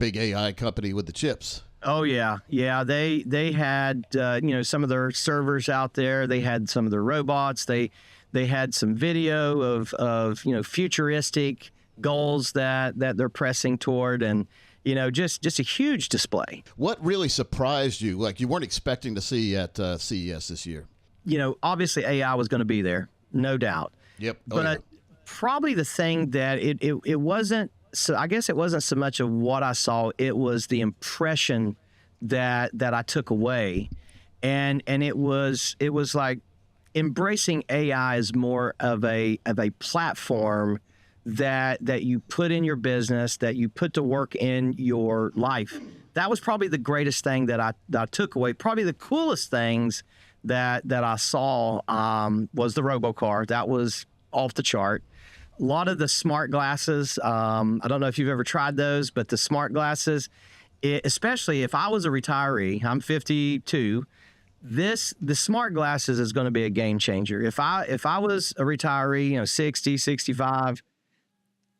big AI company with the chips. Oh yeah, yeah. They had some of their servers out there. They had some of their robots. They had some video of futuristic goals that they're pressing toward, and just a huge display. What really surprised you? Like you weren't expecting to see at CES this year? Obviously AI was going to be there, no doubt. Yep. But probably the thing that it wasn't. So I guess it wasn't so much of what I saw; it was the impression that I took away, and it was like embracing AI as more of a platform that you put in your business, that you put to work in your life. That was probably the greatest thing that I took away. Probably the coolest things that I saw was the robocar. That was off the chart. A lot of the smart glasses, I don't know if you've ever tried those, but the smart glasses, especially if I was a retiree, I'm 52, the smart glasses is going to be a game changer. If I was a retiree, 60, 65,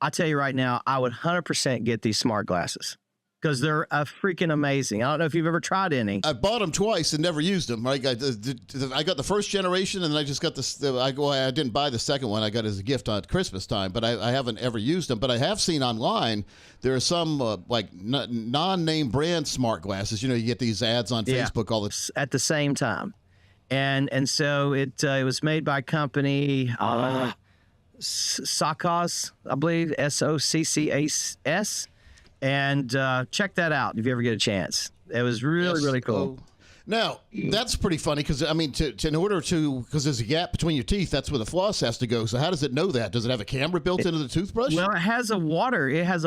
I tell you right now, I would 100% get these smart glasses because they're freaking amazing. I don't know if you've ever tried any. I bought them twice and never used them. I got the first generation, and then I just got this. I didn't buy the second one. I got it as a gift on Christmas time, but I haven't ever used them. But I have seen online there are some non-name brand smart glasses. You get these ads on Facebook all the at the same time, and so it was made by a company. SpeakEasy, I believe, SOCCAS, and check that out if you ever get a chance. It was really cool. Now that's pretty funny because in order to because there's a gap between your teeth, that's where the floss has to go. So how does it know that? Does it have a camera built into the toothbrush? Well, it has a water spout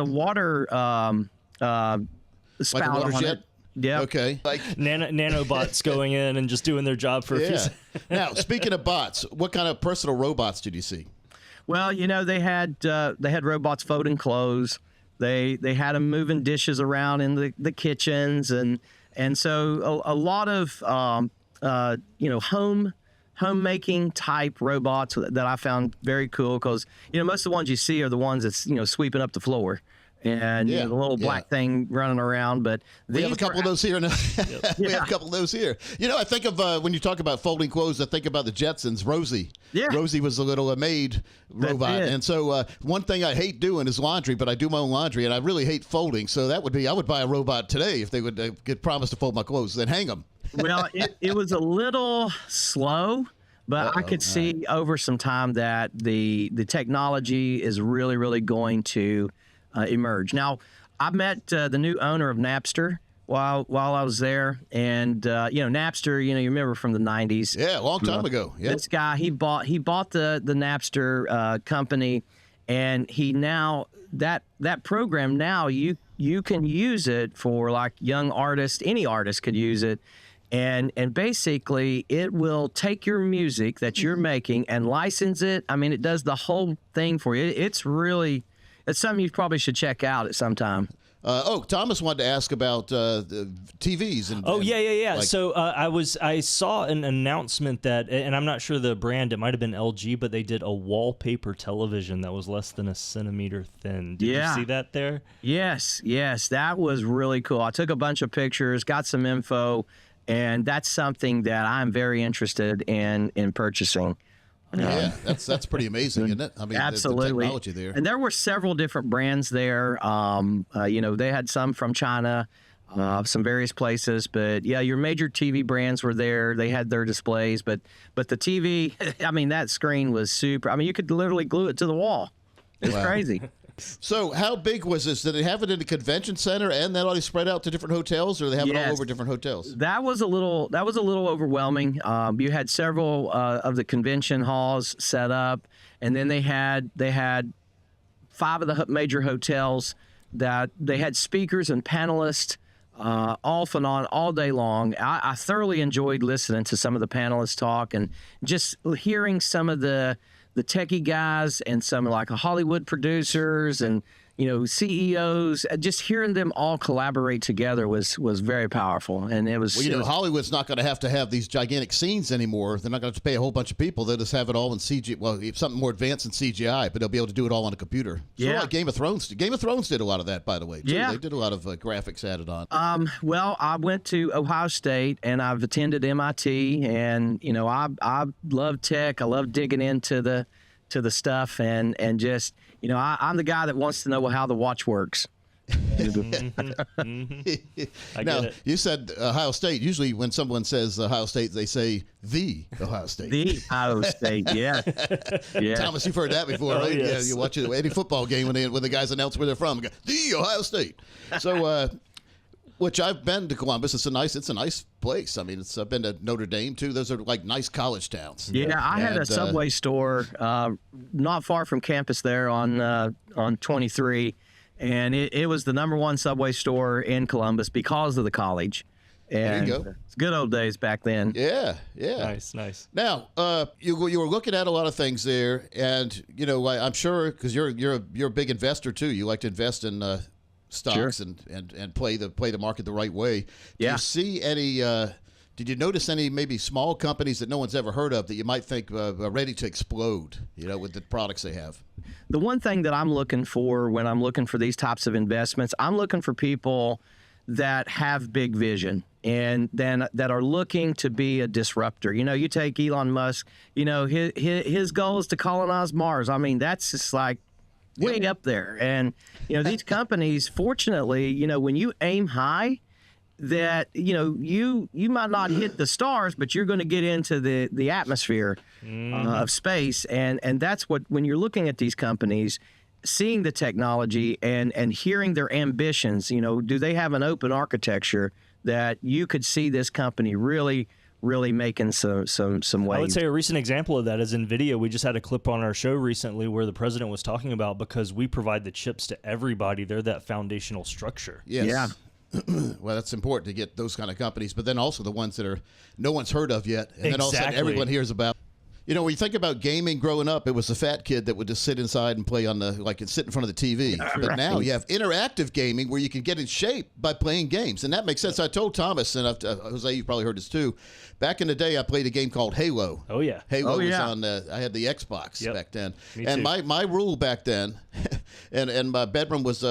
like a water on jet? it. Yeah. Okay. Like nanobots going in and just doing their job for a few seconds. Now, speaking of bots, what kind of personal robots did you see? Well, they had robots folding clothes. They had them moving dishes around in the kitchens, and so a lot of homemaking type robots that I found very cool because most of the ones you see are the ones that's sweeping up the floor. And the little black thing running around, but we have a couple of those here. We have a couple of those here. I think of when you talk about folding clothes, I think about the Jetsons. Rosie. Yeah. Rosie was a little maid robot, and so one thing I hate doing is laundry, but I do my own laundry, and I really hate folding. So I would buy a robot today if they would get promised to fold my clothes, then hang them. Well, it was a little slow. But I could see over some time that the technology is really going to emerge. Now, I met the new owner of Napster while I was there, and Napster, you remember from the 90s. Yeah, a long time ago. Yep. This guy, he bought the Napster company, and he now that program now you can use it for like young artists. Any artist could use it. And basically, it will take your music that you're making and license it. I mean, it does the whole thing for you. It's something you probably should check out at some time. Thomas wanted to ask about the TVs. Yeah. So I saw an announcement that, and I'm not sure the brand, it might have been LG, but they did a wallpaper television that was less than a centimeter thin. Did you see that there? Yes, that was really cool. I took a bunch of pictures, got some info, and that's something that I'm very interested in purchasing. Yeah, that's pretty amazing, isn't it? I mean, absolutely. The technology there. And there were several different brands there. They had some from China, some various places. But yeah, your major TV brands were there. They had their displays. But the TV, I mean, that screen was super. I mean, you could literally glue it to the wall. It's crazy. So how big was this? Did they have it in the convention center and that already spread out to different hotels, or they have it all over different hotels? That was a little overwhelming. You had several of the convention halls set up, and then they had 5 of the major hotels that they had speakers and panelists off and on all day long. I thoroughly enjoyed listening to some of the panelists talk and just hearing some of the techie guys and some like Hollywood producers and CEOs, just hearing them all collaborate together was very powerful. And it was, Hollywood's not going to have these gigantic scenes anymore. They're not going to have to pay a whole bunch of people. They'll just have it all in CGI. Well, something more advanced than CGI, but they'll be able to do it all on a computer. Sort of like Game of Thrones. Game of Thrones did a lot of that, by the way, too. They did a lot of graphics added on. Well, I went to Ohio State, and I've attended MIT, and, I love tech. I love digging into the stuff, and just, I'm the guy that wants to know how the watch works. Now, you said Ohio State. Usually when someone says Ohio State, they say the Ohio State. The Ohio State, yeah. Thomas, you've heard that before, right? Yes. Yeah, you watch any football game when the guys announce where they're from. Go, the Ohio State. So, which I've been to Columbus. It's a nice place. I mean, I've been to Notre Dame too. Those are like nice college towns. Yeah, I had a Subway store not far from campus there on 23, and it was the #1 Subway store in Columbus because of the college. And there you go. It's good old days back then. Yeah. Nice. Now, you were looking at a lot of things there, and I'm sure because you're a big investor too. You like to invest in stocks and play the market the right way. Do you see any? Did you notice any maybe small companies that no one's ever heard of that you might think are ready to explode? With the products they have. The one thing that I'm looking for when I'm looking for these types of investments, I'm looking for people that have big vision and then that are looking to be a disruptor. You take Elon Musk. His goal is to colonize Mars. I mean, that's just like way up there. And these companies, fortunately, when you aim high, that you might not hit the stars, but you're going to get into the atmosphere of space, and that's what, when you're looking at these companies, seeing the technology and hearing their ambitions, do they have an open architecture that you could see this company really making some waves. I would say a recent example of that is NVIDIA. We just had a clip on our show recently where the president was talking about, because we provide the chips to everybody, they're that foundational structure. Yes. Yeah. Well, that's important to get those kind of companies, but then also the ones that no one's heard of yet, and then all of a sudden everyone hears about. When you think about gaming growing up, it was the fat kid that would just sit inside and play and sit in front of the TV. But now you have interactive gaming where you can get in shape by playing games, and that makes sense. I told Thomas, and Jose, you probably heard this too. Back in the day, I played a game called Halo. Oh yeah, Halo was on. I had the Xbox back then, and my rule back then, and my bedroom was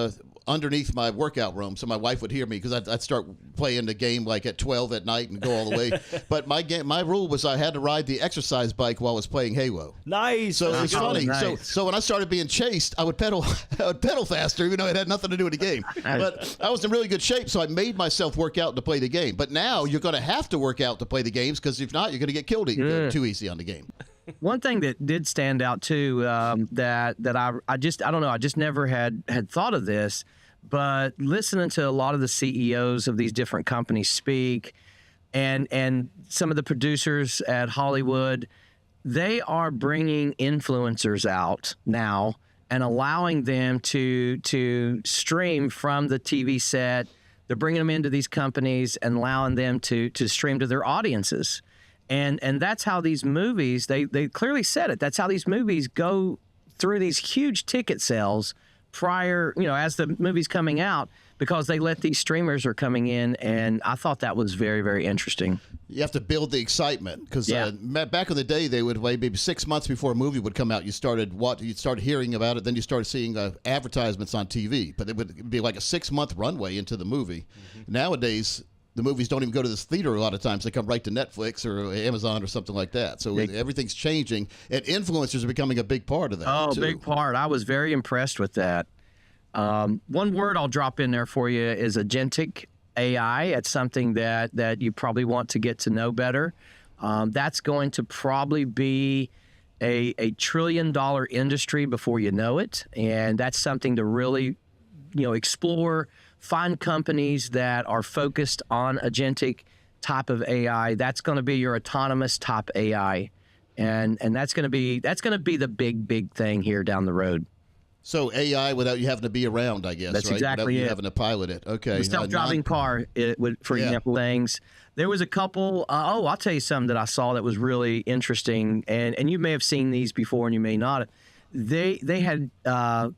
underneath my workout room, so my wife would hear me because I'd start playing the game like at 12 at night and go all the way. But my rule was I had to ride the exercise bike while I was playing Halo. Nice. So it was funny. Nice. So when I started being chased, I would pedal faster, even though it had nothing to do with the game. But I was in really good shape, so I made myself work out to play the game. But now you're going to have to work out to play the games, because if not, you're going to get killed too easy on the game. One thing that did stand out too, that I don't know, I just never had thought of this, but listening to a lot of the CEOs of these different companies speak, and some of the producers at Hollywood, they are bringing influencers out now and allowing them to stream from the TV set. They're bringing them into these companies and allowing them to stream to their audiences. And that's how these movies, they clearly said it, that's how these movies go through these huge ticket sales prior, as the movie's coming out, because they let these streamers are coming in, and I thought that was very, very interesting. You have to build the excitement, because back in the day, they would wait maybe 6 months before a movie would come out. You started hearing about it, then you started seeing advertisements on TV, but it would be like a 6-month runway into the movie. Nowadays, the movies don't even go to this theater a lot of times. They come right to Netflix or Amazon or something like that. So everything's changing, and influencers are becoming a big part of that. Oh, big part. I was very impressed with that. One word I'll drop in there for you is agentic AI. It's something that you probably want to get to know better. That's going to probably be a $1 trillion industry before you know it. And that's something to really, explore. Find companies that are focused on agentic type of AI. That's going to be your autonomous type AI, and that's going to be the big thing here down the road. So AI without you having to be around, I guess. That's right? exactly without it. You having to pilot it. Okay. The self-driving car, for example, things. There was a couple. I'll tell you something that I saw that was really interesting, and you may have seen these before, and you may not. They had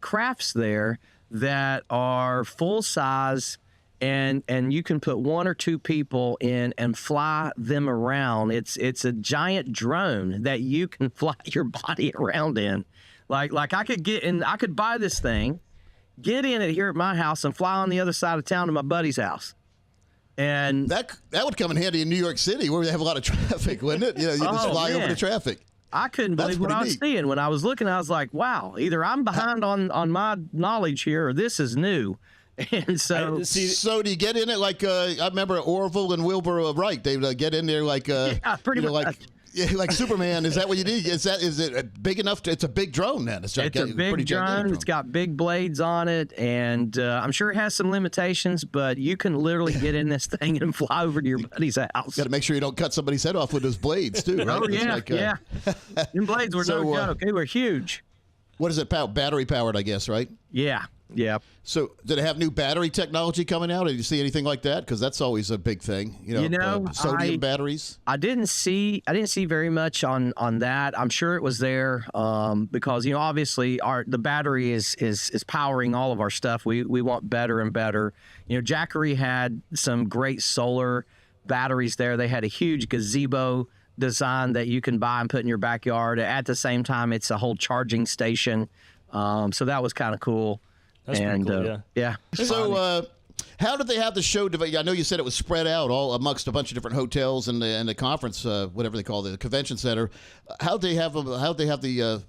crafts there that are full size, and you can put 1 or 2 people in and fly them around. It's a giant drone that you can fly your body around in. Like I could get in, I could buy this thing, get in it here at my house, and fly on the other side of town to my buddy's house. And that would come in handy in New York City, where they have a lot of traffic, wouldn't it? You just fly over the traffic. I couldn't believe what I was seeing. When I was looking, I was like, wow, either I'm behind on my knowledge here, or this is new. And so do you get in it like I remember Orville and Wilbur Wright? They would get in there like pretty much. Like Superman. Is that what you need? Is it big enough? It's a big drone then. It's a big drone. It's got big blades on it, and I'm sure it has some limitations, but you can literally get in this thing and fly over to your buddy's house. Got to make sure you don't cut somebody's head off with those blades too, right? Oh yeah. Them blades were no joke. They were huge. What is it? Battery powered, I guess, right? Yeah. Yeah. So, did it have new battery technology coming out? Did you see anything like that? Because that's always a big thing. Sodium batteries. I didn't see very much on that. I'm sure it was there because obviously the battery is powering all of our stuff. We want better and better. Jackery had some great solar batteries there. They had a huge gazebo design that you can buy and put in your backyard. At the same time, it's a whole charging station. So that was kind of cool. That's pretty cool, yeah. So, how did they have the show? I know you said it was spread out all amongst a bunch of different hotels and the conference, whatever they call it, the convention center. How they have the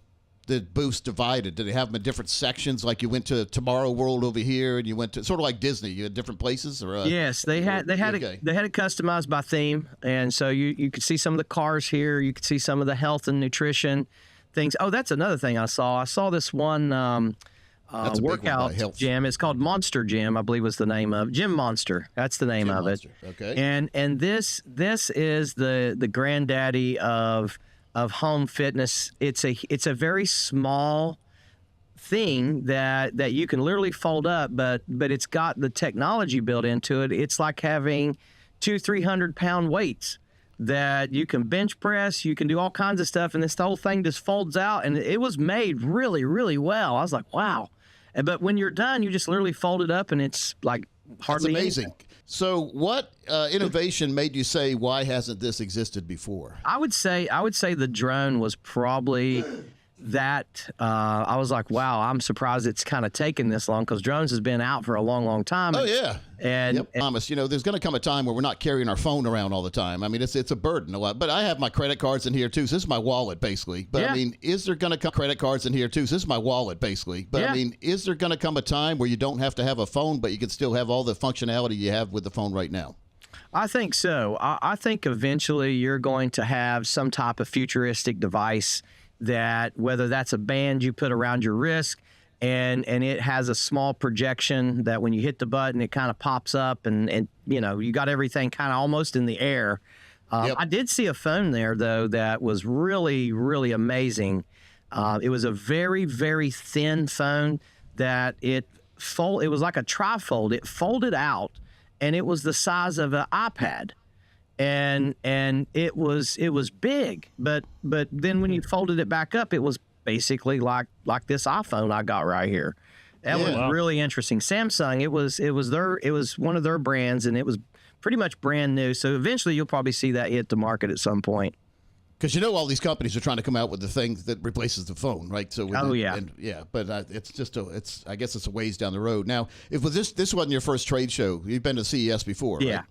booths divided? Did they have them in different sections? Like you went to Tomorrow World over here, and you went to sort of like Disney. You had different places, or yes, they had it customized by theme, and so you could see some of the cars here. You could see some of the health and nutrition things. Oh, that's another thing I saw. I saw this one. Workout gym. It's called Monster Gym, I believe was the name of Gym Monster. That's the name of it. Okay. And this is the granddaddy of home fitness. It's a very small thing that you can literally fold up, but it's got the technology built into it. It's like having 200-300 pound weights that you can bench press, you can do all kinds of stuff, and this whole thing just folds out, and it was made really, really well. I was like, wow. But when you're done, you just literally fold it up, and it's like hardly That's amazing. Anything. So what innovation made you say, why hasn't this existed before? I would say the drone was probably that. I was like, wow, I'm surprised it's kind of taken this long, because drones has been out for a long, long time. Oh, yeah. And Thomas, there's going to come a time where we're not carrying our phone around all the time. I mean, it's a burden a lot. But I have my credit cards in here too. So this is my wallet basically. But I mean, is there going to come credit cards in here too? So this is my wallet basically. But I mean, is there going to come a time where you don't have to have a phone, but you can still have all the functionality you have with the phone right now? I think so. I think eventually you're going to have some type of futuristic device that, whether that's a band you put around your wrist, and it has a small projection that when you hit the button, it kind of pops up, and you got everything kind of almost in the air. I did see a phone there, though, that was really, really amazing. It was a very, very thin phone that it was like a trifold. It folded out, and it was the size of an iPad. And it was big, but then when you folded it back up, it was basically like this iPhone I got right here. That was really interesting. Samsung, it was one of their brands, and it was pretty much brand new. So eventually you'll probably see that hit the market at some point. Because all these companies are trying to come out with the thing that replaces the phone, right? So but I guess it's a ways down the road. Now, if this wasn't your first trade show, you've been to CES before, right?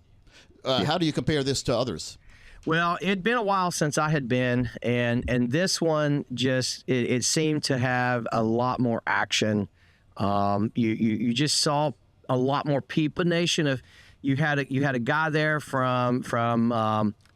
How do you compare this to others? Well, it'd been a while since I had been, and this one just it seemed to have a lot more action. You just saw a lot more people. Nation you had a guy there from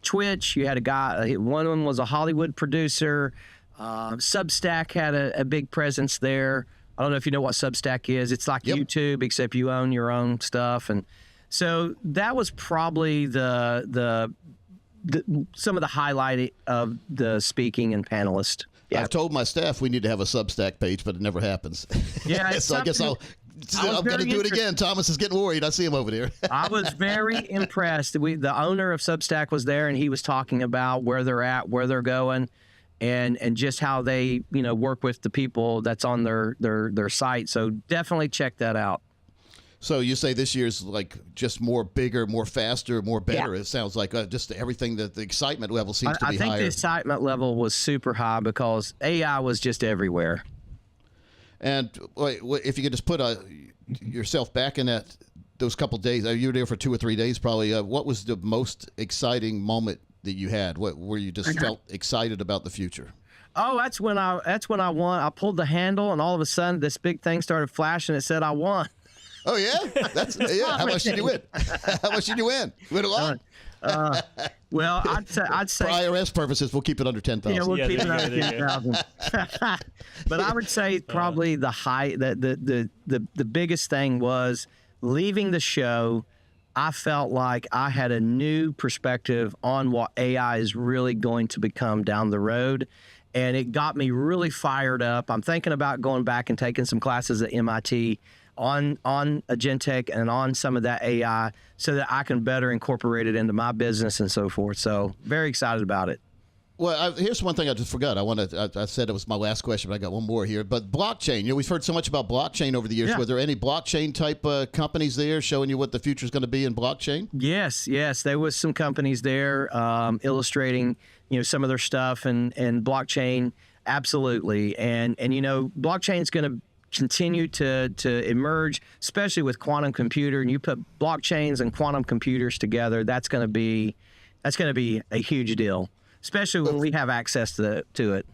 Twitch. You had a guy. One of them was a Hollywood producer. Substack had a big presence there. I don't know if you know what Substack is. It's like YouTube, except you own your own stuff. And so that was probably the some of the highlight of the speaking and panelist. Yeah. I've told my staff we need to have a Substack page, but it never happens. Yeah, so I guess I'm going to do it again. Thomas is getting worried. I see him over there. I was very impressed. The owner of Substack was there, and he was talking about where they're at, where they're going. and just how they, work with the people that's on their site. So definitely check that out. So you say this year's like just more bigger, more faster, more better. Yeah. It sounds like just everything, that the excitement level seems to be higher. I think the excitement level was super high because AI was just everywhere. And if you could just put yourself back in those couple days, you were there for 2 or 3 days probably. What was the most exciting moment that you had? Where you just felt excited about the future? Oh, that's when I won. I pulled the handle, and all of a sudden, this big thing started flashing. It said I won. Oh yeah, How much did you win? How much did you win? Win a lot? Well, I'd say for IRS purposes, we'll keep it under 10,000. Yeah, we'll keep it under 10,000. But I would say probably the biggest thing was leaving the show. I felt like I had a new perspective on what AI is really going to become down the road. And it got me really fired up. I'm thinking about going back and taking some classes at MIT on Agentech and on some of that AI so that I can better incorporate it into my business and so forth. So very excited about it. Well, here's one thing I just forgot. I said it was my last question, but I got one more here. But blockchain, we've heard so much about blockchain over the years. Yeah. Were there any blockchain type companies there showing you what the future is going to be in blockchain? Yes. There was some companies there illustrating, some of their stuff and blockchain. Absolutely. And blockchain is going to continue to emerge, especially with quantum computer. And you put blockchains and quantum computers together, that's going to be a huge deal, especially when we have access to it.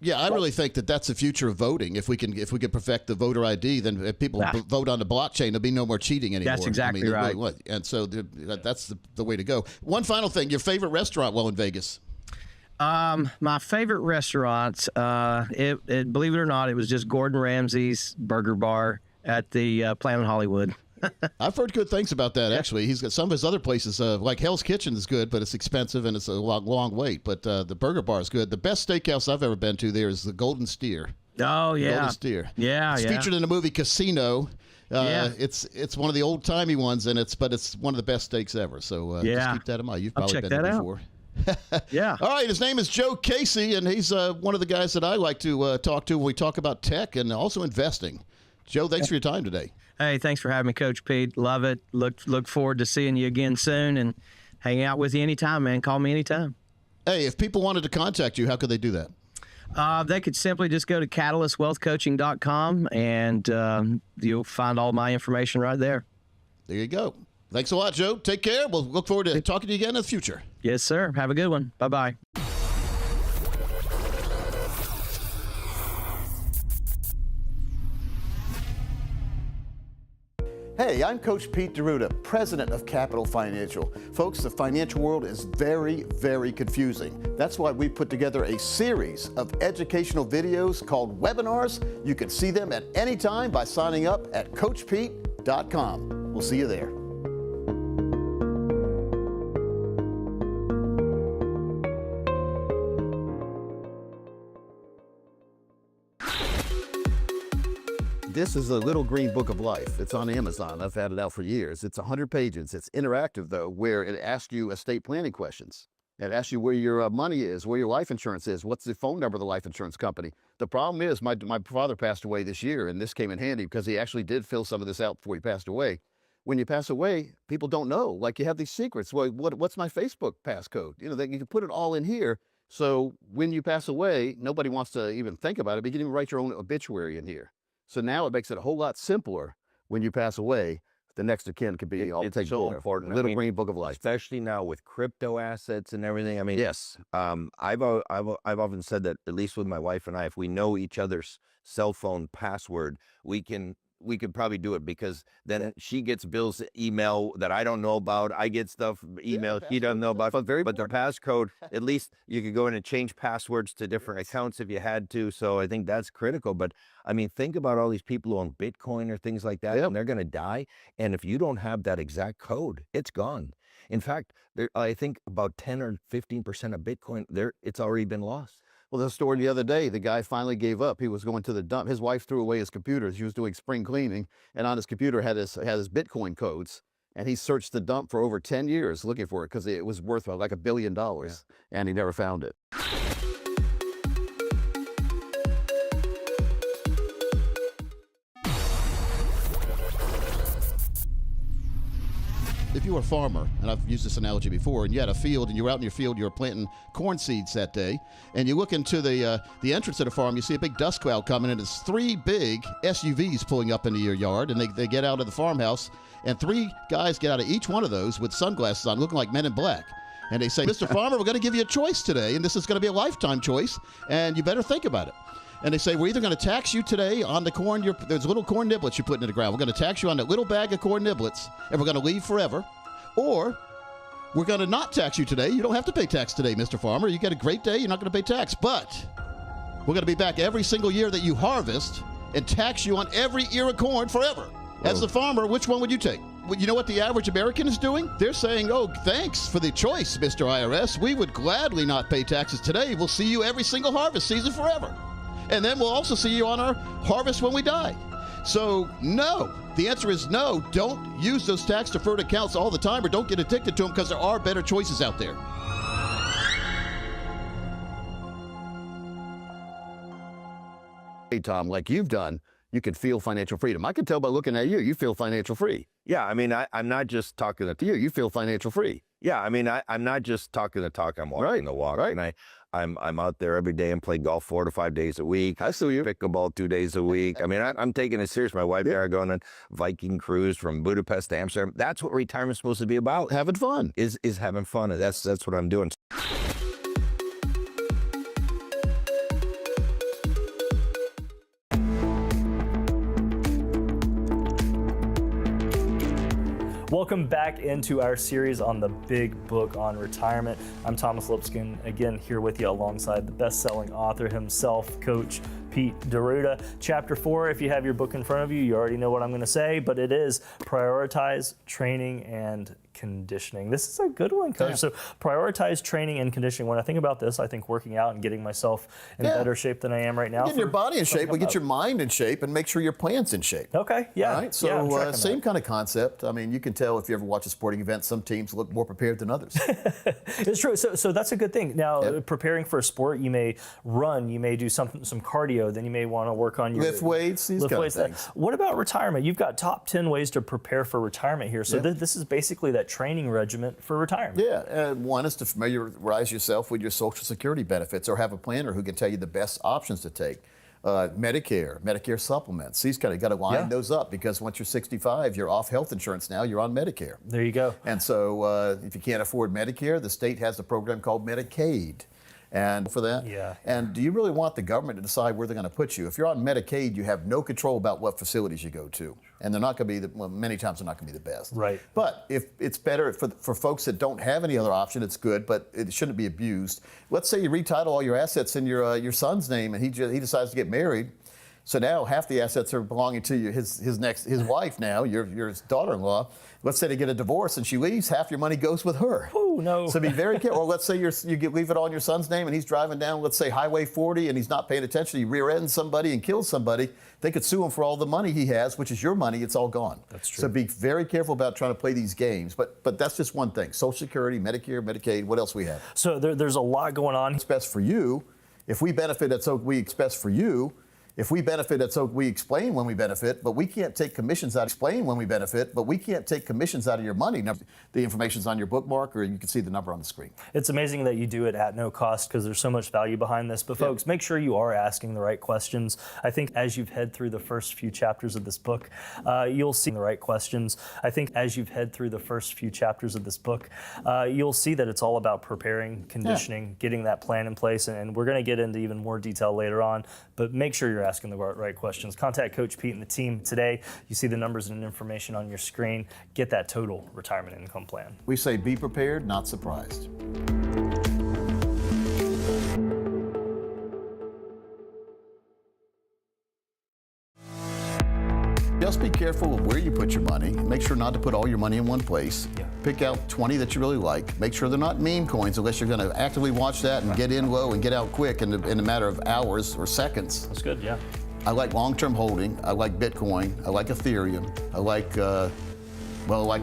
Yeah, I really think that's the future of voting. If we can perfect the voter ID, then if people vote on the blockchain, there'll be no more cheating anymore. That's exactly right. And so that's the way to go. One final thing: your favorite restaurant while in Vegas? My favorite restaurants, believe it or not, it was just Gordon Ramsay's Burger Bar at the Planet Hollywood. I've heard good things about that, actually. He's got some of his other places, like Hell's Kitchen is good, but it's expensive and it's a long wait. But the Burger Bar is good. The best steakhouse I've ever been to there is the Golden Steer. Oh, yeah. Golden Steer. Yeah, it's featured in the movie Casino. Yeah. It's one of the old-timey ones, but it's one of the best steaks ever. So just keep that in mind. You've probably been there before. Yeah. All right. His name is Joe Casey, and he's one of the guys that I like to talk to when we talk about tech and also investing. Joe, thanks for your time today. Hey, thanks for having me, Coach Pete. Love it. Look forward to seeing you again soon and hanging out with you anytime, man. Call me anytime. Hey, if people wanted to contact you, how could they do that? They could simply just go to catalystwealthcoaching.com, and you'll find all my information right there. There you go. Thanks a lot, Joe. Take care. We'll look forward to talking to you again in the future. Yes, sir. Have a good one. Bye-bye. Hey, I'm Coach Pete D'Arruda, president of Capital Financial. Folks, the financial world is very, very confusing. That's why we put together a series of educational videos called webinars. You can see them at any time by signing up at CoachPete.com. We'll see you there. This is a little green book of life. It's on Amazon. I've had it out for years. It's 100 pages. It's interactive, though, where it asks you estate planning questions. It asks you where your money is, where your life insurance is, what's the phone number of the life insurance company. The problem is my father passed away this year, and this came in handy because he actually did fill some of this out before he passed away. When you pass away, people don't know. Like, you have these secrets. Well, what's my Facebook passcode? You can put it all in here. So when you pass away, nobody wants to even think about it, but you can even write your own obituary in here. So now it makes it a whole lot simpler when you pass away. The next of kin could be it's so important. Little green book of life, especially now with crypto assets and everything. I mean, yes. I've often said that, at least with my wife and I, if we know each other's cell phone password, we could probably do it, because then she gets bills email that I don't know about. I get stuff email she doesn't know about. But the passcode, at least you could go in and change passwords to different accounts if you had to. So I think that's critical. But I mean, think about all these people who own Bitcoin or things like that, and they're going to die. And if you don't have that exact code, it's gone. In fact, I think about 10 or 15% of Bitcoin, it's already been lost. Well, the story the other day, the guy finally gave up. He was going to the dump. His wife threw away his computers. He was doing spring cleaning, and on his computer had his Bitcoin codes. And he searched the dump for over 10 years looking for it because it was worth like $1 billion, and he never found it. If you were a farmer, and I've used this analogy before, and you had a field, and you were out in your field, you were planting corn seeds that day, and you look into the entrance of the farm, you see a big dust cloud coming, and it's 3 big SUVs pulling up into your yard, and they get out of the farmhouse, and 3 guys get out of each one of those with sunglasses on, looking like Men in Black. And they say, Mr. Farmer, we're going to give you a choice today, and this is going to be a lifetime choice, and you better think about it. And they say, we're either going to tax you today on the corn, there's little corn niblets you're putting in the ground. We're going to tax you on that little bag of corn niblets, and we're going to leave forever. Or we're going to not tax you today. You don't have to pay tax today, Mr. Farmer. You get a great day. You're not going to pay tax. But we're going to be back every single year that you harvest and tax you on every ear of corn forever. As the farmer, which one would you take? You know what the average American is doing? They're saying, oh, thanks for the choice, Mr. IRS. We would gladly not pay taxes today. We'll see you every single harvest season forever. And then we'll also see you on our harvest when we die. So, no. The answer is no. Don't use those tax-deferred accounts all the time, or don't get addicted to them, because there are better choices out there. Hey, Tom, like you've done, you can feel financial freedom. I can tell by looking at you, you feel financial free. Yeah, I mean, I'm not just talking the You, you feel financial free. Yeah, I mean, I'm not just talking the talk. I'm walking the walk. Right. And I'm out there every day and play golf 4 to 5 days a week. I see you. Pickleball 2 days a week. I mean, I'm taking it serious. My wife and I are going on Viking cruise from Budapest to Amsterdam. That's what retirement's supposed to be about. Having fun. Is having fun. And that's what I'm doing. Welcome back into our series on the big book on retirement. I'm Thomas Lipscomb, again here with you alongside the best-selling author himself, Coach Pete D'Arruda. Chapter 4, if you have your book in front of you, you already know what I'm going to say, but it is prioritize training and conditioning. This is a good one, Coach. Yeah. So prioritize training and conditioning. When I think about this, I think working out and getting myself in better shape than I am right now. Get your body in shape, but get your mind in shape and make sure your plan's in shape. Okay, yeah. All right? So same kind of concept. I mean, you can tell if you ever watch a sporting event, some teams look more prepared than others. It's true. So that's a good thing. Now, preparing for a sport, you may run, you may do some cardio, then you may want to work on your lift weights, these kind of things. What about retirement? You've got top 10 ways to prepare for retirement here. So this is basically that training regiment for retirement. Yeah, and one is to familiarize yourself with your Social Security benefits, or have a planner who can tell you the best options to take. Medicare supplements. These kind of got to line those up, because once you're 65, you're off health insurance now, you're on Medicare. There you go. And so if you can't afford Medicare, the state has a program called Medicaid. And for that, and do you really want the government to decide where they're going to put you? If you're on Medicaid, you have no control about what facilities you go to, and they're not going to be many times they're not going to be the best. Right. But if it's better for folks that don't have any other option, it's good, but it shouldn't be abused. Let's say you retitle all your assets in your son's name, and he decides to get married. So now half the assets are belonging to you, his wife now, your daughter-in-law. Let's say they get a divorce and she leaves, half your money goes with her. Oh, no. So be very careful. Or let's say leave it all in your son's name and he's driving down, let's say, Highway 40, and he's not paying attention. He rear-ends somebody and kills somebody. They could sue him for all the money he has, which is your money. It's all gone. That's true. So be very careful about trying to play these games. But that's just one thing. Social Security, Medicare, Medicaid, what else we have? So there's a lot going on. It's best for you. If we benefit, it's it's best for you. If we benefit, we explain when we benefit, but we can't take commissions out. Explain when we benefit, but we can't take commissions out of your money. Now, the information's on your bookmark, or you can see the number on the screen. It's amazing that you do it at no cost, because there's so much value behind this. But folks, make sure you are asking the right questions. I think as you've head through the first few chapters of this book, you'll see the right questions. I think as you've head through the first few chapters of this book, you'll see that it's all about preparing, conditioning, getting that plan in place. And we're going to get into even more detail later on. But make sure you're asking the right questions. Contact Coach Pete and the team today. You see the numbers and information on your screen. Get that total retirement income plan. We say be prepared, not surprised. Just be careful of where you put your money. Make sure not to put all your money in one place. Pick out 20 that you really like. Make sure they're not meme coins, unless you're going to actively watch that and get in low and get out quick in a matter of hours or seconds. That's good, yeah. I like long-term holding. I like Bitcoin. I like Ethereum. I like, I like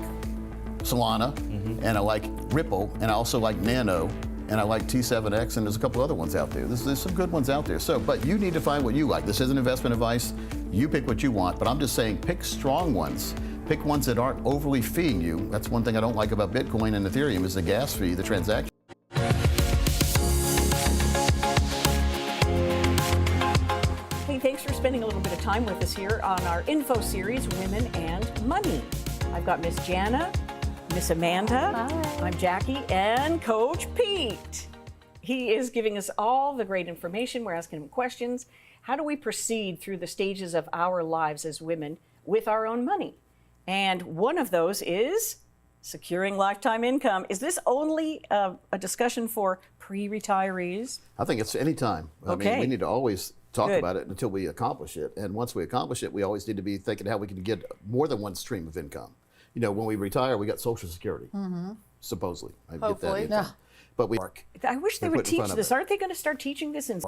Solana, and I like Ripple, and I also like Nano, and I like T7X, and there's a couple other ones out there. There's some good ones out there. So, but you need to find what you like. This isn't investment advice. You pick what you want, but I'm just saying pick strong ones Pick ones that aren't overly feeing you. That's one thing I don't like about Bitcoin and Ethereum is the gas fee, the transaction. Hey, thanks for spending a little bit of time with us here on our info series, Women and Money. I've got Miss Jana, Miss Amanda, Hi. I'm Jackie, and Coach Pete. He is giving us all the great information. We're asking him questions. How do we proceed through the stages of our lives as women with our own money? And one of those is securing lifetime income. Is this only a discussion for pre-retirees? I think it's any time. I mean, we need to always talk Good. about it until we accomplish it. And once we accomplish it, we always need to be thinking how we can get more than one stream of income. You know, when we retire, we got Social Security, supposedly. I Hopefully. get that income. But we I wish they They're would put in teach front of this. it. Aren't they going to start teaching this in?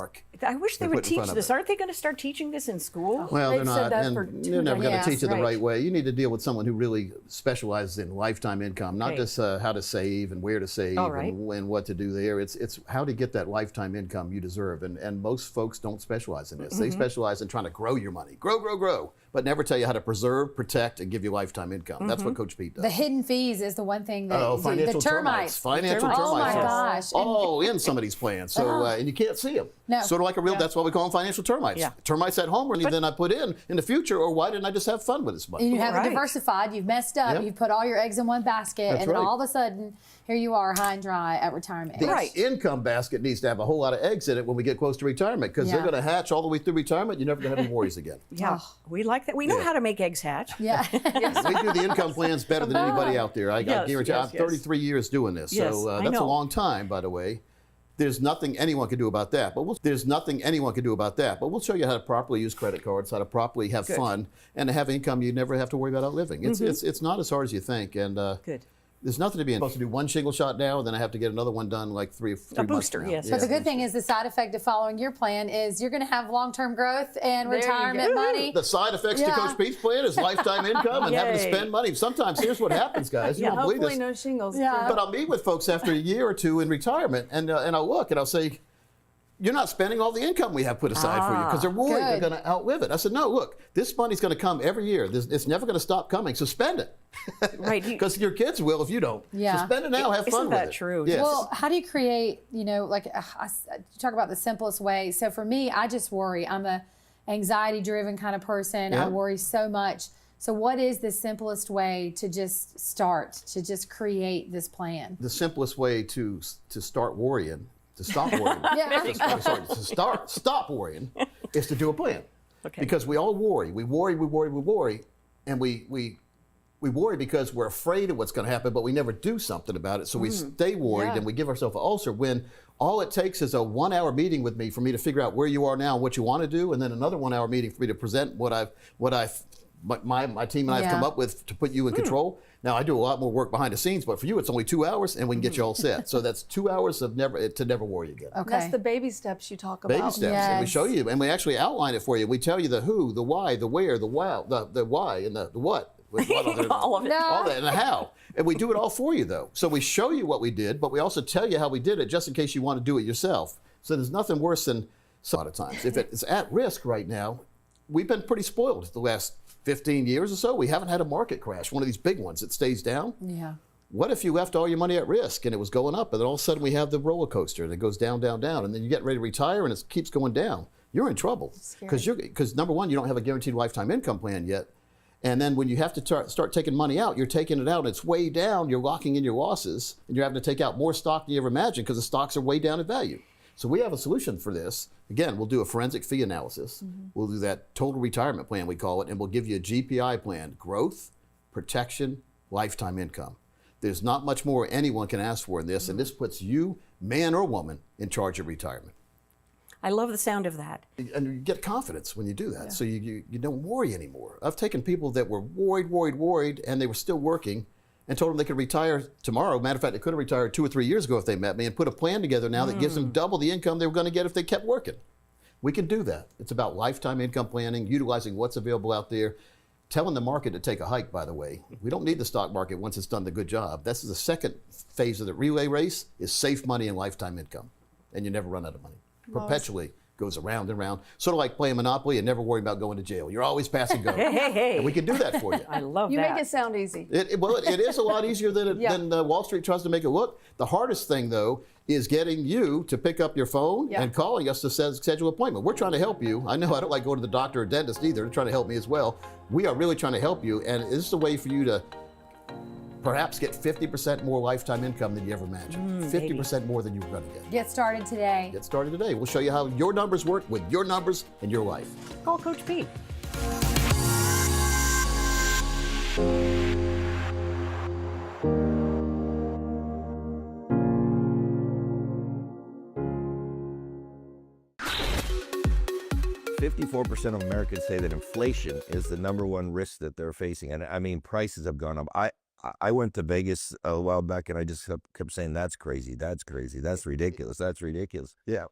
I wish they They're would put in teach front of this. it. Aren't they going to start teaching this in school? Well, They've they're said not, that for and you're never going to decades. teach it the Right. right way. You need to deal with someone who really specializes in lifetime income, not Okay. just how to save and where to save All right. and what to do there. It's how to get that lifetime income you deserve. And most folks don't specialize in this. Mm-hmm. They specialize in trying to grow your money, grow, but never tell you how to preserve, protect, and give you lifetime income. That's what Coach Pete does. The hidden fees is the one thing that Oh, financial the termites. Financial Termites. Oh my termites. gosh. And- All in some of these plans. So, and you can't see them. No. Sort of like a real, that's why we call them financial termites. Yeah. Termites at home, or then I put in the future, or why didn't I just have fun with this money? And you haven't Right. diversified, you've messed up, Yep. you've put all your eggs in one basket, That's and then right. all of a sudden, here you are high and dry at retirement. The Right. income basket needs to have a whole lot of eggs in it when we get close to retirement, because they're Yeah. going to hatch all the way through retirement. You're never going to have any worries again. Yeah, we like that. We know Yeah. how to make eggs hatch. Yeah. We do the income plans better than anybody out there. I Yes, guarantee yes, I'm yes. 33 years doing this. Yes, So I that's a know. long time, by the way. There's nothing anyone can do about that. But there's nothing anyone can do about that. But we'll show you how to properly use credit cards, how to properly have fun, and to have income you never have to worry about outliving. It's not as hard as you think. And Good. there's nothing to be supposed to do one shingle shot now, and then I have to get another one done like three months booster, from now. yes. But the good thing is the side effect of following your plan is you're going to have long-term growth and There you retirement go. money. The side effects to Yeah. Coach Pete's plan is lifetime income and having to Yay. spend money. Sometimes here's what happens, guys. You Yeah. won't believe Hopefully this. no shingles. Yeah. too. But I'll meet with folks after a year or two in retirement, and I'll look and I'll say, "You're not spending all the income we have put aside for you," because they're worried they're Good. going to outlive it. I said, "No, look, this money's going to come every year. It's never going to stop coming. So spend it, Right. Because your kids will if you don't. Yeah. So spend it now. Have fun Isn't with that it." true? Yes. Well, how do you create, you talk about the simplest way. So for me, I just worry. I'm a anxiety-driven kind of person. Yeah. I worry so much. So what is the simplest way to just start, to just create this plan? The simplest way to start worrying, to stop worrying. Yeah. Sorry, to stop worrying is to do a plan. Okay. Because we all worry. We worry, and we worry because we're afraid of what's going to happen, but we never do something about it. So we stay worried and we give ourselves an ulcer when all it takes is a 1 hour meeting with me for me to figure out where you are now, what you want to do, and then another 1 hour meeting for me to present my team and I have come Yeah. up with to put you in control. Now I do a lot more work behind the scenes, but for you it's only 2 hours and we can get you all set. So that's 2 hours of never worry again. Okay. That's the baby steps you talk about. Baby steps, and we Yes. show you, and we actually outline it for you. We tell you the who, the why, the where, the wow, the why, and the what. All of it. All that, and the how. And we do it all for you, though. So we show you what we did, but we also tell you how we did it, just in case you want to do it yourself. So there's nothing worse than a lot of times. If it's at risk right now, we've been pretty spoiled the last 15 years or so. We haven't had a market crash, one of these big ones that stays down. Yeah. What if you left all your money at risk and it was going up, and then all of a sudden we have the roller coaster and it goes down, down, down, and then you get ready to retire and it keeps going down? You're in trouble because number one, you don't have a guaranteed lifetime income plan yet, and then when you have to start taking money out, you're taking it out and it's way down. You're locking in your losses and you're having to take out more stock than you ever imagined because the stocks are way down in value. So we have a solution for this. Again, we'll do a forensic fee analysis. We'll do that total retirement plan, we call it, and we'll give you a GPI plan: growth, protection, lifetime income. There's not much more anyone can ask for in this, and this puts you, man or woman, in charge of retirement. I love the sound of that. And you get confidence when you do that, so you don't worry anymore. I've taken people that were worried, and they were still working, and told them they could retire tomorrow. Matter of fact, they could have retired 2 or 3 years ago if they met me, and put a plan together now that gives them double the income they were going to get if they kept working. We can do that. It's about lifetime income planning, utilizing what's available out there, telling the market to take a hike, by the way. We don't need the stock market once it's done the good job. That's the second phase of the relay race, is safe money and lifetime income. And you never run out of money. Perpetually goes around and around, sort of like playing Monopoly and never worrying about going to jail. You're always passing go. Hey. And we can do that for you. I love You that. make it sound easy. It is a lot easier than Wall Street tries to make it look. The hardest thing, though, is getting you to pick up your phone and calling us to schedule an appointment. We're trying to help you. I know I don't like going to the doctor or dentist either. They're trying to help me as well. We are really trying to help you, and this is a way for you to perhaps get 50% more lifetime income than you ever imagined. 50% more than you were going to get. Get started today. Get started today. We'll show you how your numbers work with your numbers and your life. Call Coach Pete. .54% of Americans say that inflation is the #1 risk that they're facing. And I mean, prices have gone up. I went to Vegas a while back and I just kept saying, that's crazy. That's crazy. That's ridiculous. That's ridiculous. Yeah.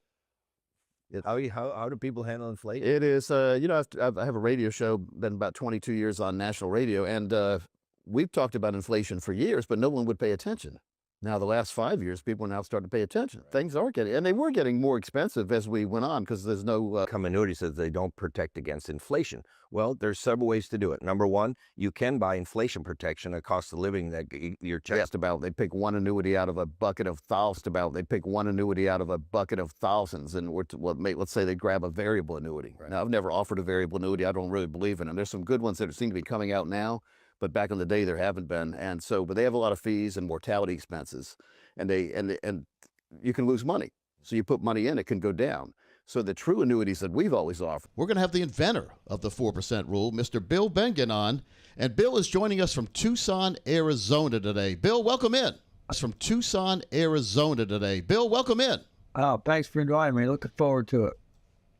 How do people handle inflation? It is, I have a radio show, been about 22 years on national radio, and we've talked about inflation for years, but no one would pay attention. Now, the last 5 years, people are now starting to pay attention. Right. Things are getting, and they were getting more expensive as we went on because there's no... Common annuity says they don't protect against inflation. Well, there's several ways to do it. #1, you can buy inflation protection, a cost of living that you're just about. They pick one annuity out of a bucket of thousands. They pick one annuity out of a bucket of thousands, and let's say they grab a variable annuity. Right. Now, I've never offered a variable annuity. I don't really believe in them. There's some good ones that seem to be coming out now, but back in the day there haven't been, and so, but they have a lot of fees and mortality expenses, and you can lose money. So you put money in, it can go down. So the true annuities that we've always offered. We're going to have the inventor of the 4% rule, Mr. Bill Bengen, on, and Bill is joining us from Tucson, Arizona today. Bill, welcome in. From Tucson, Arizona today. Bill, welcome in. Oh, thanks for inviting me. Looking forward to it.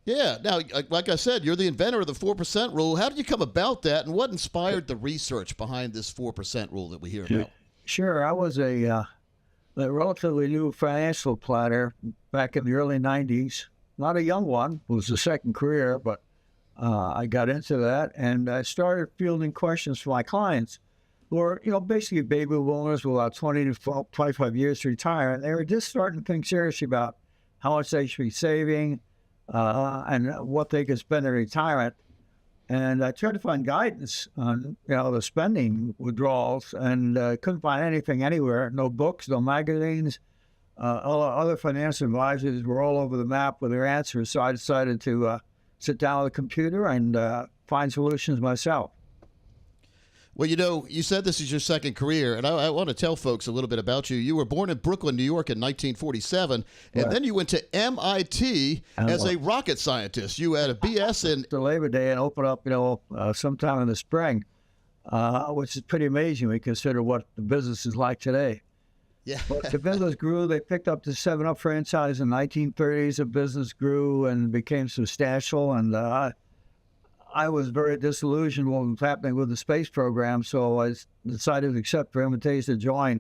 Yeah. Now, like I said, you're the inventor of the 4% rule. How did you come about that, and what inspired the research behind this 4% rule that we hear about? Sure. I was a relatively new financial planner back in the early 90s. Not a young one. It was a second career, but I got into that, and I started fielding questions from my clients who were, basically baby boomers with about 20 to 25 years to retire, and they were just starting to think seriously about how much they should be saving, and what they could spend in retirement. And I tried to find guidance on, the spending withdrawals, and couldn't find anything anywhere. No books, no magazines. Other financial advisors were all over the map with their answers. So I decided to sit down with a computer and find solutions myself. Well, you said this is your second career, and I want to tell folks a little bit about you. You were born in Brooklyn, New York in 1947, and then you went to MIT as a rocket scientist. You had a BS in... The Labor Day and opened up, sometime in the spring, which is pretty amazing when you consider what the business is like today. Yeah. But the business grew. They picked up the 7-Up franchise in the 1930s. The business grew and became substantial, and I was very disillusioned with what was happening with the space program, so I decided to accept the invitation to join.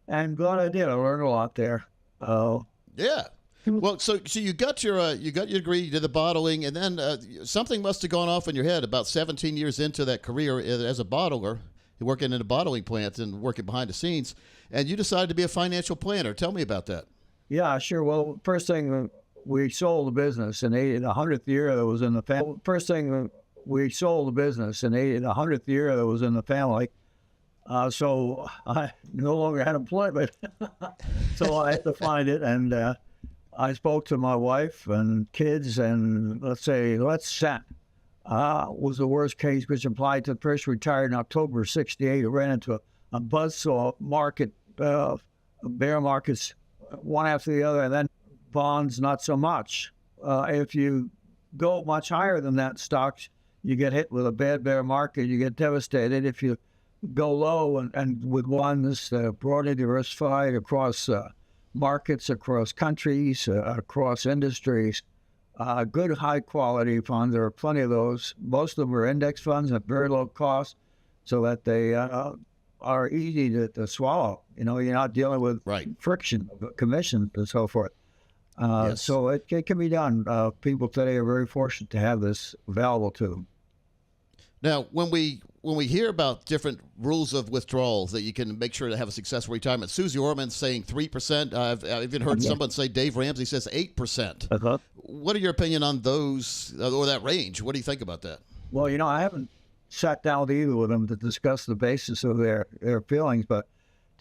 And glad I did. I learned a lot there. Yeah. Well, so you got your degree, you did the bottling, and then something must have gone off in your head about 17 years into that career as a bottler, working in a bottling plant and working behind the scenes, and you decided to be a financial planner. Tell me about that. Yeah, sure. Well, first thing, we sold the business in the 100th year that was in the family. We sold the business in the 100th year that was in the family. So I no longer had employment. So I had to find it. And I spoke to my wife and kids, and let's set was the worst case, which applied to the person retired in October of 68. Who ran into a buzzsaw market, bear markets, one after the other, and then bonds, not so much. If you go much higher than that, stocks, you get hit with a bad bear market, you get devastated. If you go low and with ones broadly diversified across markets, across countries, across industries, good high quality funds, there are plenty of those. Most of them are index funds at very low cost, so that they are easy to swallow. You're not dealing with friction, commissions, and so forth. Yes. So it can be done. People today are very fortunate to have this available to them. Now, when we hear about different rules of withdrawal that you can make sure to have a successful retirement, Susie Orman's saying 3%. I've even heard someone say, Dave Ramsey says 8%. What are your opinion on those or that range? What do you think about that? Well, I haven't sat down with either of them to discuss the basis of their feelings, but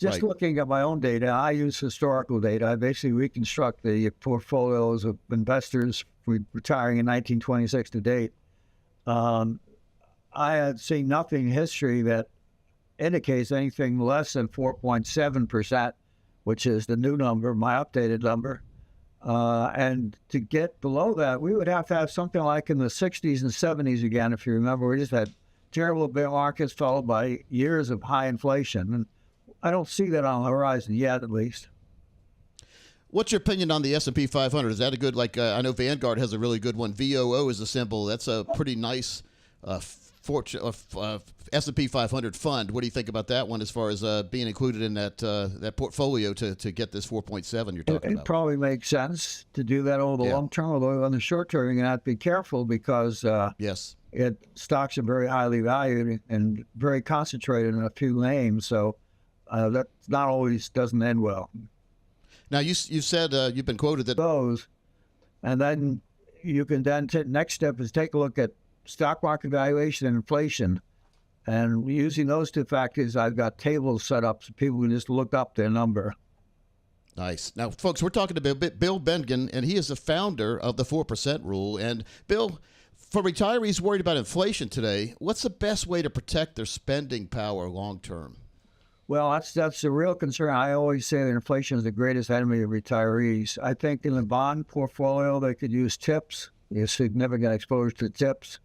just looking at my own data, I use historical data. I basically reconstruct the portfolios of investors retiring in 1926 to date. I had seen nothing in history that indicates anything less than 4.7%, which is the new number, my updated number. And to get below that, we would have to have something like in the 60s and 70s again. If you remember, we just had terrible bear markets followed by years of high inflation. And I don't see that on the horizon yet, at least. What's your opinion on the S&P 500? Is that a good, I know Vanguard has a really good one. VOO is a symbol. That's a pretty nice S&P 500 fund. What do you think about that one as far as being included in that portfolio to get this 4.7 you're talking about? It probably makes sense to do that over the long term, although on the short term, you're going to have to be careful because stocks are very highly valued and very concentrated in a few names, so that not always doesn't end well. Now, you said you've been quoted that those, and then you can next step is take a look at stock market valuation and inflation. And using those two factors, I've got tables set up so people can just look up their number. Nice. Now, folks, we're talking to Bill Bengen, and he is the founder of the 4% rule. And, Bill, for retirees worried about inflation today, what's the best way to protect their spending power long term? Well, that's a real concern. I always say that inflation is the greatest enemy of retirees. I think in the bond portfolio, they could use tips, significant exposure to tips.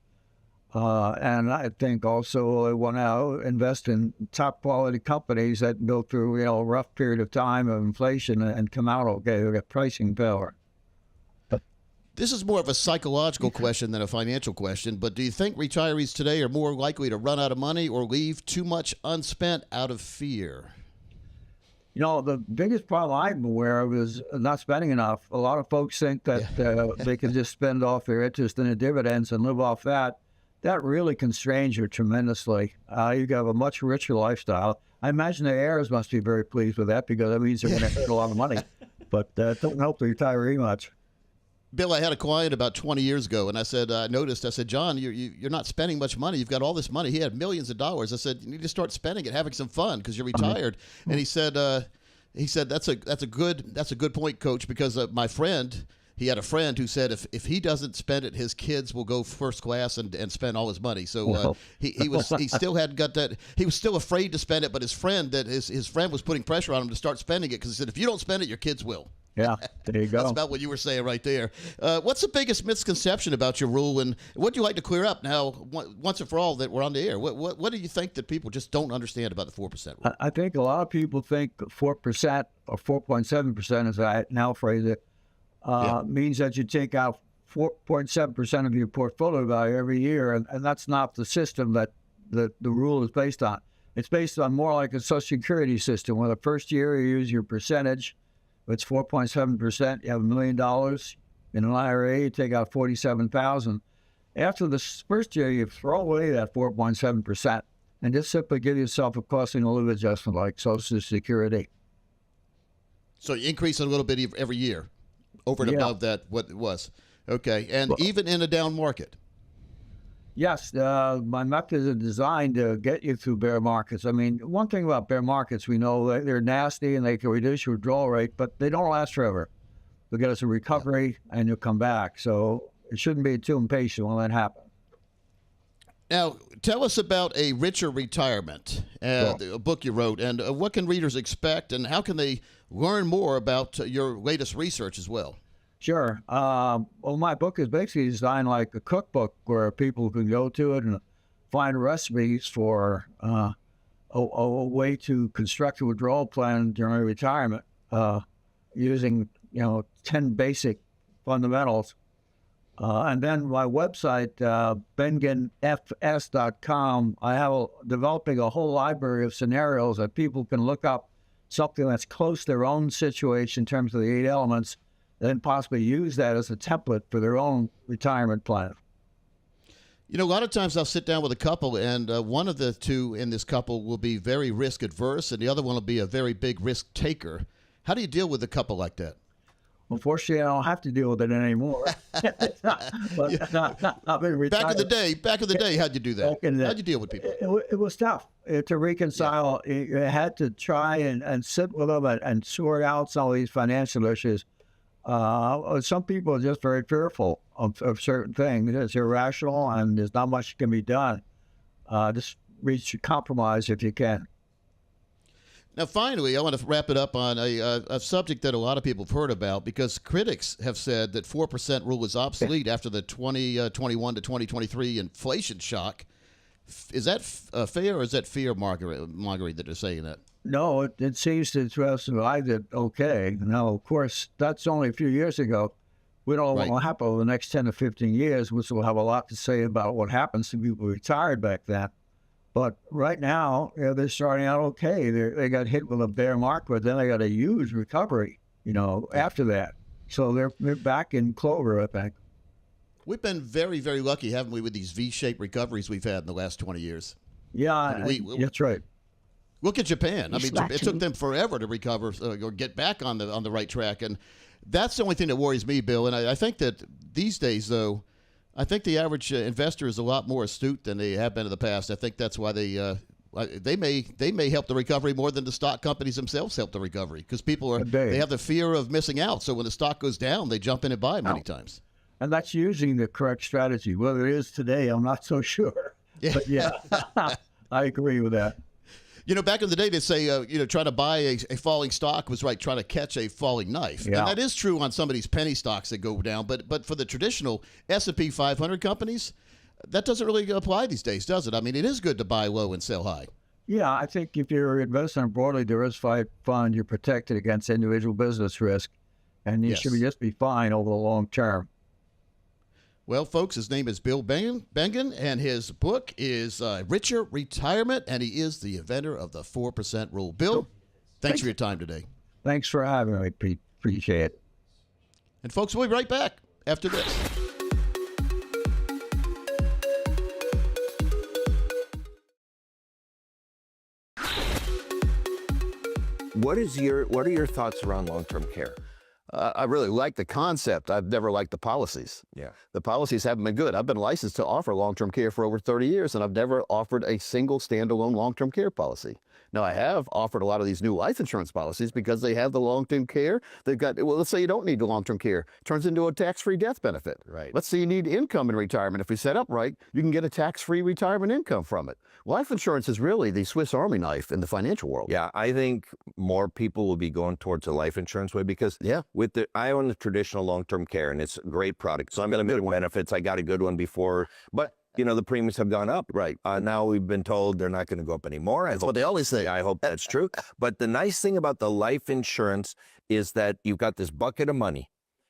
And I think also they want to invest in top quality companies that go through a rough period of time of inflation and come out okay with pricing power. This is more of a psychological question than a financial question, but do you think retirees today are more likely to run out of money or leave too much unspent out of fear? The biggest problem I'm aware of is not spending enough. A lot of folks think that they can just spend off their interest and the dividends and live off that. That really constrains you tremendously. You have a much richer lifestyle. I imagine the heirs must be very pleased with that because that means they're going to get a lot of money. But that doesn't help the retiree much. Bill, I had a client about 20 years ago, and I said, John, you're not spending much money. You've got all this money. He had millions of dollars. I said, you need to start spending it, having some fun because you're retired. And he said, that's a good point, Coach, because my friend. He had a friend who said if he doesn't spend it, his kids will go first class and spend all his money. So he still hadn't got that. He was still afraid to spend it, but his friend was putting pressure on him to start spending it because he said if you don't spend it, your kids will. Yeah, there you go. That's about what you were saying right there. What's the biggest misconception about your rule, and what do you like to clear up now once and for all that we're on the air? What do you think that people just don't understand about the 4% rule? I think a lot of people think 4% or 4.7%, as I now phrase it, means that you take out 4.7% of your portfolio value every year, and that's not the system that the rule is based on. It's based on more like a Social Security system, where the first year you use your percentage. If it's 4.7%, you have $1 million. In an IRA, you take out $47,000. After the first year, you throw away that 4.7% and just simply give yourself a cost and a living adjustment like Social Security. So you increase it a little bit every year. Over and above that, what it was. Okay. And even in a down market? Yes. My methods are designed to get you through bear markets. I mean, one thing about bear markets, we know they're nasty and they can reduce your withdrawal rate, but they don't last forever. They'll get us a recovery and you'll come back. So it shouldn't be too impatient when that happens. Now, tell us about A Richer Retirement, a book you wrote, and what can readers expect, and how can they learn more about your latest research as well? Sure. Well, my book is basically designed like a cookbook where people can go to it and find recipes for a way to construct a withdrawal plan during retirement using 10 basic fundamentals. And then my website, bengenfs.com, I have developing a whole library of scenarios that people can look up something that's close to their own situation in terms of the 8 elements, then possibly use that as a template for their own retirement plan. You know, a lot of times I'll sit down with a couple, and one of the two in this couple will be very risk adverse, and the other one will be a very big risk taker. How do you deal with a couple like that? Unfortunately, I don't have to deal with it anymore. I've been retired. Back in the day, how'd you do that? How'd you deal with people? It was tough to reconcile. Yeah. You had to try and sit with them and sort out some of these financial issues. Some people are just very fearful of certain things. It's irrational, and there's not much can be done. Just reach a compromise if you can. Now, finally, I want to wrap it up on a subject that a lot of people have heard about, because critics have said that 4% rule is obsolete after the 2021 to 2023 inflation shock. Is that fair, or is that fear-mongering that they're saying that? No, it seems to have survived it okay. Now, of course, that's only a few years ago. We don't know what will happen over the next 10 to 15 years, which will have a lot to say about what happens to people retired back then. But right now, they're starting out okay. They got hit with a bear market, then they got a huge recovery, after that. So they're back in clover, I think. We've been very, very lucky, haven't we, with these V-shaped recoveries we've had in the last 20 years? Yeah, that's right. Look at Japan. I mean, it took them forever to recover or get back on the right track, and that's the only thing that worries me, Bill. And I think that these days, though, I think the average investor is a lot more astute than they have been in the past. I think that's why they may help the recovery more than the stock companies themselves help the recovery, because people they have the fear of missing out. So when the stock goes down, they jump in and buy many times. And that's using the correct strategy. Whether it is today, I'm not so sure. Yeah. But yeah, I agree with that. Back in the day, they say, try to buy a falling stock was like trying to catch a falling knife. Yeah. And that is true on some of these penny stocks that go down. But for the traditional S&P 500 companies, that doesn't really apply these days, does it? I mean, it is good to buy low and sell high. Yeah, I think if you're investing in a broadly diversified fund, you're protected against individual business risk. And you should just be fine over the long term. Well, folks, his name is Bill Bengen, and his book is Richer Retirement, and he is the inventor of the 4% rule. Bill, thanks for your time today. Thanks for having me, Pete. Appreciate it. And, folks, we'll be right back after this. What are your thoughts around long-term care? I really like the concept. I've never liked the policies. Yeah. The policies haven't been good. I've been licensed to offer long-term care for over 30 years, and I've never offered a single standalone long-term care policy. Now, I have offered a lot of these new life insurance policies because they have the long-term care. They've got, well, let's say you don't need the long-term care. It turns into a tax-free death benefit. Right. Let's say you need income in retirement. If we set up right, you can get a tax-free retirement income from it. Life insurance is really the Swiss Army knife in the financial world. Yeah, I think more people will be going towards the life insurance way because I own the traditional long-term care, and it's a great product. So I'm going to get benefits. I got a good one before, but the premiums have gone up. Right. Now we've been told they're not going to go up anymore. That's what they always say. I hope that's true. But the nice thing about the life insurance is that you've got this bucket of money.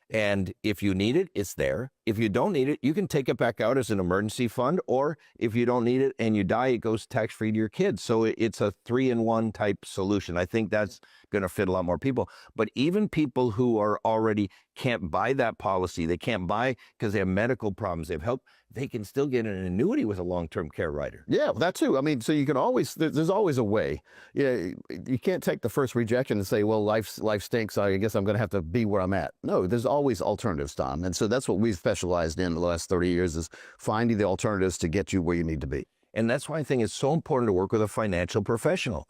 And if you need it, it's there. If you don't need it, you can take it back out as an emergency fund, or if you don't need it and you die, it goes tax-free to your kids. So it's a 3-in-1 type solution. I think that's going to fit a lot more people. But even people who are already can't buy that policy, they can't buy because they have medical problems, they have health, they can still get an annuity with a long-term care rider. Yeah, that too. I mean, so you can always, there's always a way. Yeah, you can't take the first rejection and say, well, life stinks, I guess I'm going to have to be where I'm at. No, there's always alternatives, Tom. And so that's what we've specialized in the last 30 years, is finding the alternatives to get you where you need to be. And that's why I think it's so important to work with a financial professional.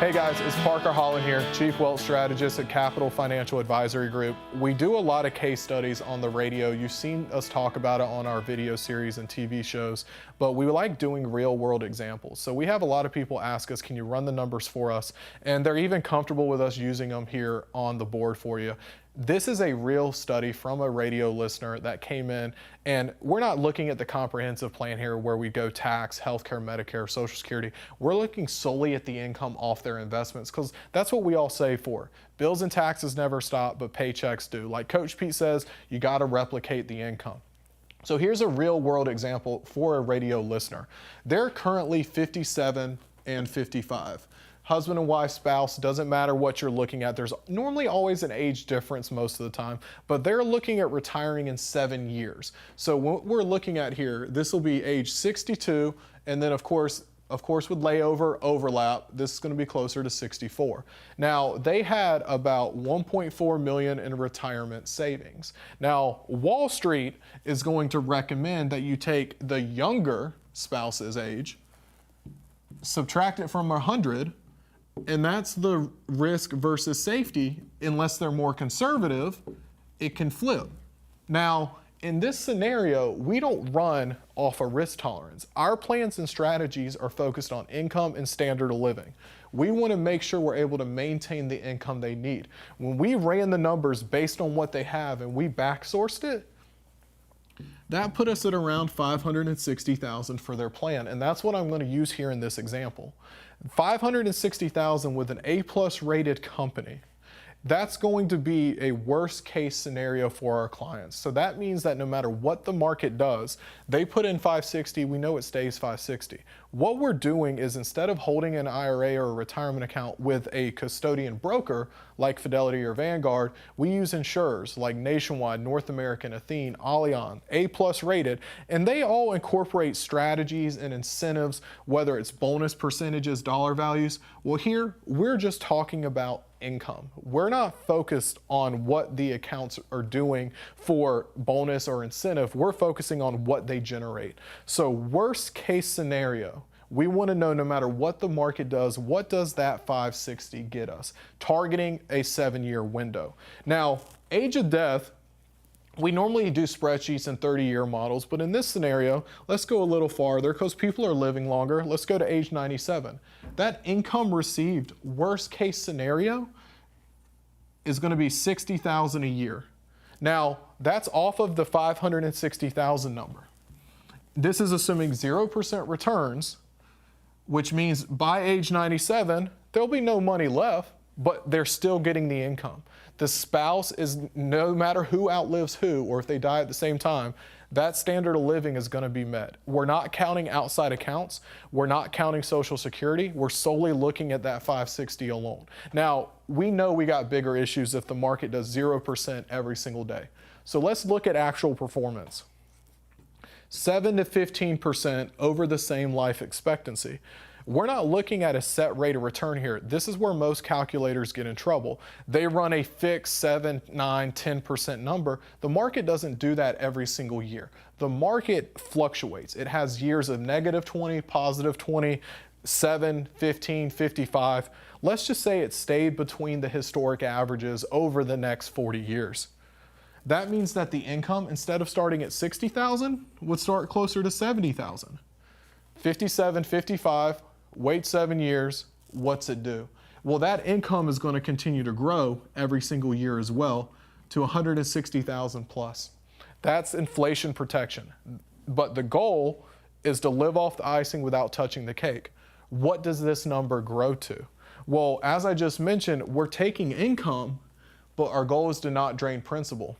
Hey guys, it's Parker Holland here, Chief Wealth Strategist at Capital Financial Advisory Group. We do a lot of case studies on the radio. You've seen us talk about it on our video series and TV shows, but we like doing real world examples. So we have a lot of people ask us, can you run the numbers for us? And they're even comfortable with us using them here on the board for you. This is a real study from a radio listener that came in, and we're not looking at the comprehensive plan here where we go tax, healthcare, Medicare, Social Security. We're looking solely at the income off their investments, because that's what we all save for. Bills and taxes never stop, but paychecks do. Like Coach Pete says, you got to replicate the income. So here's a real world example for a radio listener. They're currently 57 and 55. Husband and wife, spouse, doesn't matter what you're looking at. There's normally always an age difference most of the time, but they're looking at retiring in 7 years. So what we're looking at here, this will be age 62, and then of course with layover, overlap, this is going to be closer to 64. Now, they had about 1.4 million in retirement savings. Now, Wall Street is going to recommend that you take the younger spouse's age, subtract it from 100, and that's the risk versus safety. Unless they're more conservative, it can flip. Now, in this scenario, we don't run off a risk tolerance. Our plans and strategies are focused on income and standard of living. We want to make sure we're able to maintain the income they need. When we ran the numbers based on what they have and we backsourced it, that put us at around $560,000 for their plan, and that's what I'm going to use here in this example. $560,000 with an A+ rated company. That's going to be a worst case scenario for our clients. So that means that no matter what the market does, they put in 560, we know it stays 560. What we're doing is, instead of holding an IRA or a retirement account with a custodian broker like Fidelity or Vanguard, we use insurers like Nationwide, North American, Athene, Allianz, A+ rated, and they all incorporate strategies and incentives, whether it's bonus percentages, dollar values. Well, here we're just talking about income. We're not focused on what the accounts are doing for bonus or incentive. We're focusing on what they generate. So worst case scenario, we want to know, no matter what the market does, what does that 560 get us? Targeting a 7-year window. Now, age of death, we normally do spreadsheets and 30-year models, but in this scenario, let's go a little farther because people are living longer. Let's go to age 97. That income received, worst case scenario, is going to be $60,000 a year. Now, that's off of the $560,000 number. This is assuming 0% returns, which means by age 97, there'll be no money left, but they're still getting the income. The spouse is, no matter who outlives who, or if they die at the same time, that standard of living is going to be met. We're not counting outside accounts. We're not counting Social Security. We're solely looking at that 560 alone. Now, we know we got bigger issues if the market does 0% every single day. So let's look at actual performance. 7 to 15% over the same life expectancy. We're not looking at a set rate of return here. This is where most calculators get in trouble. They run a fixed 7, 9, 10% number. The market doesn't do that every single year. The market fluctuates. It has years of -20, +20, 7, 15, 55. Let's just say it stayed between the historic averages over the next 40 years. That means that the income, instead of starting at 60,000, would start closer to 70,000. 57, 55, wait 7 years, what's it do? Well, that income is going to continue to grow every single year as well to 160,000 plus. That's inflation protection. But the goal is to live off the icing without touching the cake. What does this number grow to? Well, as I just mentioned, we're taking income, but our goal is to not drain principal.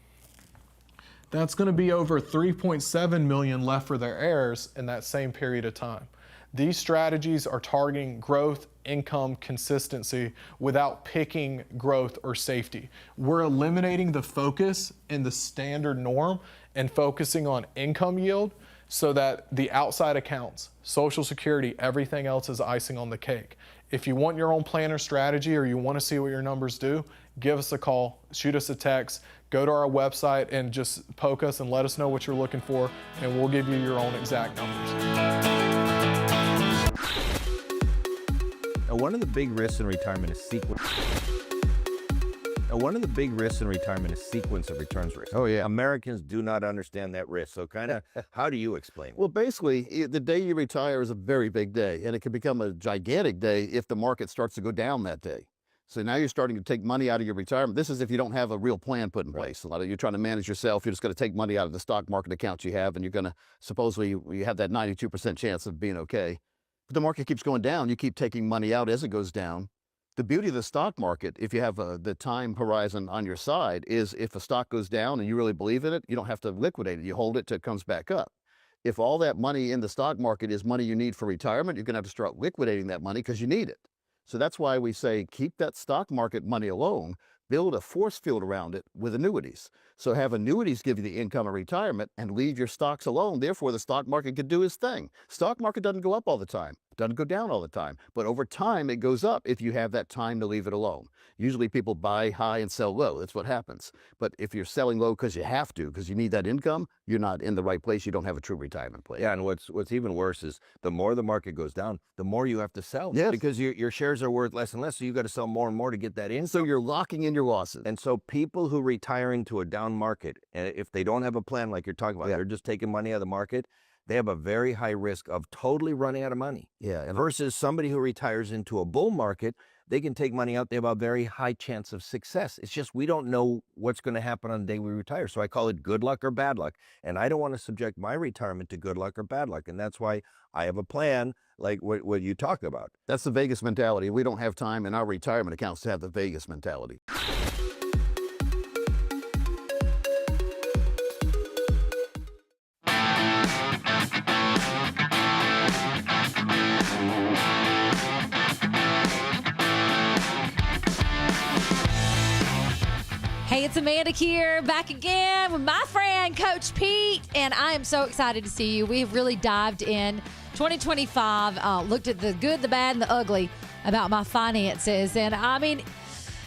That's going to be over 3.7 million left for their heirs in that same period of time. These strategies are targeting growth, income, consistency without picking growth or safety. We're eliminating the focus in the standard norm and focusing on income yield so that the outside accounts, Social Security, everything else is icing on the cake. If you want your own plan or strategy, or you want to see what your numbers do, give us a call, shoot us a text, go to our website and just poke us and let us know what you're looking for, and we'll give you your own exact numbers. One of the big risks in retirement is sequence. One of the big risks in retirement is sequence of returns risk. Oh, yeah. Americans do not understand that risk. So kind of, how do you explain it? Well, basically, the day you retire is a very big day, and it can become a gigantic day if the market starts to go down that day. So now you're starting to take money out of your retirement. This is if you don't have a real plan put in place. A lot of you're trying to manage yourself. You're just going to take money out of the stock market accounts you have, and you're going to, supposedly, you have that 92% chance of being okay. But the market keeps going down. You keep taking money out as it goes down. The beauty of the stock market, if you have the time horizon on your side, is if a stock goes down and you really believe in it, you don't have to liquidate it. You hold it till it comes back up. if all that money in the stock market is money you need for retirement, you're going to have to start liquidating that money because you need it. So that's why we say keep that stock market money alone, build a force field around it with annuities. So have annuities give you the income of retirement and leave your stocks alone. Therefore, the stock market could do its thing. Stock market doesn't go up all the time, doesn't go down all the time, but over time it goes up if you have that time to leave it alone. Usually people buy high and sell low. That's what happens. But if you're selling low because you have to, because you need that income, you're not in the right place. You don't have a true retirement plan. Yeah, and what's even worse is the more the market goes down, the more you have to sell. Yes. Because your shares are worth less and less, so you've got to sell more and more to get that in. So you're locking in your losses. And so people who retire into a down market, and if they don't have a plan like you're talking about, they're just taking money out of the market, they have a very high risk of totally running out of money. Yeah. Versus somebody who retires into a bull market, they can take money out. They have a very high chance of success. It's just we don't know what's going to happen on the day we retire. So I call it good luck or bad luck. And I don't want to subject my retirement to good luck or bad luck. And that's why I have a plan like what you talk about. That's the Vegas mentality. We don't have time in our retirement accounts to have the Vegas mentality. Hey, it's Amanda here, back again with my friend, Coach Pete, and I am so excited to see you. We've really dived in 2025, looked at the good, the bad, and the ugly about my finances, and I mean,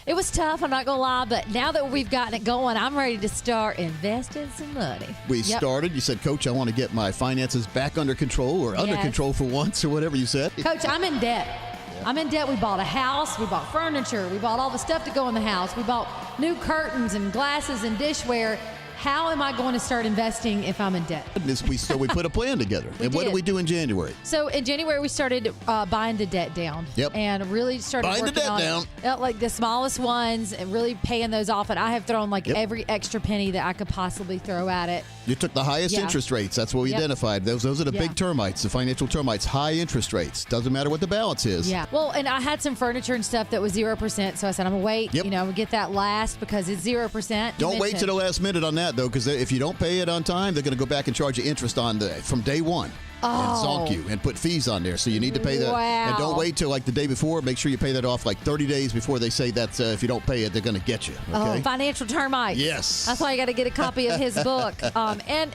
it was tough, I'm not going to lie, but now that we've gotten it going, I'm ready to start investing some money. We started, you said, Coach, I want to get my finances back under control or under control for once or whatever you said. Coach, I'm in debt. I'm in debt. We bought a house. We bought furniture. We bought all the stuff to go in the house. We bought new curtains and glasses and dishware. How am I going to start investing if I'm in debt? So we put a plan together. And what did we do in January? So in January, we started buying the debt down. Yep. And really started buying working the debt on down. Like the smallest ones and really paying those off. And I have thrown like every extra penny that I could possibly throw at it. You took the highest interest rates. That's what we identified. Those are the big termites, the financial termites, high interest rates. Doesn't matter what the balance is. Yeah. Well, and I had some furniture and stuff that was 0%. So I said, I'm going to wait, get that last because it's 0%. Don't wait to the last minute on that, though, because if you don't pay it on time, they're going to go back and charge you interest on from day one. And zonk you and put fees on there. So you need to pay that. Wow. And don't wait till like the day before. Make sure you pay that off like 30 days before they say that if you don't pay it, they're going to get you. Okay? Oh, financial termites. Yes. That's why you got to get a copy of his book. And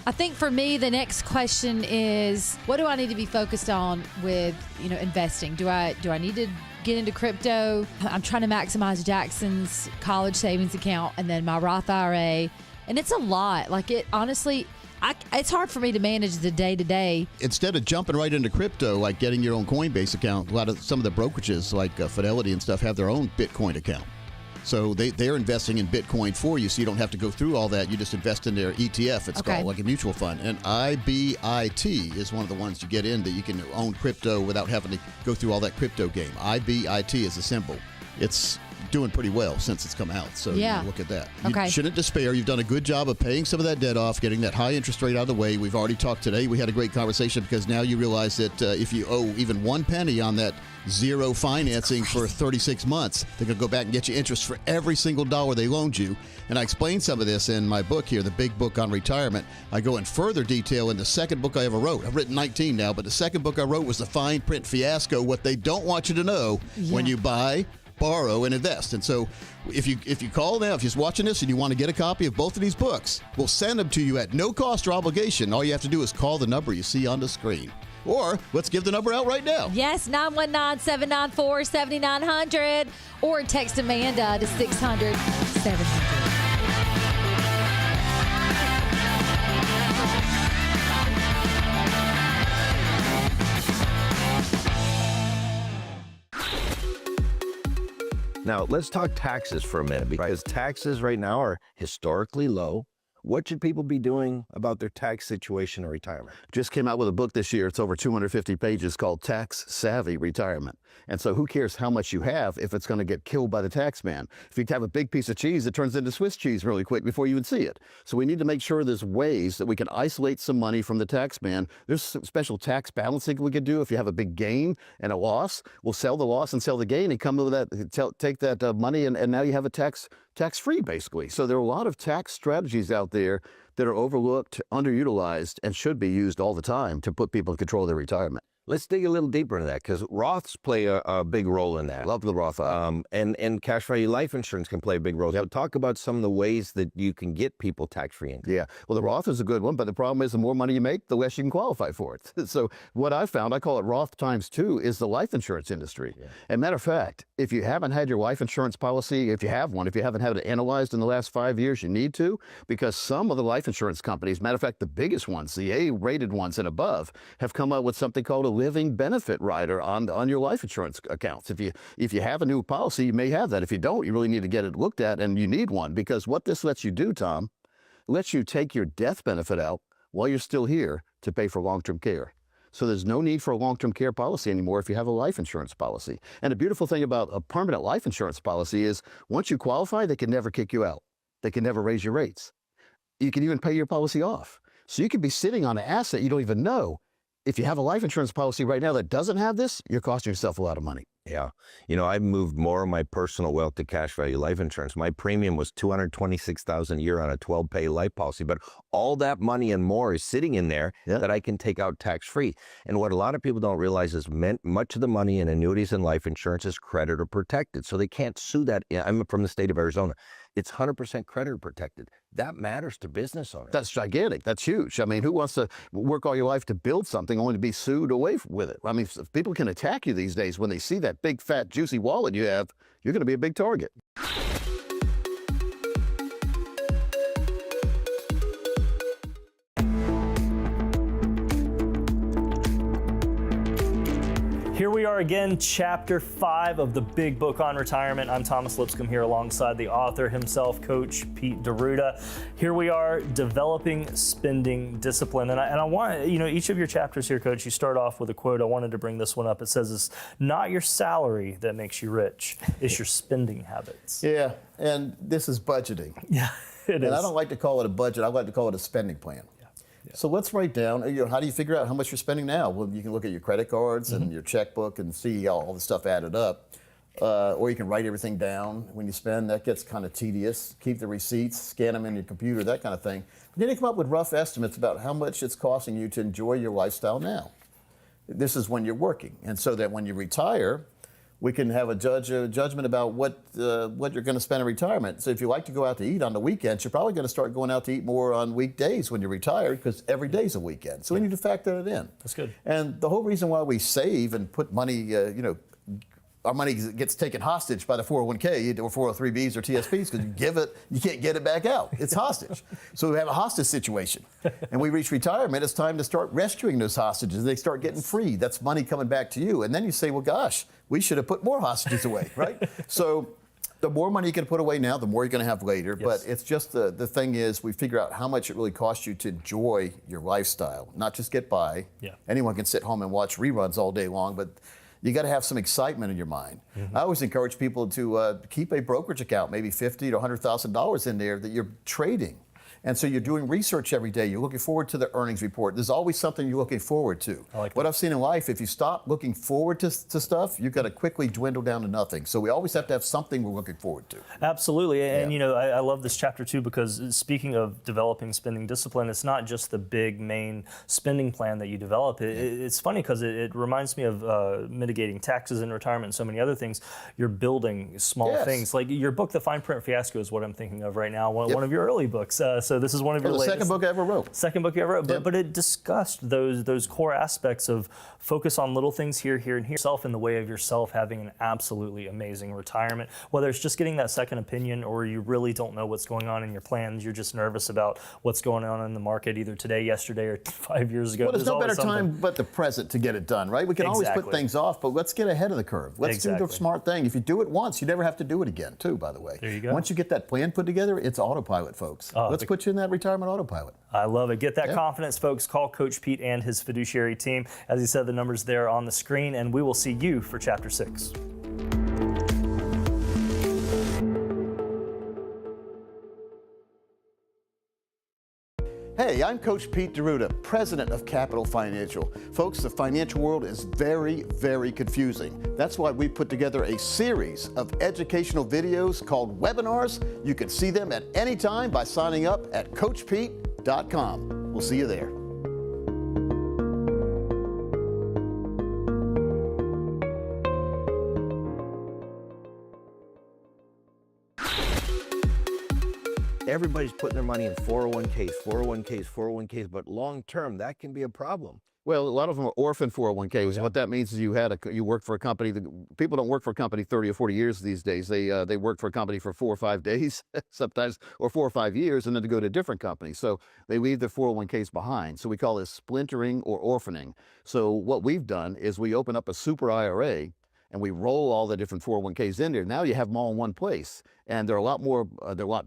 I think for me, the next question is, what do I need to be focused on with, investing? Do I need to get into crypto? I'm trying to maximize Jackson's college savings account and then my Roth IRA. And it's a lot. Like it, honestly, it's hard for me to manage the day-to-day. Instead of jumping right into crypto, like getting your own Coinbase account, some of the brokerages like Fidelity and stuff have their own Bitcoin account. So they're investing in Bitcoin for you, so you don't have to go through all that. You just invest in their ETF, it's called, like a mutual fund. And IBIT is one of the ones you get in that you can own crypto without having to go through all that crypto game. IBIT is the symbol. It's doing pretty well since it's come out. So look at that. You shouldn't despair. You've done a good job of paying some of that debt off, getting that high interest rate out of the way. We've already talked today. We had a great conversation because now you realize that if you owe even 1 penny on that zero financing for 36 months, they're going to go back and get you interest for every single dollar they loaned you. And I explained some of this in my book here, the big book on retirement. I go in further detail in the second book I ever wrote. I've written 19 now, but the second book I wrote was the fine print fiasco, what they don't want you to know when you buy, borrow, and invest. And so if you call now, if you're watching this and you want to get a copy of both of these books, we'll send them to you at no cost or obligation. All you have to do is call the number you see on the screen. Or let's give the number out right now. Yes, 919-794-7900. Or text Amanda to 600-700. Now, let's talk taxes for a minute, because taxes right now are historically low. What should people be doing about their tax situation in retirement? Just came out with a book this year. It's over 250 pages called Tax Savvy Retirement. And so who cares how much you have if it's going to get killed by the tax man? If you have a big piece of cheese, it turns into Swiss cheese really quick before you even see it. So we need to make sure there's ways that we can isolate some money from the tax man. There's some special tax balancing we could do. If you have a big gain and a loss, we'll sell the loss and sell the gain and come with that, take that money and now you have a tax-free basically. So there are a lot of tax strategies out there there that are overlooked, underutilized, and should be used all the time to put people in control of their retirement. Let's dig a little deeper into that, because Roths play a big role in that. Love the Roth. And cash value life insurance can play a big role. So talk about some of the ways that you can get people tax-free income. Yeah, well, the Roth is a good one, but the problem is the more money you make, the less you can qualify for it. So what I found, I call it Roth times 2, is the life insurance industry. Yeah. And matter of fact, if you haven't had your life insurance policy, if you have one, if you haven't had it analyzed in the last 5 years, you need to, because some of the life insurance companies, matter of fact, the biggest ones, the A-rated ones and above, have come up with something called a living benefit rider on your life insurance accounts. If you have a new policy, you may have that. If you don't, you really need to get it looked at, and you need one, because what this lets you do, Tom, lets you take your death benefit out while you're still here to pay for long-term care. So there's no need for a long-term care policy anymore if you have a life insurance policy. And the beautiful thing about a permanent life insurance policy is once you qualify, they can never kick you out. They can never raise your rates. You can even pay your policy off. So you could be sitting on an asset you don't even know. If you have a life insurance policy right now that doesn't have this, you're costing yourself a lot of money. Yeah. You know, I've moved more of my personal wealth to cash value life insurance. My premium was $226,000 a year on a 12-pay life policy, but all that money and more is sitting in there that I can take out tax-free. And what a lot of people don't realize is much of the money in annuities and life insurance is creditor protected, so they can't sue that. I'm from the state of Arizona. It's 100% creditor protected. That matters to business owners. That's gigantic. That's huge. I mean, who wants to work all your life to build something only to be sued away with it? I mean, if people can attack you these days when they see that big, fat, juicy wallet you have, you're going to be a big target. Here we are again, Chapter 5 of the Big Book on Retirement. I'm Thomas Lipscomb here alongside the author himself, Coach Pete D'Arruda. Here we are, developing spending discipline. And I want, each of your chapters here, Coach, you start off with a quote. I wanted to bring this one up. It says, it's not your salary that makes you rich, it's your spending habits. Yeah, and this is budgeting. Yeah, it is. And I don't like to call it a budget. I like to call it a spending plan. So let's write down, how do you figure out how much you're spending now? Well, you can look at your credit cards and your checkbook and see all the stuff added up. Or you can write everything down when you spend. That gets kind of tedious. Keep the receipts, scan them in your computer, that kind of thing. But then you come up with rough estimates about how much it's costing you to enjoy your lifestyle now. This is when you're working. And so that when you retire, we can have a judgment about what you're going to spend in retirement. So if you like to go out to eat on the weekends, you're probably going to start going out to eat more on weekdays when you're retired, because every day's a weekend. So we need to factor that in. That's good. And the whole reason why we save and put money, our money gets taken hostage by the 401k or 403bs or TSPs, because you give it, you can't get it back out. It's hostage. So we have a hostage situation. And we reach retirement, it's time to start rescuing those hostages. They start getting free. That's money coming back to you. And then you say, well, gosh, we should have put more hostages away, right? So the more money you can put away now, the more you're going to have later. Yes. But it's just the thing is, we figure out how much it really costs you to enjoy your lifestyle, not just get by. Yeah. Anyone can sit home and watch reruns all day long, but you got to have some excitement in your mind. Mm-hmm. I always encourage people to keep a brokerage account, maybe $50,000 to $100,000 in there that you're trading. And so you're doing research every day. You're looking forward to the earnings report. There's always something you're looking forward to. What I've seen in life, if you stop looking forward to stuff, you're going to quickly dwindle down to nothing. So we always have to have something we're looking forward to. Absolutely. And, I love this chapter, too, because speaking of developing spending discipline, it's not just the big main spending plan that you develop. It's funny because it reminds me of mitigating taxes in retirement and so many other things. You're building small things. Like your book, The Fine Print Fiasco, is what I'm thinking of right now, one of your early books. So this is one of your latest. Second book I ever wrote. Second book you ever wrote. But it discussed those core aspects of focus on little things here, and here. Yourself in the way of yourself having an absolutely amazing retirement. Whether it's just getting that second opinion, or you really don't know what's going on in your plans, you're just nervous about what's going on in the market either today, yesterday, or 5 years ago. Well, there's no better time but the present to get it done, right? We can always put things off, but let's get ahead of the curve. Let's do the smart thing. If you do it once, you never have to do it again, too, by the way. There you go. Once you get that plan put together, it's autopilot, folks. Let's put you in that retirement autopilot. I love it. Get that confidence, folks. Call Coach Pete and his fiduciary team. As he said, the number's there on the screen, and we will see you for Chapter 6. Hey, I'm Coach Pete Deruta, president of Capital Financial. Folks, the financial world is very, very confusing. That's why we put together a series of educational videos called webinars. You can see them at any time by signing up at CoachPete.com. We'll see you there. Everybody's putting their money in 401ks, but long term, that can be a problem. Well, a lot of them are orphan 401ks. What that means is you work for a company. People don't work for a company 30 or 40 years these days. They work for a company for 4 or 5 days, sometimes, or 4 or 5 years, and then to go to a different company. So they leave their 401ks behind. So we call this splintering or orphaning. So what we've done is we open up a super IRA, and we roll all the different 401ks in there. Now you have them all in one place. And they're a lot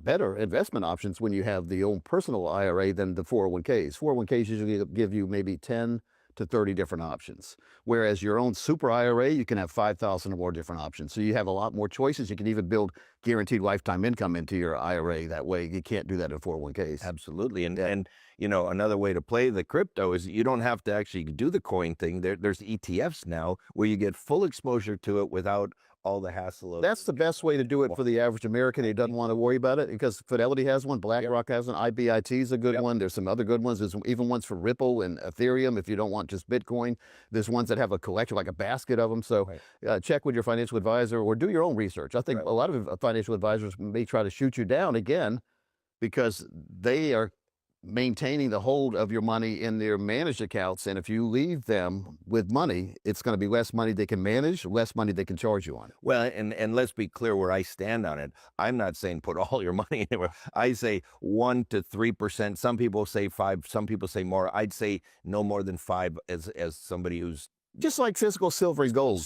better investment options when you have the own personal IRA than the 401ks. 401ks usually give you maybe 10 to 30 different options. Whereas your own super IRA, you can have 5,000 or more different options. So you have a lot more choices. You can even build guaranteed lifetime income into your IRA. That way you can't do that in 401ks. Absolutely. And you know, another way to play the crypto is you don't have to actually do the coin thing. There's ETFs now where you get full exposure to it without all the hassle of. That's the best way to do it for the average American who doesn't want to worry about it, because Fidelity has one, BlackRock has one, IBIT is a good one. There's some other good ones. There's even ones for Ripple and Ethereum if you don't want just Bitcoin. There's ones that have a collection, like a basket of them. So check with your financial advisor or do your own research. I think a lot of financial advisors may try to shoot you down again because they are maintaining the hold of your money in their managed accounts. And if you leave them with money, it's going to be less money they can manage, less money they can charge you on. Well, and let's be clear where I stand on it. I'm not saying put all your money anywhere. I say 1 to 3%. Some people say 5, some people say more. I'd say no more than 5 as somebody who's just like physical silver and gold,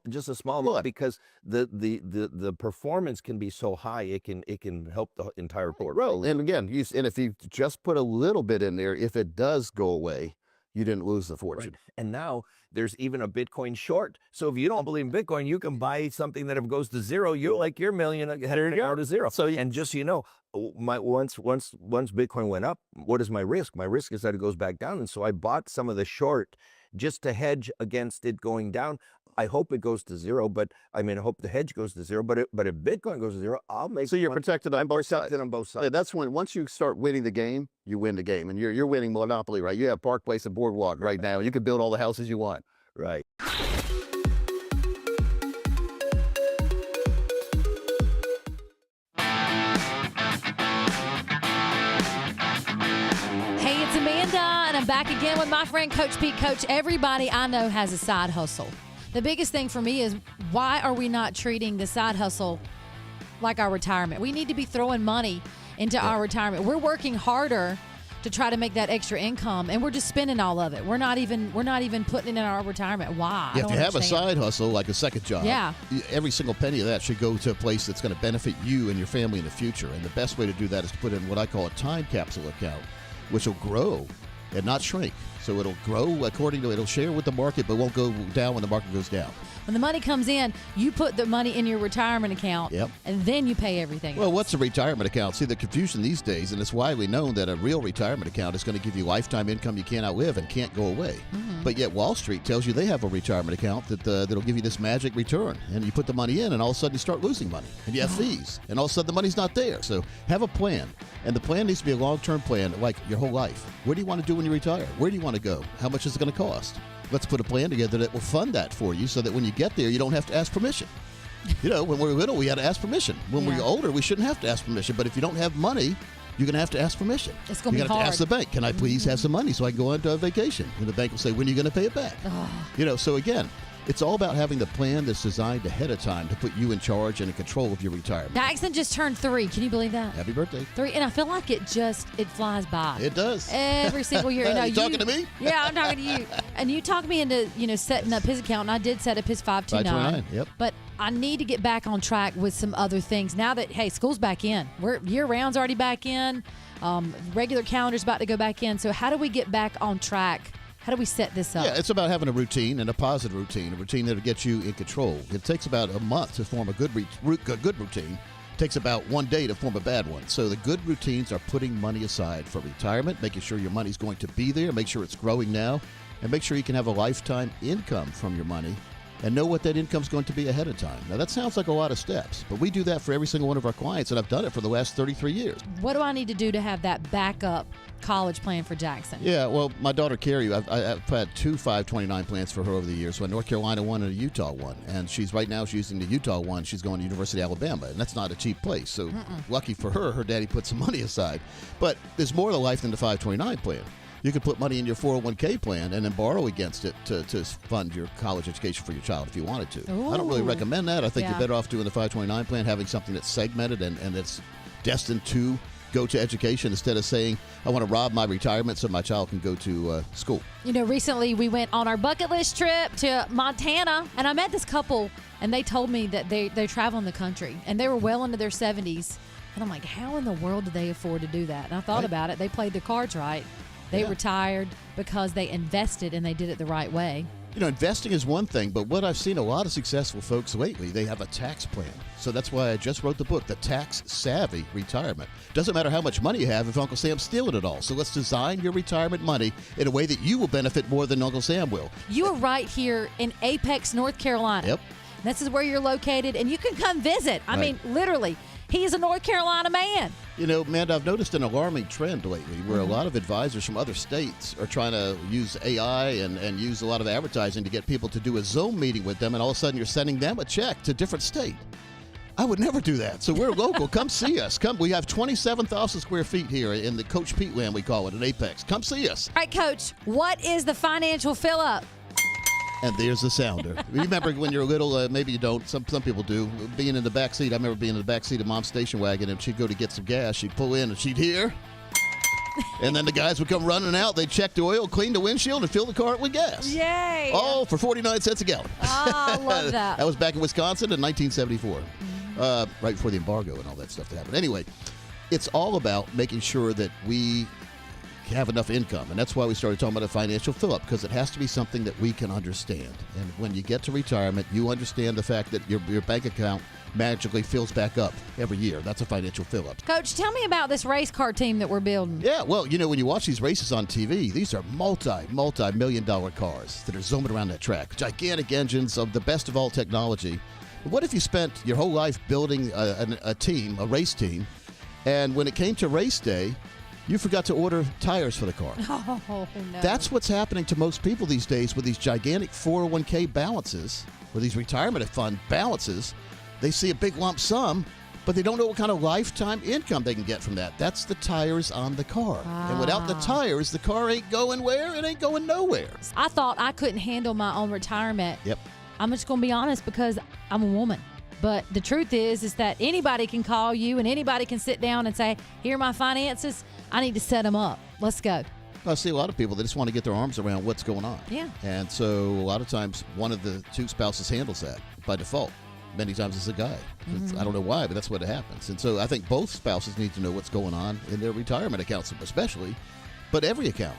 just a small amount, because the performance can be so high it can help the entire portfolio. And again, if you just put a little bit in there, if it does go away, you didn't lose the fortune. Right. And now there's even a Bitcoin short. So if you don't believe in Bitcoin, you can buy something that if it goes to zero, you're like your million headed out to zero. So and just so you know, once Bitcoin went up, what is my risk? My risk is that it goes back down. And so I bought some of the short just to hedge against it going down. I hope it goes to zero, I hope the hedge goes to zero. But if Bitcoin goes to zero, I'll make. So you're protected on both sides. On both sides. That's when once you start winning the game, you win the game, and you're winning Monopoly, right? You have Park Place and Boardwalk right now. You can build all the houses you want. Right. I'm back again with my friend Coach Pete. Coach, everybody I know has a side hustle. The biggest thing for me is, why are we not treating the side hustle like our retirement? We need to be throwing money into our retirement. We're working harder to try to make that extra income, and we're just spending all of it. We're not even putting it in our retirement. Why? If you have a side hustle, like a second job, every single penny of that should go to a place that's going to benefit you and your family in the future. And the best way to do that is to put in what I call a time capsule account, which will grow and not shrink. So it'll grow it'll share with the market, but won't go down when the market goes down. When the money comes in, you put the money in your retirement account, and then you pay everything else. What's a retirement account? See, the confusion these days, and it's widely known that a real retirement account is going to give you lifetime income you can't outlive and can't go away. Mm-hmm. But yet Wall Street tells you they have a retirement account that'll give you this magic return. And you put the money in, and all of a sudden you start losing money. And you have fees. And all of a sudden the money's not there. So have a plan. And the plan needs to be a long-term plan, like your whole life. What do you want to do when you retire? Where do you want to go? How much is it going to cost? Let's put a plan together that will fund that for you so that when you get there, you don't have to ask permission. You know, when we were little, we had to ask permission. When we're older, we shouldn't have to ask permission. But if you don't have money, you're going to have to ask permission. It's going to be hard. You got to ask the bank, can I please have some money so I can go on to a vacation? And the bank will say, when are you going to pay it back? You know, so again, it's all about having the plan that's designed ahead of time to put you in charge and in control of your retirement. Jackson just turned 3. Can you believe that? Happy birthday. 3. And I feel like it flies by. It does. Every single year. You talking to me? Yeah, I'm talking to you. And you talked me into, setting up his account, and I did set up his 529. Yep. But I need to get back on track with some other things now that, hey, school's back in. Year-round's already back in. Regular calendar's about to go back in. So how do we get back on track? How do we set this up? Yeah, it's about having a routine, and a positive routine, a routine that will get you in control. It takes about a month to form a good routine. It takes about one day to form a bad one. So the good routines are putting money aside for retirement, making sure your money's going to be there, make sure it's growing now, and make sure you can have a lifetime income from your money and know what that income's going to be ahead of time. Now, that sounds like a lot of steps, but we do that for every single one of our clients, and I've done it for the last 33 years. What do I need to do to have that backup college plan for Jackson? Yeah, well, my daughter, Carrie, I've had 2 529 plans for her over the years, so a North Carolina one and a Utah one, and she's using the Utah one. She's going to University of Alabama, and that's not a cheap place, so lucky for her, her daddy put some money aside. But there's more to life than the 529 plan. You could put money in your 401k plan and then borrow against it to fund your college education for your child if you wanted to. Ooh. I don't really recommend that. I think you're better off doing the 529 plan, having something that's segmented and that's destined to go to education instead of saying, I want to rob my retirement so my child can go to school. You know, recently we went on our bucket list trip to Montana, and I met this couple, and they told me that they travel in the country, and they were well into their 70s. And I'm like, how in the world do they afford to do that? And I thought about it. They played their cards right. They retired because they invested and they did it the right way. You know, investing is one thing, but what I've seen a lot of successful folks lately, they have a tax plan. So that's why I just wrote the book, The Tax Savvy Retirement. Doesn't matter how much money you have if Uncle Sam's stealing it all. So let's design your retirement money in a way that you will benefit more than Uncle Sam will. You are right here in Apex, North Carolina. Yep. This is where you're located, and you can come visit. I mean, literally, he's a North Carolina man. You know, Amanda, I've noticed an alarming trend lately where a lot of advisors from other states are trying to use AI and use a lot of advertising to get people to do a Zoom meeting with them, and all of a sudden you're sending them a check to a different state. I would never do that. So we're local. Come see us. Come. We have 27,000 square feet here in the Coach Pete land, we call it, in Apex. Come see us. All right, Coach, what is the financial fill-up? And there's the sounder. Remember when you're little, maybe you don't, some people do, being in the back seat. I remember being in the back seat of Mom's station wagon, and she'd go to get some gas. She'd pull in, and she'd hear. And then the guys would come running out. They'd check the oil, clean the windshield, and fill the car with gas. Yay. All for 49 cents a gallon. Oh, I love that. That was back in Wisconsin in 1974, right before the embargo and all that stuff that happened. Anyway, it's all about making sure that we have enough income, and that's why we started talking about a financial fill-up, because it has to be something that we can understand. And when you get to retirement, you understand the fact that your bank account magically fills back up every year. That's a financial fill-up. Coach, tell me about this race car team that we're building. Yeah, well, you know, when you watch these races on TV, these are multi-million-dollar cars that are zooming around that track. Gigantic engines of the best of all technology. But what if you spent your whole life building a team, a race team, and when it came to race day, you forgot to order tires for the car? Oh, no. That's what's happening to most people these days with these gigantic 401k balances, or these retirement fund balances. They see a big lump sum, but they don't know what kind of lifetime income they can get from that. That's the tires on the car. And without the tires, the car ain't going where? It ain't going nowhere. I thought I couldn't handle my own retirement. Yep. I'm just going to be honest, because I'm a woman. But the truth is that anybody can call you and anybody can sit down and say, here are my finances. I need to set them up. Let's go. I see a lot of people that just want to get their arms around what's going on. Yeah. And so a lot of times one of the two spouses handles that by default. Many times it's a guy. I don't know why, but that's what happens. And so I think both spouses need to know what's going on in their retirement accounts especially, but every account.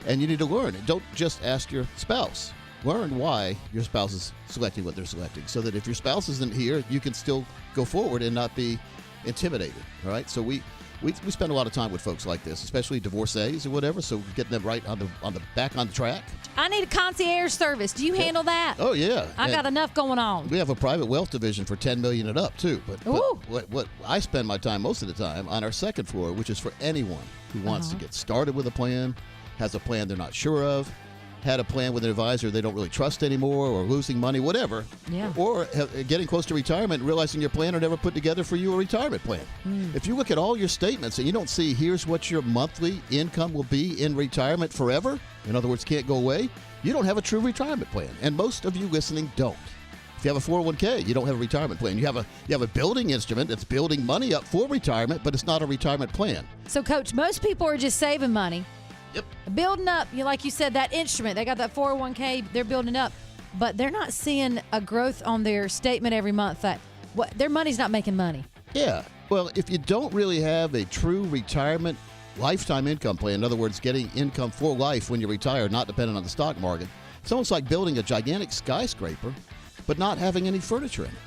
And you need to learn. Don't just ask your spouse. Learn why your spouse is selecting what they're selecting, so that if your spouse isn't here, you can still go forward and not be intimidated. All right. So we spend a lot of time with folks like this, especially divorcees or whatever. So getting them right on the back on the track. I need a concierge service. Do you handle that? Oh yeah. I got enough going on. We have a private wealth division for $10 million and up too. But what I spend my time most of the time on our second floor, which is for anyone who wants to get started with a plan, has a plan they're not sure of, had a plan with an advisor they don't really trust anymore, or losing money, whatever. Yeah. Or getting close to retirement and realizing your planner never put together for you a retirement plan. If you look at all your statements and you don't see here's what your monthly income will be in retirement forever, in other words, can't go away, you don't have a true retirement plan. And most of you listening don't. If you have a 401k, you don't have a retirement plan. You have a building instrument that's building money up for retirement, but it's not a retirement plan. So, Coach, most people are just saving money. Yep. Building up, like you said, that instrument. They got that 401k, they're building up, but they're not seeing a growth on their statement every month. That their money's not making money. Yeah. Well, if you don't really have a true retirement lifetime income plan, in other words, getting income for life when you retire, not dependent on the stock market, it's almost like building a gigantic skyscraper, but not having any furniture in it.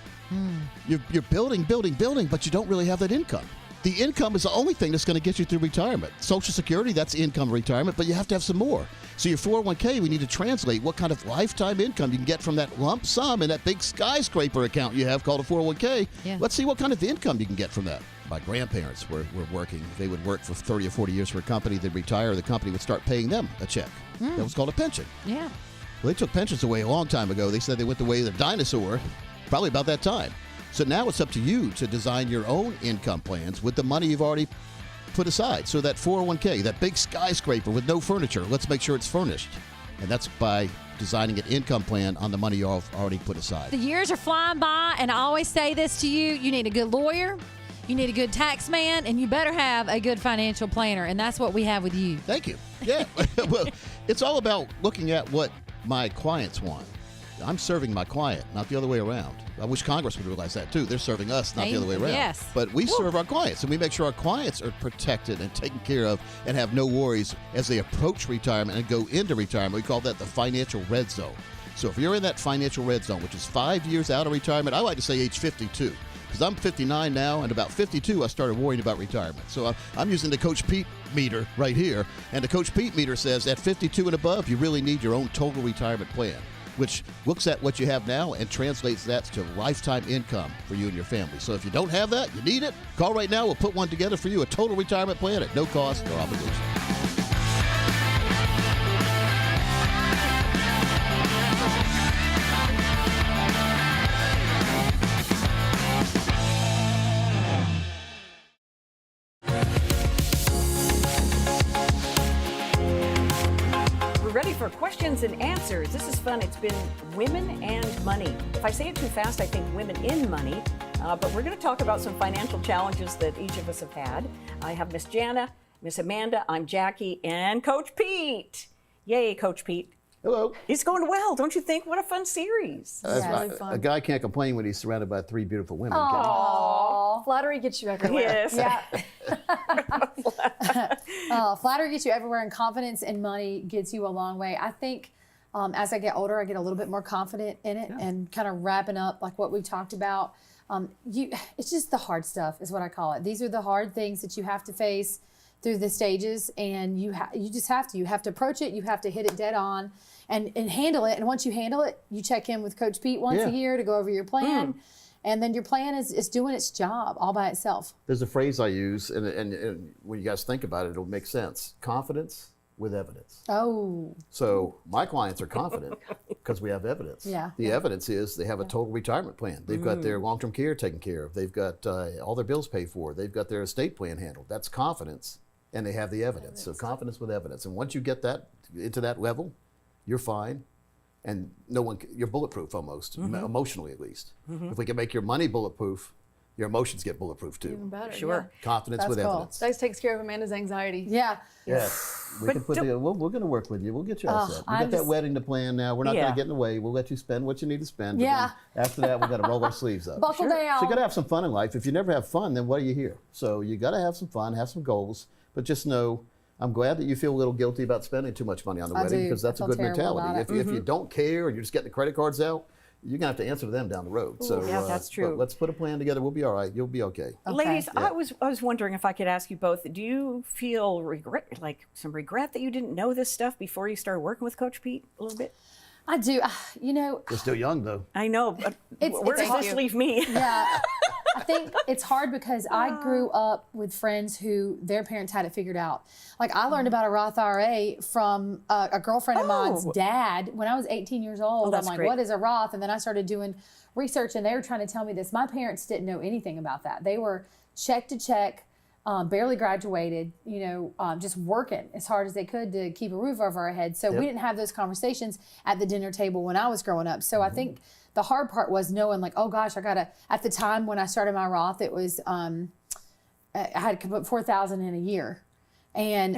You're building, but you don't really have that income. The income is the only thing that's going to get you through retirement. Social Security, that's income retirement, but you have to have some more. So your 401k, we need to translate what kind of lifetime income you can get from that lump sum in that big skyscraper account you have called a 401k. Yeah. Let's see what kind of income you can get from that. My grandparents were working. They would work for 30 or 40 years for a company. They'd retire. The company would start paying them a check. That was called a pension. Yeah. Well, they took pensions away a long time ago. They said they went the way of the dinosaur, probably about that time. So now it's up to you to design your own income plans with the money you've already put aside. So that 401k, that big skyscraper with no furniture, let's make sure it's furnished. And that's by designing an income plan on the money you already put aside. The years are flying by, and I always say this to you. You need a good lawyer, you need a good tax man, and you better have a good financial planner. And that's what we have with you. Thank you. Yeah. Well, it's all about looking at what my clients want. I'm serving my client, not the other way around. I wish Congress would realize that too. They're serving us, not the other way around. Yes. But we serve our clients, and we make sure our clients are protected and taken care of and have no worries as they approach retirement and go into retirement. We call that the financial red zone. So if you're in that financial red zone, which is 5 years out of retirement, I like to say age 52. Because I'm 59 now, and about 52, I started worrying about retirement. So I'm using the Coach Pete meter right here, and the Coach Pete meter says at 52 and above, you really need your own total retirement plan, which looks at what you have now and translates that to lifetime income for you and your family. So if you don't have that, you need it, call right now. We'll put one together for you, a total retirement plan at no cost or obligation. Ready for questions and answers. This is fun. It's been women and money. If I say it too fast, I think women in money. But we're going to talk about some financial challenges that each of us have had. I have Miss Jana, Miss Amanda, I'm Jackie, and Coach Pete. Yay, Coach Pete. Hello. It's going well, don't you think? What a fun series. Really fun. A guy can't complain when he's surrounded by 3 beautiful women. Aww. Flattery gets you everywhere. Yes. Yeah. Flattery gets you everywhere, and confidence in money gets you a long way. I think as I get older, I get a little bit more confident in it, and kind of wrapping up like what we've talked about. It's just the hard stuff is what I call it. These are the hard things that you have to face through the stages, and you just have to. You have to approach it. You have to hit it dead on. And handle it. And once you handle it, you check in with Coach Pete once a year to go over your plan. And then your plan is doing its job all by itself. There's a phrase I use, and when you guys think about it, it'll make sense. Confidence with evidence. Oh. So my clients are confident because we have evidence. Yeah. The evidence is they have a total retirement plan. They've got their long-term care taken care of. They've got all their bills paid for. They've got their estate plan handled. That's confidence, and they have the evidence. So confidence with evidence. And once you get that into that level, you're fine, and you're bulletproof almost, emotionally at least. If we can make your money bulletproof, your emotions get bulletproof too. Even better. Sure. Yeah. Confidence with evidence. Dice takes care of Amanda's anxiety. Yeah. Yes. We can put we're going to work with you. We'll get you all set. We got that wedding to plan now. We're not going to get in the way. We'll let you spend what you need to spend. But then after that, we've got to roll our sleeves up. Buckle down. So you got to have some fun in life. If you never have fun, then what are you here? So you got to have some fun, have some goals, but just know, I'm glad that you feel a little guilty about spending too much money on the wedding, because that's a good mentality. If you don't care and you're just getting the credit cards out, you're going to have to answer to them down the road. Ooh, so yeah, that's true. Let's put a plan together. We'll be all right. You'll be okay. Ladies, I was wondering if I could ask you both, do you feel some regret that you didn't know this stuff before you started working with Coach Pete a little bit? I do. You're still young, though. I know, but where does this leave me? Yeah. I think it's hard because I grew up with friends who their parents had it figured out. Like I learned about a Roth IRA from a girlfriend of mine's dad when I was 18 years old. I'm like, what is a Roth? And then I started doing research, and they were trying to tell me this. My parents didn't know anything about that. They were check to check, barely graduated, just working as hard as they could to keep a roof over our heads. So we didn't have those conversations at the dinner table when I was growing up. So I think the hard part was knowing, like, oh gosh, at the time when I started my Roth, it was, I had to put $4,000 in a year and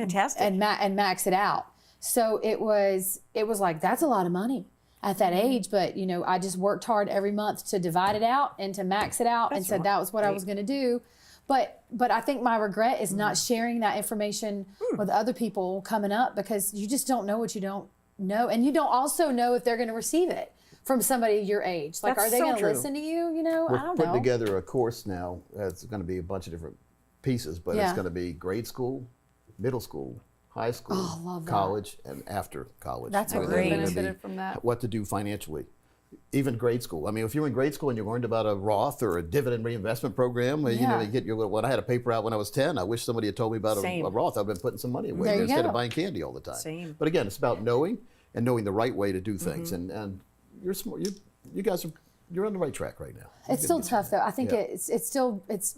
max it out. So it was like, that's a lot of money at that age. But, I just worked hard every month to divide it out and to max it out and said that was what I was going to do. But I think my regret is not sharing that information with other people coming up, because you just don't know what you don't know. And you don't also know if they're going to receive it. from somebody your age? Like, That's are they so going to true. listen to you? You know, We're I don't putting know. together a course now. It's going to be a bunch of different pieces, but it's going to be grade school, middle school, high school, love that. college, and after college. That's Whether great. they're gonna Benefited be- from that. What to do financially. Even grade school. I mean, if you were in grade school and you learned about a Roth or a dividend reinvestment program, you know, you get your. When I had a paper out when I was 10, I wish somebody had told me about a Roth. I've been putting some money away There you instead go. of buying candy all the time. Same. But again, it's about knowing and knowing the right way to do things. And you're smart. You guys you're on the right track right now. It's still tough though. I think it's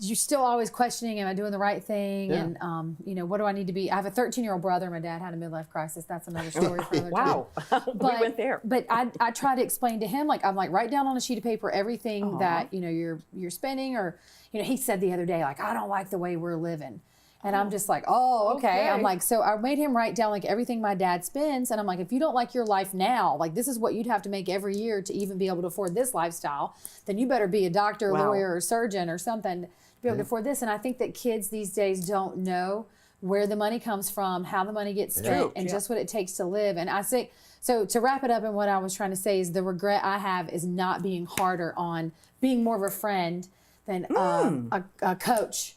you're still always questioning, am I doing the right thing? Yeah. And you know, what do I need to be? I have a 13-year-old brother. My dad had a midlife crisis. That's another story for another time. Wow. We went there. But I try to explain to him, like, I'm like, write down on a sheet of paper everything that, you know, you're spending, or, you know, he said the other day, like, I don't like the way we're living. And I'm just like, oh, okay. I'm like, so I made him write down like everything my dad spends. And I'm like, if you don't like your life now, like this is what you'd have to make every year to even be able to afford this lifestyle, then you better be a doctor, lawyer, or surgeon or something to be able to afford this. And I think that kids these days don't know where the money comes from, how the money gets spent, and just what it takes to live. And I say, so to wrap it up, and what I was trying to say is the regret I have is not being harder on being more of a friend than a coach.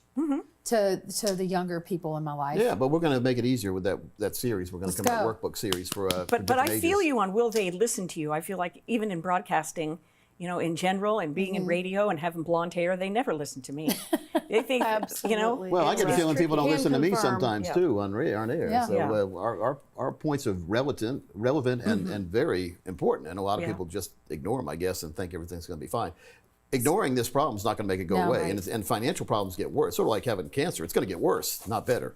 To the younger people in my life. Yeah, but we're going to make it easier with that series. We're going to come out with a workbook series for But I ages. feel you on will they listen to you? I feel like even in broadcasting, you know, in general, and being in radio and having blonde hair, they never listen to me. They think, you know. Well, I get the feeling people don't listen to me confirm. sometimes too on air. Yeah. So our points are relevant and very important, and a lot of people just ignore them, I guess, and think everything's going to be fine. Ignoring this problem is not going to make it go away, right. and financial problems get worse. Sort of like having cancer, it's going to get worse, not better,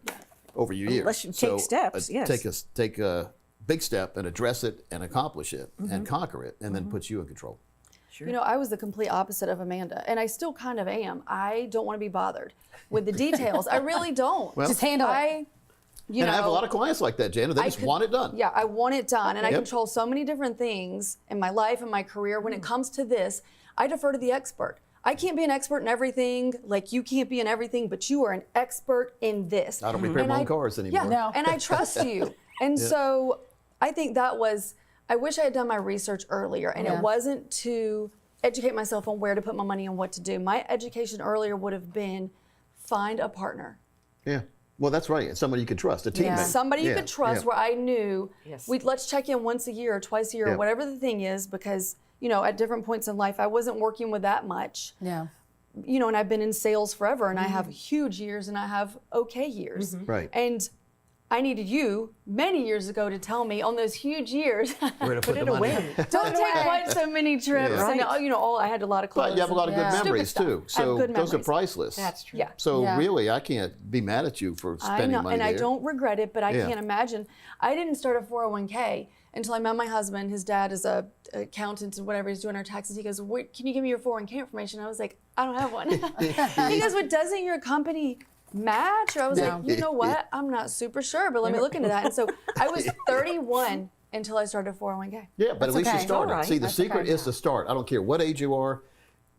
over your years. Unless you take steps, yes. Take a big step and address it and accomplish it and conquer it, and then put you in control. You know, I was the complete opposite of Amanda, and I still kind of am. I don't want to be bothered with the details. I really don't. Well, just handle it. I have a lot of clients like that, Janet. They just want it done. Yeah, I want it done, and I control so many different things in my life and my career. When it comes to this, I defer to the expert. I can't be an expert in everything, like you can't be in everything, but you are an expert in this. I don't repair my own cars anymore. Yeah, no. And I trust you. And so I think I wish I had done my research earlier, and it wasn't to educate myself on where to put my money and what to do. My education earlier would have been find a partner. Yeah. Well, that's right. Somebody you could trust, a teammate. Somebody you could trust where I knew let's check in once a year or twice a year or whatever the thing is, because, you know, at different points in life, I wasn't working with that much. Yeah. You know, and I've been in sales forever, and I have huge years and I have okay years. Right. And I needed you many years ago to tell me on those huge years, Where to put the money. don't take quite so many trips. Yeah. And, you know, I had a lot of clothes. But you have a lot of good Stupid memories stuff. too. I have So good those are memories. priceless. That's true. Yeah. So Yeah. really, I can't be mad at you for I spending know, money and I there. don't regret it, but I Yeah. can't imagine. I didn't start a 401k until I met my husband. His dad is a accountant and whatever, he's doing our taxes. He goes, can you give me your 401k information? I was like, I don't have one. He goes, well, doesn't your company match? Or I was like, you know what? I'm not super sure, but let me look into that. And so I was 31 until I started a 401k. Yeah, but at least you started. All right. See, the That's secret okay. is to start. I don't care what age you are.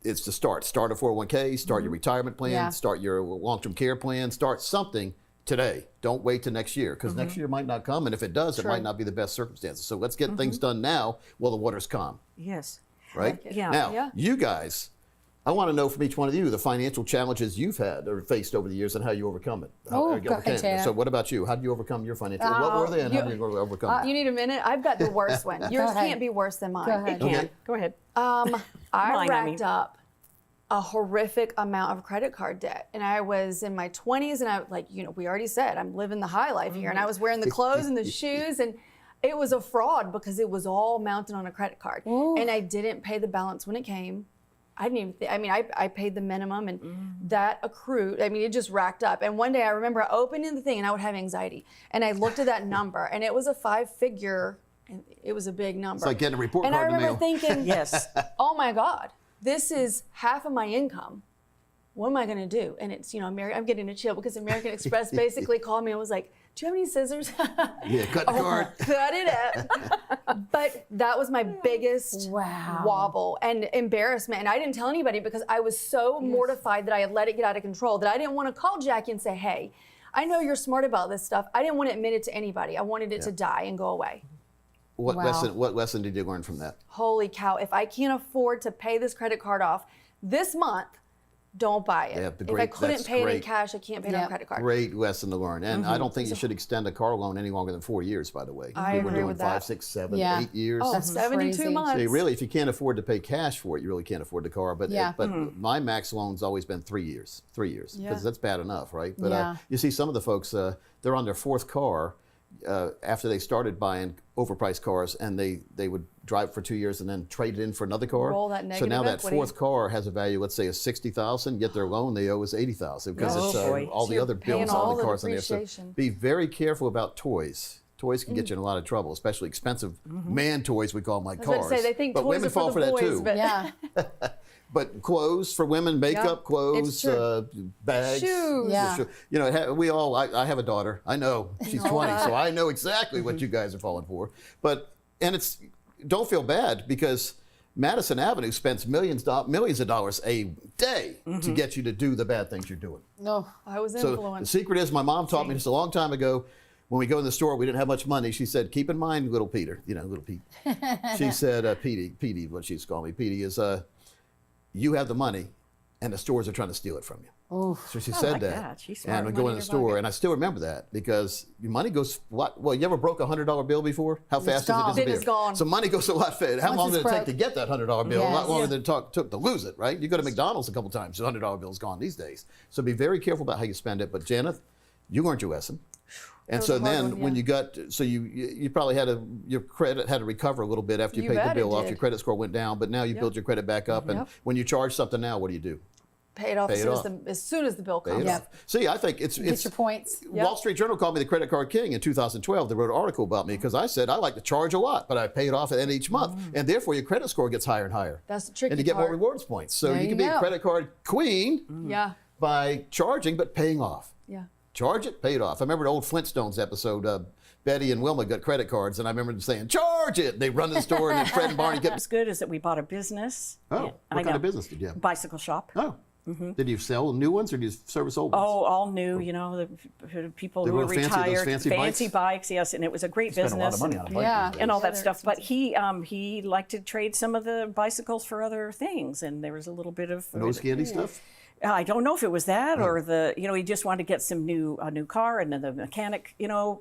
It's to start. Start a 401k, start your retirement plan, Yeah. start your long-term care plan, start something today. Don't wait till next year, because next year might not come, and if it does, it might not be the best circumstances. So let's get things done now while the water's calm, Yes. right? Yeah. Now, you guys, I want to know from each one of you the financial challenges you've had or faced over the years and how you overcome it. Oh, go ahead, Janet. So what about you? How did you overcome your financial? What were they, and how did you overcome them? You need a minute? I've got the worst one. Yours ahead. can't be worse than mine. Go ahead. It can't. Okay. Go ahead. I Mine, I racked mean. up a horrific amount of credit card debt. And I was in my 20s, and I, like, you know, we already said, I'm living the high life here. And I was wearing the clothes and the shoes, and it was a fraud because it was all mounted on a credit card. And I didn't pay the balance when it came. I didn't even I paid the minimum, and that accrued. I mean, it just racked up. And one day I remember I opened the thing and I would have anxiety. And I looked at that number, and it was a 5-figure, and it was a big number. It's like getting a report and I card in the remember mail. thinking, Yes. oh my God, this is half of my income. What am I going to do? And it's, you know, I'm getting a chill because American Express basically called me and was like, do you have any scissors? Yeah, cut the card. Cut it up. But that was my biggest wobble and embarrassment. And I didn't tell anybody because I was so mortified that I had let it get out of control that I didn't want to call Jackie and say, hey, I know you're smart about this stuff. I didn't want to admit it to anybody. I wanted it to die and go away. What Wow. lesson did you learn from that? Holy cow. If I can't afford to pay this credit card off this month, don't buy it. Yeah, if I couldn't pay it in cash, I can't pay it on a credit card. Great lesson to learn. And I don't think you should extend a car loan any longer than 4 years, by the way. I We're agree doing with 5, that. 6, 7, Yeah. 8 years. Oh, That's 72 crazy. months. So really, if you can't afford to pay cash for it, you really can't afford the car. But Yeah. my max loan's always been 3 years. 3 years, because Yeah. that's bad enough, right? But Yeah. you see some of the folks, they're on their 4th car after they started buying overpriced cars, and they would drive for 2 years and then trade it in for another car. Roll that So now negative that equity. 4th car has a value, let's say, of $60,000. Yet their loan they owe is $80,000 because Oh, it's boy. all So the you're other paying bills all on the the cars on there. So depreciation. be very careful about toys. Toys can get you in a lot of trouble, especially expensive man toys, we call them, like I was about cars. to say, they think but toys women are fall for for the that boys, too. but Yeah. But clothes for women, makeup, It's clothes, true. bags. Shoes. Yeah. You know, we all, I have a daughter. I know she's 20, so I know exactly what you guys are falling for. And don't feel bad, because Madison Avenue spends millions of dollars a day to get you to do the bad things you're doing. No. I was So the influenced. secret is, my mom taught me this a long time ago. When we go in the store, we didn't have much money. She said, keep in mind, little Peter, little Pete. She said, Petey, what she's calling me, Petey, is you have the money and the stores are trying to steal it from you. Oof. So she I said like that. that. She's smart. And we Money go in in the your store, pocket. and I still remember that, because your money goes, well, you ever broke a $100 bill before? How fast does it gone. disappear? Then it's gone. So money goes a lot faster. How Once long it's did it take broke. to get that $100 bill? A lot Yes. longer than it took to lose it, right? You go to McDonald's a couple times, the $100 bill's gone these days. So be very careful about how you spend it. But Janet, you learned your lesson. And was so a hard then one, when yeah. you got, so you probably your credit had to recover a little bit after you You paid the bet it bill off. did. Your credit score went down, but now you build your credit back up. And Yep. when you charge something now, what do? Pay it off, Pay as, it soon off. as soon as the bill Pay comes. it off. See, I think it's Get your points. Wall Street Journal called me the credit card king in 2012. They wrote an article about me because I said I like to charge a lot, but I pay it off at the end of each month, and therefore your credit score gets higher and higher. That's the tricky and you get more part. rewards points. So There you can you be a go. credit card queen Yeah. by charging but paying off. Yeah. Charge it, pay it off. I remember the old Flintstones episode. Betty and Wilma got credit cards, and I remember them saying, "Charge it!" They run to the store, and then Fred and Barney What's good is that we bought a business. Oh, I what kind know. of business did you have? Bicycle shop. Oh, did you sell new ones or did you service old ones? Oh, all new, the people The who were real fancy- those retired. fancy bikes, yes, and it was a great Spent a business. lot of money on a bike Yeah. these and all days. that stuff. But he liked to trade some of the bicycles for other things, and there was a little bit of Nose candy stuff. I don't know if it was that or he just wanted to get a new car, and then the mechanic,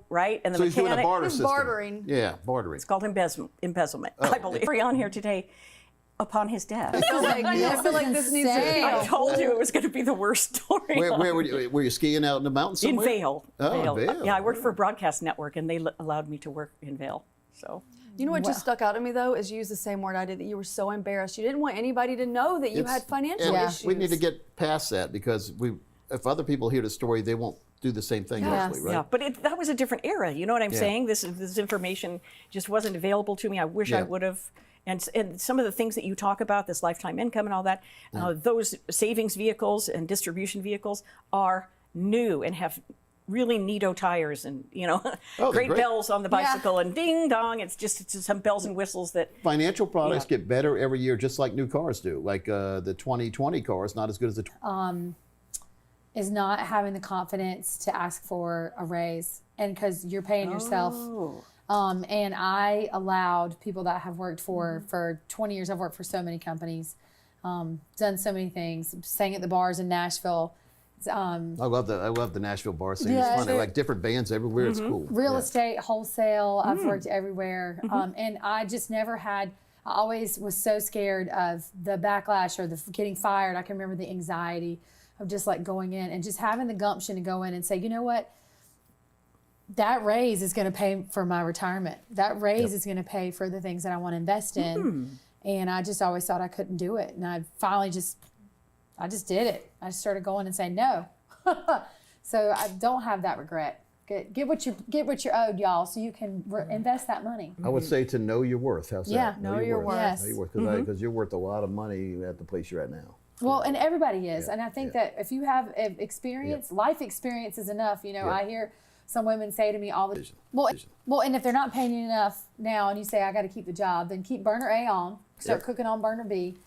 right? And the So he's doing a mechanic barter system. bartering. Yeah, bartering. it's called embezzlement, I believe. We're on here today upon his death. I feel like this needs to insane. I told you it was going to be the worst story. Where were you skiing out in the mountains in somewhere? Vail. Oh, Vail. Yeah, I worked for a broadcast network, and they allowed me to work in Vail. So. You know what just stuck out to me though is you used the same word I did, that you were so embarrassed. You didn't want anybody to know that you had financial and issues. we need to get past that, because if other people hear the story, they won't do the same thing usually, right? Yeah, but that was a different era. You know what I'm Yeah. saying? This information just wasn't available to me. I wish I Yeah. would have. And some of the things that you talk about, this lifetime income and all that, those savings vehicles and distribution vehicles are new and have really neato tires and great great. bells on the bicycle and ding dong. It's just some bells and whistles that. Financial products get better every year, just like new cars do. Like the 2020 car is not as good as the. Is not having the confidence to ask for a raise, and because you're paying yourself. And I allowed people that have worked for 20 years. I've worked for so many companies, done so many things, sang at the bars in Nashville. I love the Nashville bar scene. Yeah, It's fun. They're like different bands everywhere. It's cool. Real Yeah. estate, wholesale. I've worked everywhere. And I just never had, I always was so scared of the backlash or the getting fired. I can remember the anxiety of just like going in and just having the gumption to go in and say, you know what? That raise is going to pay for my retirement. That raise is going to pay for the things that I want to invest in. And I just always thought I couldn't do it. And I finally I just did it. I just started going and saying no. So I don't have that regret. Get what you're owed, y'all, so you can invest that money. I would say to know your worth. How's Yeah, that? know your worth. Yes. Know your worth, because you're worth a lot of money at the place you're at now. Well, and everybody is. And I think that if you have experience, life experience is enough. I hear some women say to me all the well, and if they're not paying you enough now and you say, I got to keep the job, then keep burner A on, start cooking on burner B,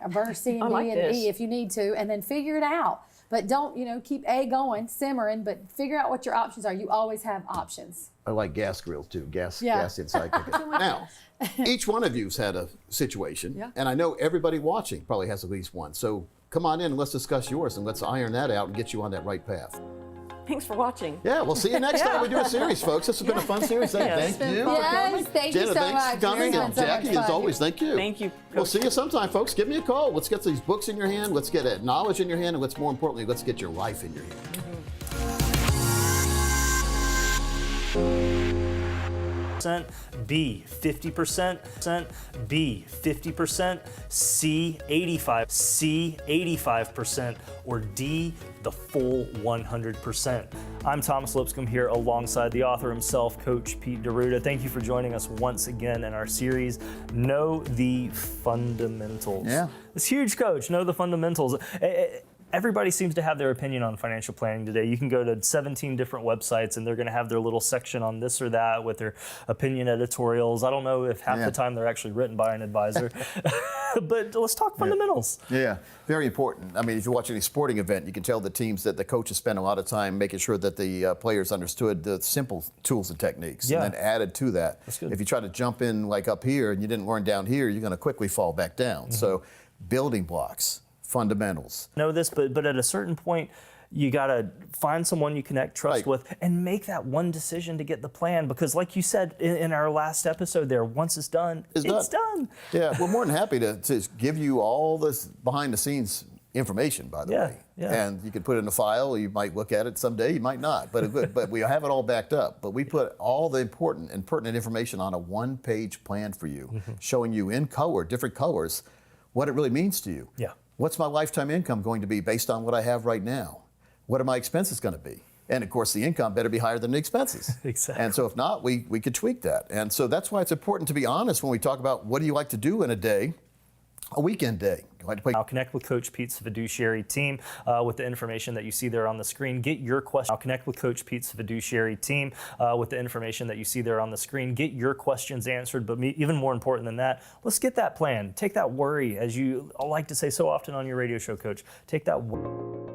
burner C and I D like and this. E if you need to, and then figure it out. But don't, keep going, simmering, but figure out what your options are. You always have options. I like gas grills too, gas inside cooking. Too much Now, each one of you's had a situation, and I know everybody watching probably has at least one. So come on in and let's discuss yours and let's iron that out and get you on that right path. Thanks for watching. Yeah, we'll see you next time we do a series, folks. This has been a fun series. Thank you. Yes, thank you so thanks much. for coming. And Jackie, as always, thank you. Thank you. We'll see you sometime, folks. Give me a call. Let's get these books in your hand. Let's get knowledge in your hand. And let's more importantly, let's get your life in your hand. B 50%, B 50%, C 85%, or D the full 100%. I'm Thomas Lipscomb here alongside the author himself, Coach Pete D'Arruda. Thank you for joining us once again in our series, Know the Fundamentals. Yeah. It's huge, Coach. Know the fundamentals. Everybody seems to have their opinion on financial planning today. You can go to 17 different websites and they're going to have their little section on this or that with their opinion editorials. I don't know if half the time they're actually written by an advisor. But let's talk fundamentals. Yeah, very important. I mean, if you watch any sporting event, you can tell the teams that the coaches spend a lot of time making sure that the players understood the simple tools and techniques and then added to that. That's good. If you try to jump in like up here and you didn't learn down here, you're going to quickly fall back down. So building blocks. Fundamentals. Know this, but at a certain point, you got to find someone you connect, trust with, and make that one decision to get the plan. Because like you said in our last episode there, once it's done, it's done. Yeah, we're more than happy to give you all this behind the scenes information, by the way. Yeah. And you can put it in a file. You might look at it someday, you might not. But we have it all backed up. But we put all the important and pertinent information on a one-page plan for you, showing you in color, different colors, what it really means to you. Yeah. What's my lifetime income going to be based on what I have right now? What are my expenses going to be? And of course, the income better be higher than the expenses. Exactly. And so if not, we could tweak that. And so that's why it's important to be honest when we talk about what do you like to do in a day, a weekend day. I'll connect with Coach Pete's fiduciary team with the information that you see there on the screen. Get your question. I'll connect with Coach Pete's fiduciary team with the information that you see there on the screen. Get your questions answered, but even more important than that, let's get that plan. Take that worry, as you like to say so often on your radio show, Coach. Take that worry.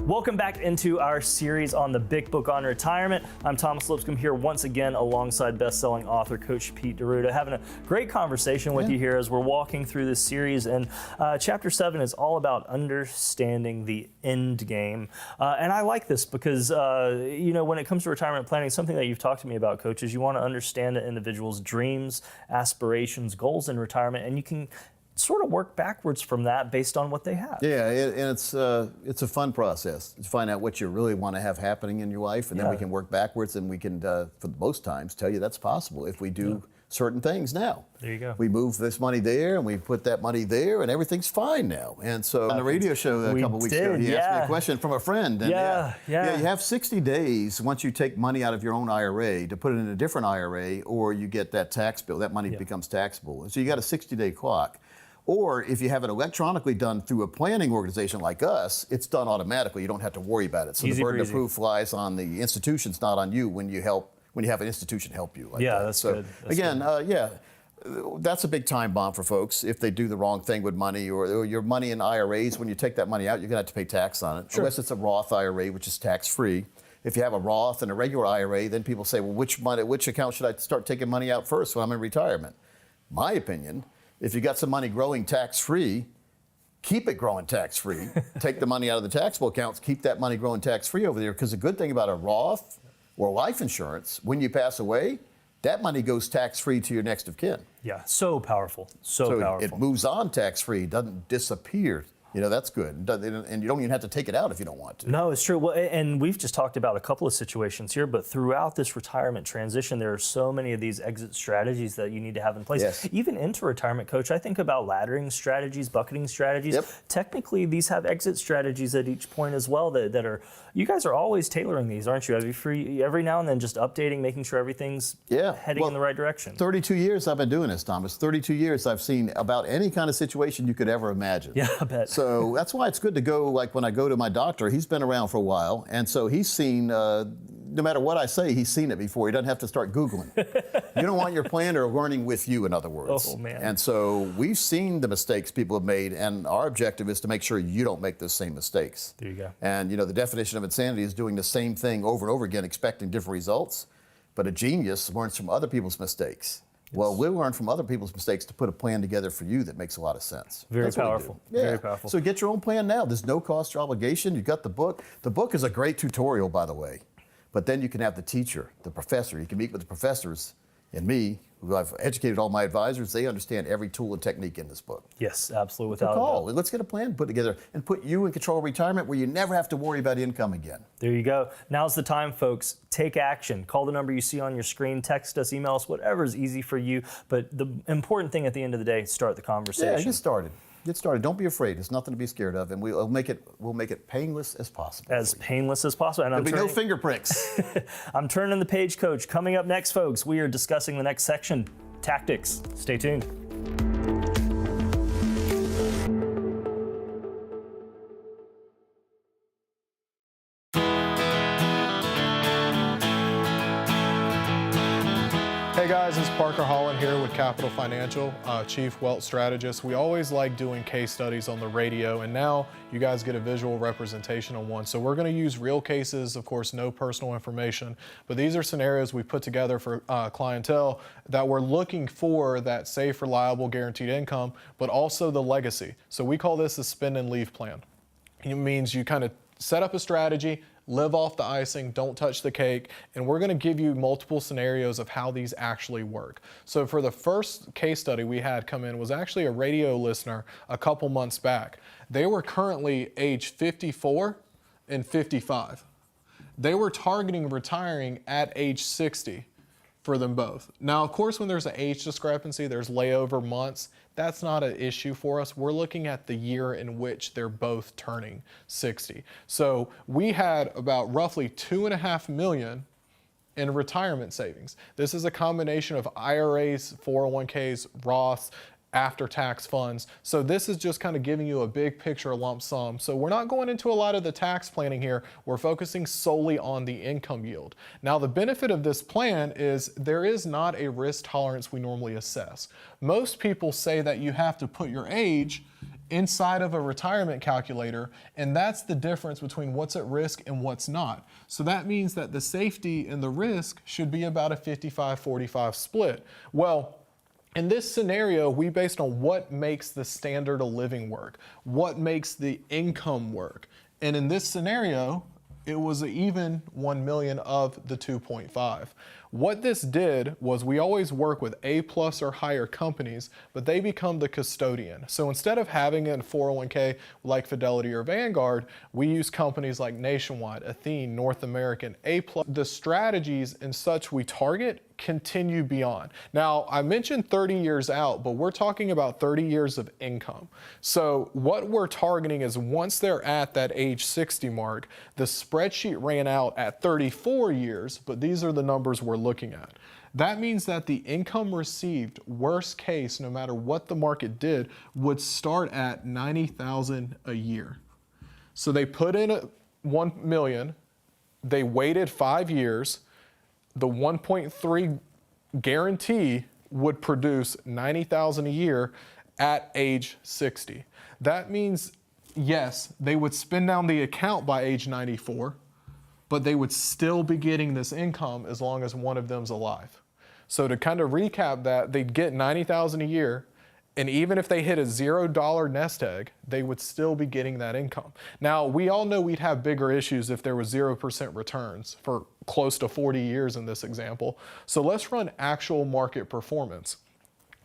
Welcome back into our series on the Big Book on Retirement. I'm Thomas Lipscomb here once again alongside best-selling author Coach Pete D'Arruda, having a great conversation with you here as we're walking through this series. And Chapter 7 is all about understanding the end game. And I like this because, when it comes to retirement planning, something that you've talked to me about, Coach, is you want to understand an individual's dreams, aspirations, goals in retirement, and you can sort of work backwards from that based on what they have. Yeah, and it's a fun process to find out what you really want to have happening in your life, and then we can work backwards, and we can, for most times, tell you that's possible if we do certain things now. There you go. We move this money there, and we put that money there, and everything's fine now. And so on the radio show a couple weeks ago, he asked me a question from a friend. And you have 60 days once you take money out of your own IRA to put it in a different IRA, or you get that tax bill. That money becomes taxable. And so you got a 60-day clock. Or if you have it electronically done through a planning organization like us, it's done automatically. You don't have to worry about it. So the burden of proof lies on the institutions, not on you when you have an institution help you. That's good. That's a big time bomb for folks if they do the wrong thing with money or your money in IRAs. When you take that money out, you're going to have to pay tax on it, unless it's a Roth IRA, which is tax-free. If you have a Roth and a regular IRA, then people say, well, which account should I start taking money out first when I'm in retirement? My opinion, if you got some money growing tax-free, keep it growing tax-free. Take the money out of the taxable accounts, keep that money growing tax-free over there. Because the good thing about a Roth or life insurance, when you pass away, that money goes tax-free to your next of kin. Yeah, so powerful, so powerful. It moves on tax-free, doesn't disappear. That's good. And you don't even have to take it out if you don't want to. No, it's true. Well, and we've just talked about a couple of situations here, but throughout this retirement transition, there are so many of these exit strategies that you need to have in place. Yes. Even into retirement, Coach, I think about laddering strategies, bucketing strategies. Yep. Technically, these have exit strategies at each point as well that are, you guys are always tailoring these, aren't you? Every now and then just updating, making sure everything's heading in the right direction. 32 years I've been doing this, Thomas. 32 years I've seen about any kind of situation you could ever imagine. Yeah, I bet. So that's why it's good to go, like when I go to my doctor, he's been around for a while, and so he's seen no matter what I say, he's seen it before. He doesn't have to start Googling. You don't want your planner learning with you, in other words. Oh, man. And so we've seen the mistakes people have made, and our objective is to make sure you don't make those same mistakes. There you go. And, the definition of insanity is doing the same thing over and over again, expecting different results. But a genius learns from other people's mistakes. Yes. Well, we'll learn from other people's mistakes to put a plan together for you that makes a lot of sense. Very powerful. Yeah. Very powerful. So get your own plan now. There's no cost or obligation. You've got the book. The book is a great tutorial, by the way. But then you can have the teacher, the professor. You can meet with the professors and me, who I've educated all my advisors. They understand every tool and technique in this book. Yes, absolutely. Without a call. doubt. Let's get a plan put together and put you in control of retirement where you never have to worry about income again. There you go. Now's the time, folks. Take action. Call the number you see on your screen. Text us, email us, whatever is easy for you. But the important thing at the end of the day, start the conversation. Yeah, get started. Get started. Don't be afraid. It's nothing to be scared of, and we'll make it painless as possible. As painless as possible. And There'll be no finger pricks. I'm turning the page, Coach. Coming up next, folks, we are discussing the next section, tactics. Stay tuned. Hey guys, it's Parker Holland here with Capital Financial, Chief Wealth Strategist. We always like doing case studies on the radio, and now you guys get a visual representation on one. So we're going to use real cases, of course, no personal information, but these are scenarios we put together for clientele that we're looking for that safe, reliable, guaranteed income, but also the legacy. So we call this a spend and leave plan. It means you kind of set up a strategy, live off the icing, don't touch the cake, and we're going to give you multiple scenarios of how these actually work. So for the first case study we had come in was actually a radio listener a couple months back. They were currently age 54 and 55. They were targeting retiring at age 60 for them both. Now, of course, when there's an age discrepancy, there's layover months. That's not an issue for us. We're looking at the year in which they're both turning 60. So we had about roughly $2.5 million in retirement savings. This is a combination of IRAs, 401ks, Roths, after-tax funds. So this is just kind of giving you a big picture lump sum. So we're not going into a lot of the tax planning here. We're focusing solely on the income yield. Now, the benefit of this plan is there is not a risk tolerance we normally assess. Most people say that you have to put your age inside of a retirement calculator, and that's the difference between what's at risk and what's not. So that means that the safety and the risk should be about a 55-45 split. Well, in this scenario, we based on what makes the standard of living work, what makes the income work. And in this scenario, it was an even 1 million of the 2.5. What this did was we always work with A+ or higher companies, but they become the custodian. So instead of having a 401k like Fidelity or Vanguard, we use companies like Nationwide, Athene, North American, A+. The strategies and such we target continue beyond. Now, I mentioned 30 years out, but we're talking about 30 years of income. So what we're targeting is once they're at that age 60 mark, the spreadsheet ran out at 34 years, but these are the numbers we're looking at. That means that the income received, worst case, no matter what the market did, would start at $90,000 a year. So they put in 1 million, they waited 5 years, the 1.3 guarantee would produce $90,000 a year at age 60. That means, yes, they would spend down the account by age 94, but they would still be getting this income as long as one of them's alive. So to kind of recap that, they'd get $90,000 a year, and even if they hit a $0 nest egg, they would still be getting that income. Now, we all know we'd have bigger issues if there was 0% returns for close to 40 years in this example. So let's run actual market performance.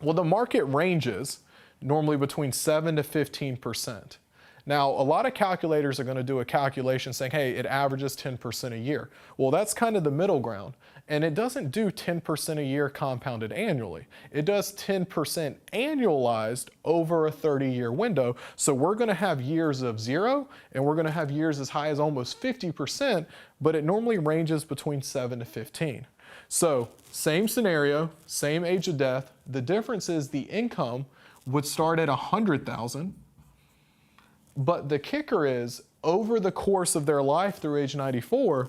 Well, the market ranges normally between 7 to 15%. Now, a lot of calculators are going to do a calculation saying, hey, it averages 10% a year. Well, that's kind of the middle ground. And it doesn't do 10% a year compounded annually. It does 10% annualized over a 30-year window. So we're going to have years of 0, and we're going to have years as high as almost 50%, but it normally ranges between 7 to 15. So same scenario, same age of death. The difference is the income would start at $100,000. But the kicker is, over the course of their life through age 94,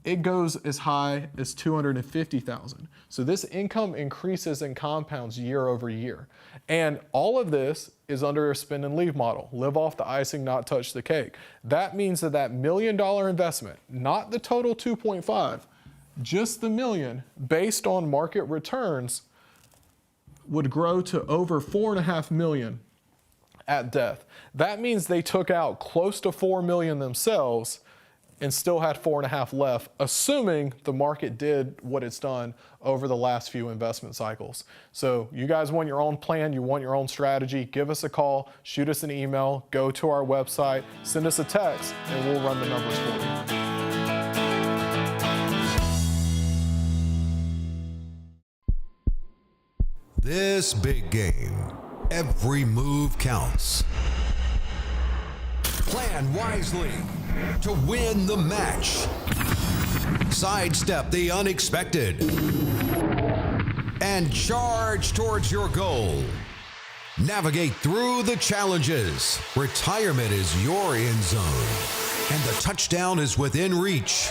it goes as high as $250,000. So this income increases and compounds year over year. And all of this is under a spend and leave model. Live off the icing, not touch the cake. That means that $1 million investment, not the total 2.5, just the $1 million, based on market returns, would grow to over $4.5 million at death. That means they took out close to $4 million themselves and still had 4.5 left, assuming the market did what it's done over the last few investment cycles. So you guys want your own plan, you want your own strategy, give us a call, shoot us an email, go to our website, send us a text, and we'll run the numbers for you. This big game, every move counts. Plan wisely to win the match. Sidestep the unexpected and charge towards your goal. Navigate through the challenges. Retirement is your end zone, and the touchdown is within reach.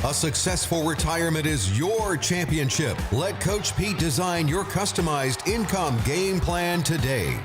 A successful retirement is your championship. Let Coach Pete design your customized income game plan today.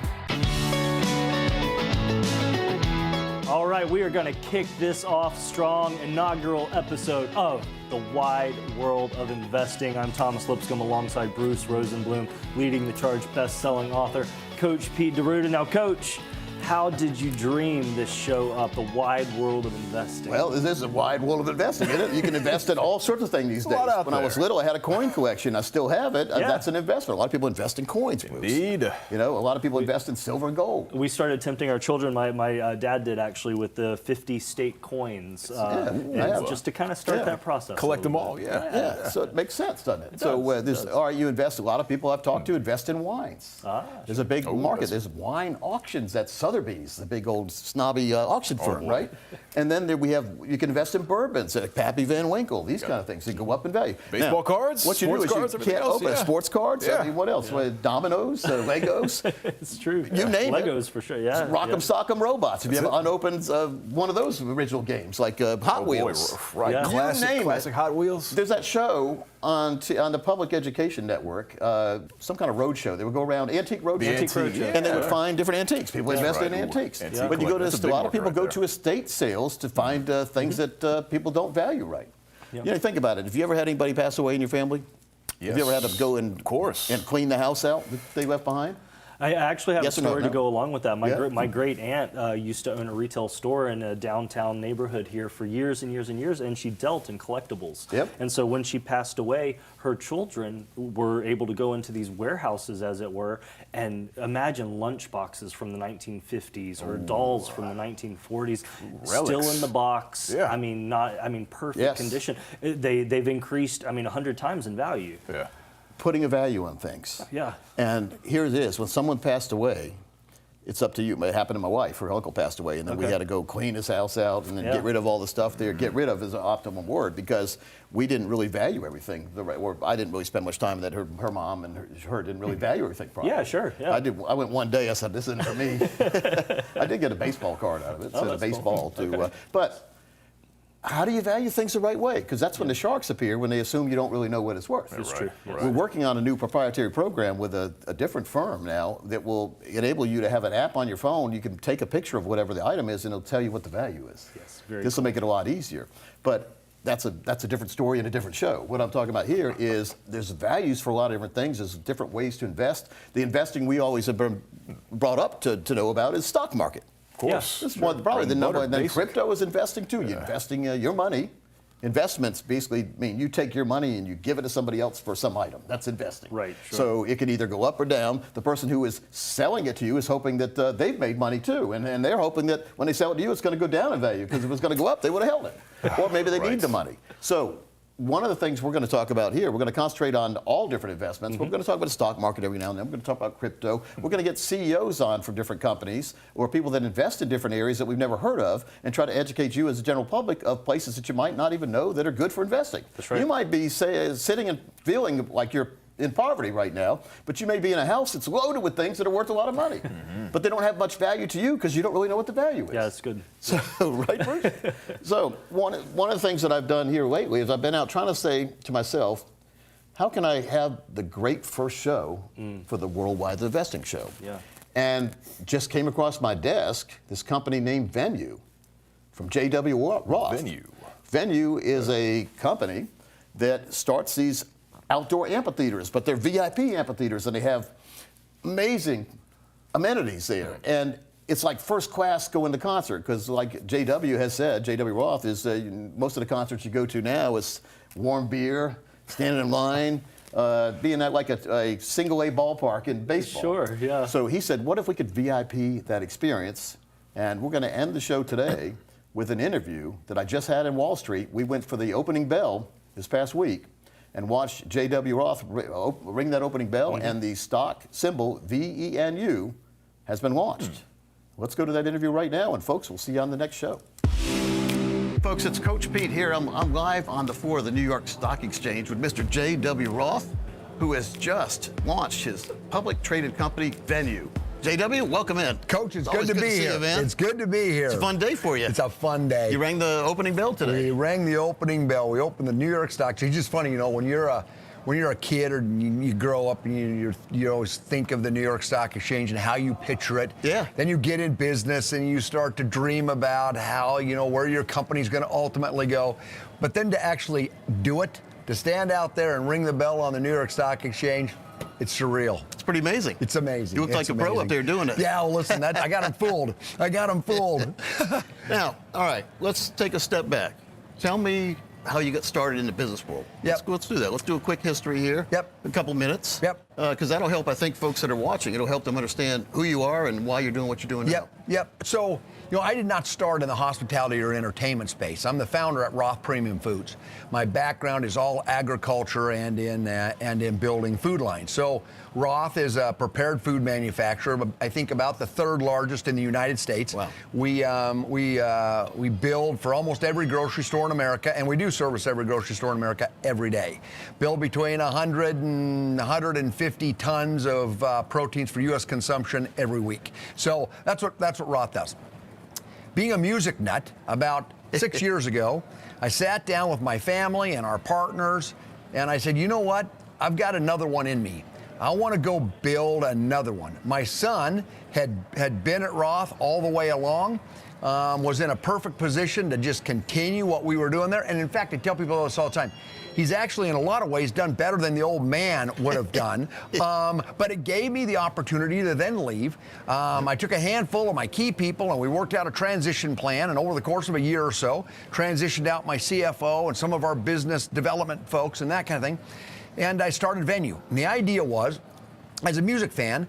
All right, we are going to kick this off strong. Inaugural episode of The Wide World of Investing. I'm Thomas Lipscomb alongside Bruce Rosenblum, leading the charge best-selling author, Coach Pete DeRuda. Now, Coach, how did you dream this show up, The Wide World of Investing? Well, this is a wide world of investing, isn't it? You can invest in all sorts of things these days. When I was little, I had a coin collection. I still have it. Yeah. That's an investment. A lot of people invest in coins. Indeed. You know, a lot of people invest in silver and gold. We started tempting our children. My dad did actually with the 50 state coins, just to kind of start that process. Collect them all, Yeah, so it makes sense, doesn't it? All right, you invest. A lot of people I've talked to invest in wines. There's a big market. There's wine auctions at Sotheby's, the big old snobby auction firm, right? And then you can invest in bourbons, Pappy Van Winkle, these kind of things. They go up in value. Baseball cards, what you do is you can't open sports cards. I mean, what else? Dominoes, Legos. It's true. You name it. Legos for sure. Yeah. Rock'em Sock'em Robots. If you have unopened one of those original games, like Hot Wheels, right? Yeah. Classic Hot Wheels. There's that show on the Public Education Network, some kind of road show. They would go around antique road shows, and they would find different antiques. People invest in antiques. But you go to a lot of people go to estate sales to find things that people don't value right. You know, think about it. Have you ever had anybody pass away in your family? Yes. Have you ever had to go and clean the house out that they left behind? I actually have a story no? to go along with that. My great aunt used to own a retail store in a downtown neighborhood here for years and years and years, and she dealt in collectibles. And so when she passed away, her children were able to go into these warehouses, as it were, and imagine lunch boxes from the 1950s or dolls from the 1940s, still in the box. I mean, perfect condition. They've increased, 100 times in value. Putting a value on things. And here it is. When someone passed away, it's up to you. It happened to my wife. Her uncle passed away, and then we had to go clean his house out and then get rid of all the stuff there. Get rid of is an optimum word because we didn't really value everything. I didn't really spend much time that her mom and her didn't really value everything properly. I did. I went one day. I said, "This isn't for me." I did get a baseball card out of it. A baseball too. But how do you value things the right way? Because that's when the sharks appear, when they assume you don't really know what it's worth. That's true. We're working on a new proprietary program with a different firm now that will enable you to have an app on your phone. You can take a picture of whatever the item is, and it'll tell you what the value is. This will make it a lot easier. But that's a different story and a different show. What I'm talking about here is there's values for a lot of different things. There's different ways to invest. The investing we always have been brought up to know about is stock market. Course. This is probably the number. And then crypto is investing too. You're investing your money. Investments basically mean you take your money and you give it to somebody else for some item. That's investing. Right. Sure. So it can either go up or down. The person who is selling it to you is hoping that they've made money too, and they're hoping that when they sell it to you, it's going to go down in value because if it was going to go up, they would have held it. Or maybe they need the money. So one of the things we're going to talk about here, we're going to concentrate on all different investments. We're going to talk about the stock market every now and then. We're going to talk about crypto. We're going to get CEOs on from different companies or people that invest in different areas that we've never heard of and try to educate you as a general public of places that you might not even know that are good for investing. That's right. You might be sitting and feeling like you're in poverty right now, but you may be in a house that's loaded with things that are worth a lot of money, but they don't have much value to you because you don't really know what the value is. Yeah, that's good. So, right, Bruce? So one of the things that I've done here lately is I've been out trying to say to myself, how can I have the great first show for the Worldwide Investing Show? Yeah. And just came across my desk this company named Venue from J.W. Roth. Venue is a company that starts these outdoor amphitheaters, but they're VIP amphitheaters, and they have amazing amenities there. And it's like first class going to concert, because like J.W. has said, J.W. Roth is most of the concerts you go to now is warm beer, standing in line, being at like a single A ballpark in baseball. Sure, yeah. So he said, what if we could VIP that experience? And we're going to end the show today with an interview that I just had in Wall Street. We went for the opening bell this past week and watched J.W. Roth ring that opening bell, and the stock symbol VENU has been launched. Let's go to that interview right now, and folks, we'll see you on the next show. Folks, it's Coach Pete here. I'm live on the floor of the New York Stock Exchange with Mr. J.W. Roth, who has just launched his public traded company, Venue. JW, welcome in. Coach, it's good to be here. It's good to be here. It's a fun day for you. It's a fun day. You rang the opening bell today. We rang the opening bell. We opened the New York Stock Exchange. It's just funny, you know, when you're a kid or you grow up and you always think of the New York Stock Exchange and how you picture it. Yeah. Then you get in business and you start to dream about how, you know, where your company's going to ultimately go. But then to actually do it, to stand out there and ring the bell on the New York Stock Exchange, it's surreal. It's pretty amazing. It's amazing. You look like a pro up there doing it. Yeah, well, listen, I got him fooled. I got him fooled. Now, all right, let's take a step back. Tell me how you got started in the business world. Yep. Let's do that. Let's do a quick history here. Yep. A couple minutes. Yep. Because that'll help, I think, folks that are watching. It'll help them understand who you are and why you're doing what you're doing now. Yep. So, you know, I did not start in the hospitality or entertainment space. I'm the founder at Roth Premium Foods. My background is all agriculture and in building food lines. So Roth is a prepared food manufacturer, I think about the third largest in the United States. Wow. We build for almost every grocery store in America, and we do service every grocery store in America every day. Build between 100 and 150 tons of proteins for U.S. consumption every week. So that's what Roth does. Being a music nut, about 6 years ago, I sat down with my family and our partners, and I said, you know what? I've got another one in me. I want to go build another one. My son had been at Roth all the way along, was in a perfect position to just continue what we were doing there. And in fact, I tell people this all the time. He's actually, in a lot of ways, done better than the old man would have done. But it gave me the opportunity to then leave. I took a handful of my key people, and we worked out a transition plan. And over the course of a year or so, transitioned out my CFO and some of our business development folks and that kind of thing. And I started Venue. And the idea was, as a music fan,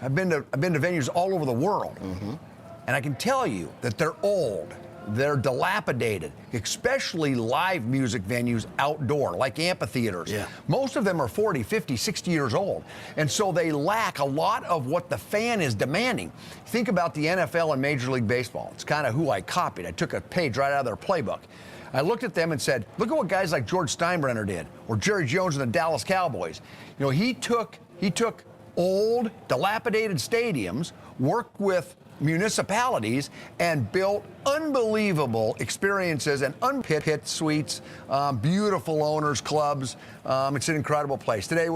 I've been to venues all over the world. And I can tell you that they're old. They're dilapidated, especially live music venues outdoor, like amphitheaters. Yeah. Most of them are 40, 50, 60 years old. And so they lack a lot of what the fan is demanding. Think about the NFL and Major League Baseball. It's kind of who I copied. I took a page right out of their playbook. I looked at them and said, look at what guys like George Steinbrenner did, or Jerry Jones and the Dallas Cowboys. You know, he took old, dilapidated stadiums, worked with municipalities, and built unbelievable experiences and pit suites, beautiful owners clubs. It's an incredible place. Today,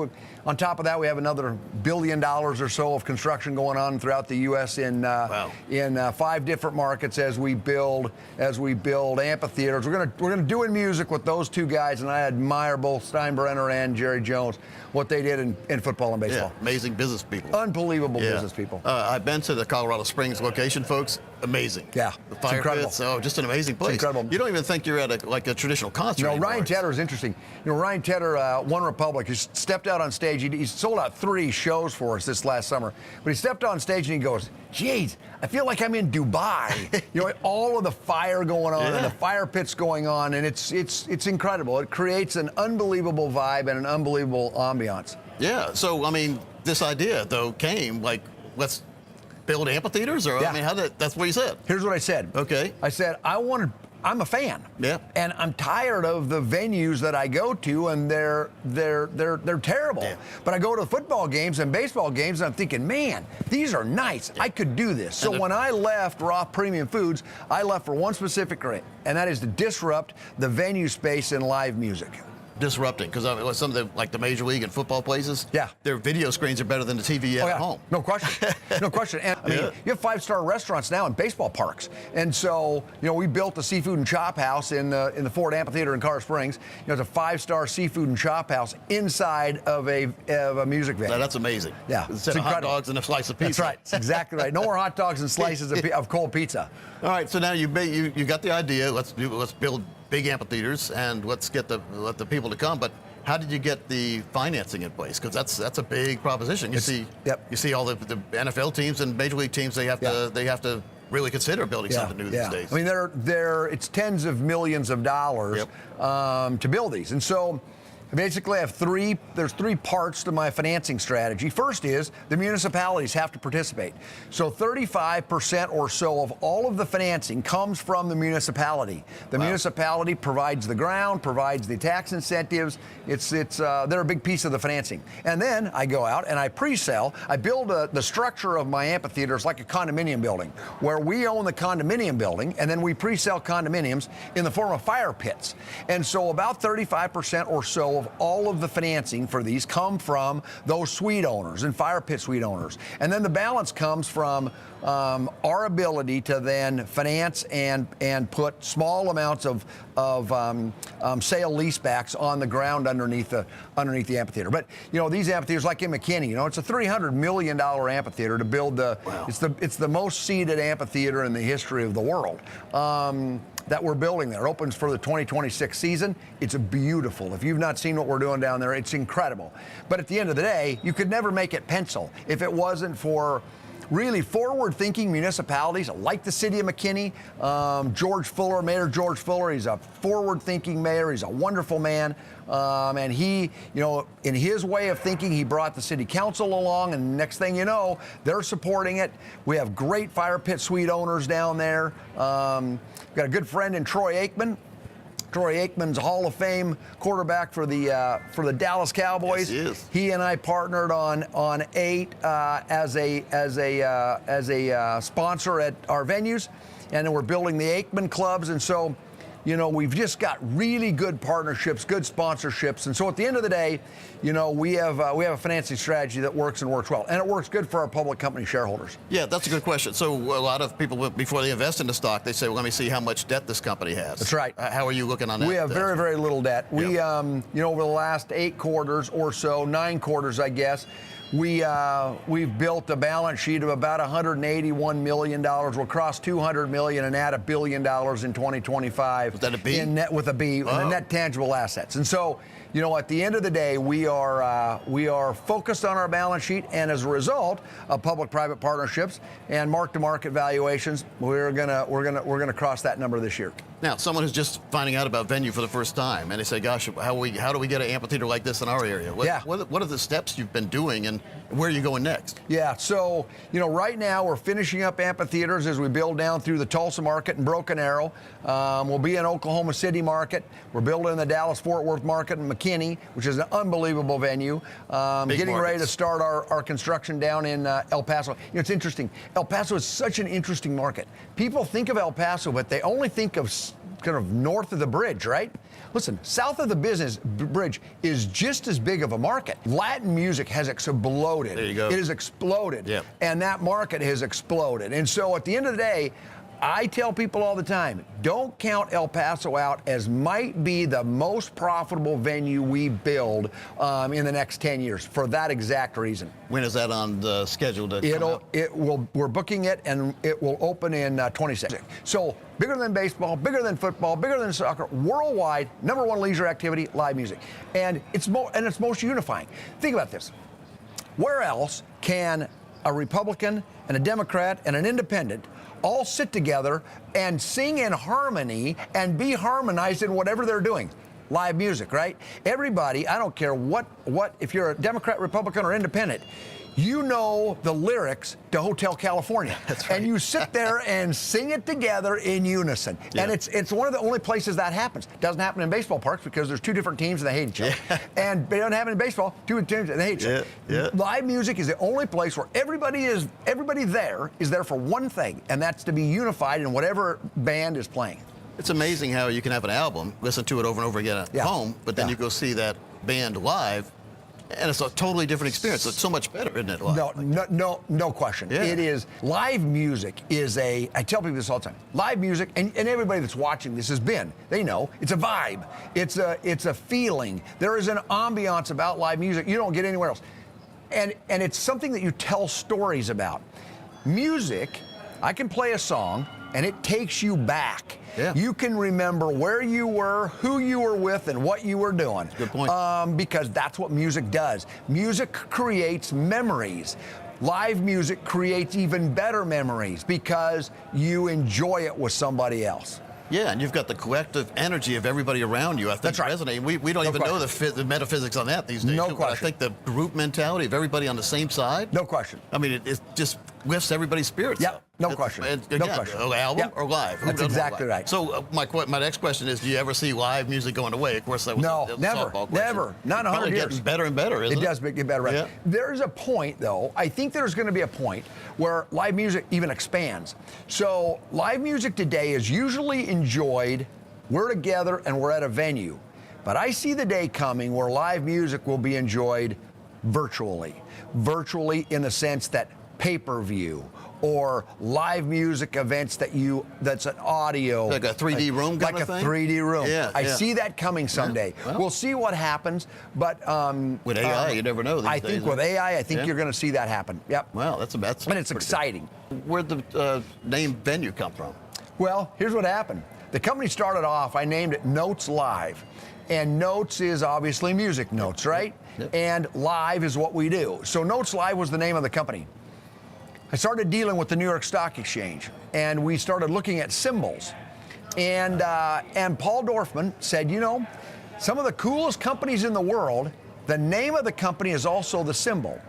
on top of that, we have another $1 billion or so of construction going on throughout the U.S. in 5 different markets as we build amphitheaters. We're gonna do in music with those two guys, and I admire both Steinbrenner and Jerry Jones, what they did in football and baseball. Yeah, amazing business people. Unbelievable business people. I've been to the Colorado Springs location, folks. Amazing. Yeah, the fire pits. Oh, just an amazing place. It's incredible. You don't even think you're at a traditional concert. You know, anymore. Ryan Tedder is interesting. You know, Ryan Tedder, One Republic, he stepped out on stage. He sold out 3 shows for us this last summer. But he stepped on stage and he goes, geez, I feel like I'm in Dubai. You know, all of the fire going on and the fire pits going on, and it's incredible. It creates an unbelievable vibe and an unbelievable ambiance. Yeah. So, I mean, this idea, though, came like, let's build amphitheaters, or I mean, that's what you said. Here's what I said. Okay. I said, I want I'm a fan. Yeah. And I'm tired of the venues that I go to, and they're terrible. Yeah. But I go to football games and baseball games, and I'm thinking, man, these are nice. I could do this. So when I left Roth Premium Foods, I left for one specific reason, and that is to disrupt the venue space in live music. Disrupting, because some of the major league and football places, their video screens are better than the TV at home. No question. No question. And I mean, you have 5-star restaurants now in baseball parks. And so, we built a seafood and chop house in the Ford Amphitheater in Colorado Springs. It's a 5-star seafood and chop house inside of a music venue. Now, that's amazing. Yeah. Instead of hot dogs and a slice of pizza. That's right. That's exactly right. No more hot dogs and slices of cold pizza. All right. So now you got the idea. Let's build big amphitheaters and let's let the people to come. But how did you get the financing in place? Because that's a big proposition. You see all the NFL teams and major league teams. They have to really consider building something new these days. I mean, it's tens of millions of dollars to build these, and so. Basically, there's three parts to my financing strategy. First is the municipalities have to participate. So 35% or so of all of the financing comes from the municipality. The municipality provides the ground, provides the tax incentives. They're a big piece of the financing. And then I go out and I pre-sell. I build the structure of my amphitheaters like a condominium building, where we own the condominium building, and then we pre-sell condominiums in the form of fire pits. And so about 35% or so of all of the financing for these come from those suite owners and fire pit suite owners. And then the balance comes from our ability to then finance and put small amounts of sale leasebacks on the ground underneath the amphitheater. But these amphitheaters, like in McKinney, it's a $300 million amphitheater to build it's the most seated amphitheater in the history of the world. That we're building there. It opens for the 2026 season. It's beautiful. If you've not seen what we're doing down there, it's incredible. But at the end of the day, you could never make it pencil if it wasn't for really forward-thinking municipalities like the city of McKinney. Mayor George Fuller, he's a forward-thinking mayor. He's a wonderful man. And he, in his way of thinking, he brought the city council along, and next thing you know, they're supporting it. We have great fire pit suite owners down there. We've got a good friend in Troy Aikman. Troy Aikman's a Hall of Fame quarterback for the Dallas Cowboys. Yes, he is. He and I partnered on 8 as a sponsor at our venues, and then we're building the Aikman clubs, and so. We've just got really good partnerships, good sponsorships, and so at the end of the day, we have a financing strategy that works and works well, and it works good for our public company shareholders. Yeah, that's a good question. So a lot of people, before they invest in the stock, they say, "Well, let me see how much debt this company has." That's right. How are you looking on that? We have very, very little debt. We, over the last 8 quarters or so, 9 quarters, I guess. We've built a balance sheet of about $181 million. We'll cross $200 million and add $1 billion in 2025. Is that a B? With a B, in the net tangible assets. And so, at the end of the day, we are focused on our balance sheet, and as a result of public-private partnerships and mark-to-market valuations, we're gonna cross that number this year. Now, someone who's just finding out about venue for the first time, and they say, "Gosh, how do we get an amphitheater like this in our area?" What are the steps you've been doing, and where are you going next? Yeah, so right now we're finishing up amphitheaters as we build down through the Tulsa market and Broken Arrow. We'll be in Oklahoma City market. We're building the Dallas-Fort Worth market in McKinney, which is an unbelievable venue. Getting ready to start our construction down in El Paso. It's interesting. El Paso is such an interesting market. People think of El Paso, but they only think of kind of north of the bridge, right? Listen, south of the business bridge is just as big of a market. Latin music has exploded. There you go. It has exploded. Yeah. And that market has exploded. And so at the end of the day, I tell people all the time, don't count El Paso out as might be the most profitable venue we build in the next 10 years for that exact reason. When is that on the schedule to come out? We're booking it, and it will open in 26. So bigger than baseball, bigger than football, bigger than soccer, worldwide, #1 leisure activity, live music. And it's most unifying. Think about this. Where else can a Republican and a Democrat and an independent all sit together and sing in harmony and be harmonized in whatever they're doing? Live music, right? Everybody, I don't care what if you're a Democrat, Republican, or independent, you know the lyrics to Hotel California. That's right. And you sit there and sing it together in unison. Yeah. And it's one of the only places that happens. It doesn't happen in baseball parks because there's two different teams and they hate each other. Yeah. And they don't have it in baseball, two teams and they hate each other. Yeah. Live music is the only place where everybody there is there for one thing, and that's to be unified in whatever band is playing. It's amazing how you can have an album, listen to it over and over again at home, but then you go see that band live, and it's a totally different experience. It's so much better, isn't it? Live? No question. Yeah. It is. Live music is I tell people this all the time. Live music, and everybody that's watching this they know, it's a vibe. It's a feeling. There is an ambiance about live music you don't get anywhere else. And it's something that you tell stories about. Music, I can play a song, and it takes you back. Yeah. You can remember where you were, who you were with, and what you were doing. Good point. Because that's what music does. Music creates memories. Live music creates even better memories because you enjoy it with somebody else. Yeah, and you've got the collective energy of everybody around you. I think That's right. resonating. We don't even know the metaphysics on that these days. No too, question. But I think the group mentality of everybody on the same side. No question. I mean, it just lifts everybody's spirits. Yeah, up. no question. Again, No question. Album Yeah. or live? Who That's doesn't want exactly live? right. So my next question is, do you ever see live music going away? Of course, that was the never, softball question. never. Not in 100 Probably years. getting better and better, isn't it? It does get better, right? Yeah. There's a point, though. I think there's going to be a point where live music even expands. So live music today is usually enjoyed. We're together and we're at a venue. But I see the day coming where live music will be enjoyed virtually. Virtually in the sense that pay-per-view or live music events that's an audio. Like a 3D room kind like of a thing? 3D room. Yeah, I yeah. see that coming someday. Yeah, well. We'll see what happens, but with AI, you never know these I days, think huh? with AI, I think Yeah. you're going to see that happen. Yep. Wow, that's and it's pretty good. exciting. Where'd the name venue come from? Well, here's what happened. The company started off, I named it Notes Live. And Notes is obviously music notes, right? Yep. And live is what we do. So Notes Live was the name of the company. I started dealing with the New York Stock Exchange, and we started looking at symbols. And Paul Dorfman said, you know, some of the coolest companies in the world, the name of the company is also the symbol.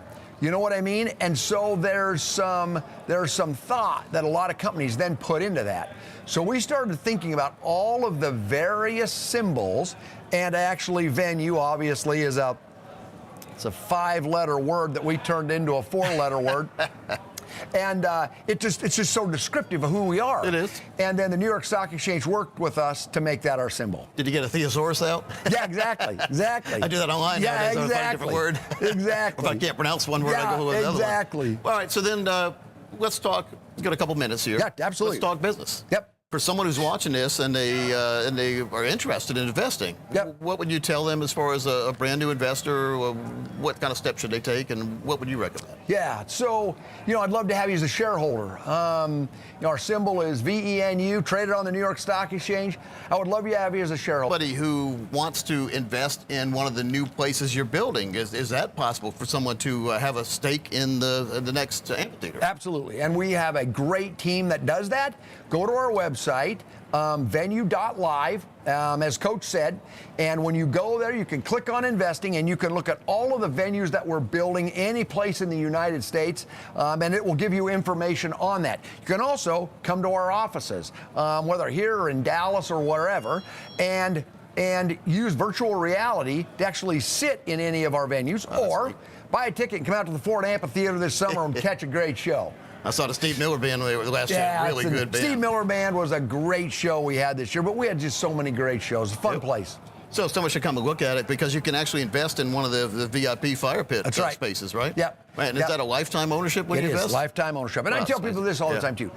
You know what I mean? And so there's some thought that a lot of companies then put into that. So we started thinking about all of the various symbols, and actually venue obviously is it's a 5-letter word that we turned into a 4-letter word. And it's just so descriptive of who we are. It is. And then the New York Stock Exchange worked with us to make that our symbol. Did you get a thesaurus out? Yeah, exactly. I do that online Yeah, nowadays. I find a exactly. different word. Exactly. If I can't pronounce one word, I go with another exactly. one. All right, so then let's talk. We've got a couple minutes here. Yeah, absolutely. Let's talk business. Yep. For someone who's watching this and they are interested in investing, Yep. what would you tell them as far as a brand new investor? What kind of steps should they take, and what would you recommend? Yeah, so, I'd love to have you as a shareholder. Our symbol is VENU, traded on the New York Stock Exchange. I would love to have you as a shareholder. Somebody who wants to invest in one of the new places you're building, is that possible for someone to have a stake in the next amphitheater? Absolutely, and we have a great team that does that. Go to our website, venue.live, as Coach said, and when you go there, you can click on investing and you can look at all of the venues that we're building any place in the United States, and it will give you information on that. You can also come to our offices, whether here or in Dallas or wherever, and use virtual reality to actually sit in any of our venues, or buy a ticket and come out to the Ford Amphitheater this summer and catch a great show. I saw the Steve Miller Band last year. Really good band. Steve Miller Band was a great show we had this year, but we had just so many great shows. A fun place. So someone should come and look at it because you can actually invest in one of the VIP fire pit spaces, right? Yep. Right, and is that a lifetime ownership when you invest? It is lifetime ownership. And I tell people this all the time, too.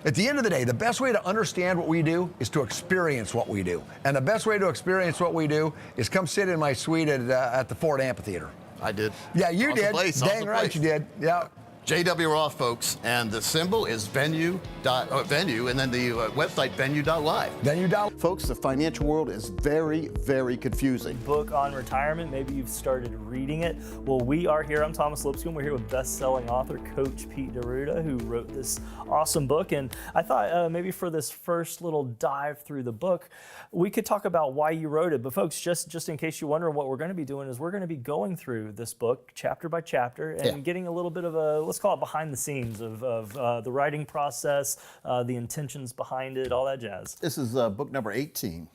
At the end of the day, the best way to understand what we do is to experience what we do. And the best way to experience what we do is come sit in my suite at the Ford Amphitheater. I did. Yeah, you Awesome did. Place, Dang awesome right place. you did. Yeah. J.W. Roth, folks, and the symbol is venue, and then the website venue.live. Venue.live. Folks, the financial world is very, very confusing. Book on retirement, maybe you've started reading it. Well, we are here. I'm Thomas Lipscomb. We're here with best-selling author, Coach Pete D'Arruda, who wrote this awesome book. And I thought maybe for this first little dive through the book, we could talk about why you wrote it. But folks, just in case you're wondering, what we're going to be doing is we're going to be going through this book chapter by chapter and getting a little bit of a, let's call it behind the scenes of the writing process, the intentions behind it, all that jazz. This is book number 18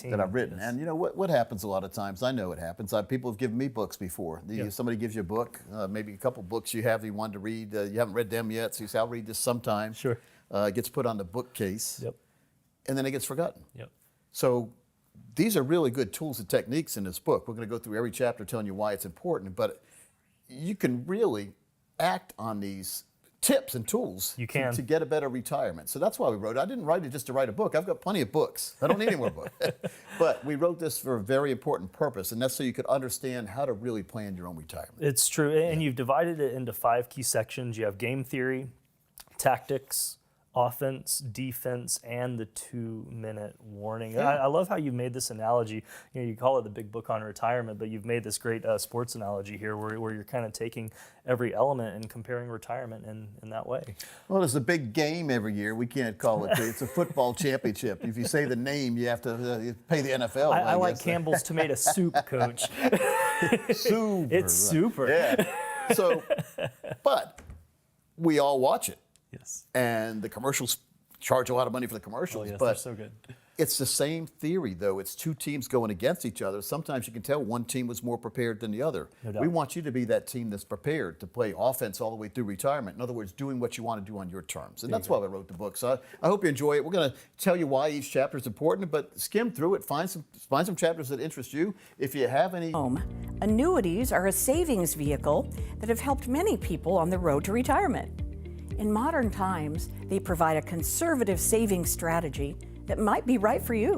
that I've written. Yes. And you know what happens a lot of times, I know it happens. People have given me books before. Somebody gives you a book, maybe a couple books you have you wanted to read, you haven't read them yet, so you say, I'll read this sometime. Sure. It gets put on the bookcase, and then it gets forgotten. Yep. So these are really good tools and techniques in this book. We're going to go through every chapter telling you why it's important, but you can really act on these tips and tools to get a better retirement. So that's why we wrote it. I didn't write it just to write a book. I've got plenty of books. I don't need any more books. But we wrote this for a very important purpose, and that's so you could understand how to really plan your own retirement. It's true, and you've divided it into 5 key sections. You have game theory, tactics, offense, defense, and the 2-minute warning. Yeah. I love how you've made this analogy. You know, you call it the big book on retirement, but you've made this great sports analogy here where you're kind of taking every element and comparing retirement in that way. Well, there's a big game every year. We can't call it. It's a football championship. If you say the name, you have to pay the NFL. I like Campbell's tomato soup, Coach. Super. It's super. Yeah. So, but we all watch it. Yes. And the commercials charge a lot of money for the commercials. Oh, yes, but they're so good. It's the same theory, though. It's 2 teams going against each other. Sometimes you can tell one team was more prepared than the other. No doubt. We want you to be that team that's prepared to play offense all the way through retirement. In other words, doing what you want to do on your terms. And that's why I wrote the book. So I hope you enjoy it. We're going to tell you why each chapter is important, but skim through it. Find some chapters that interest you. If you have any... Annuities are a savings vehicle that have helped many people on the road to retirement. In modern times, they provide a conservative savings strategy that might be right for you.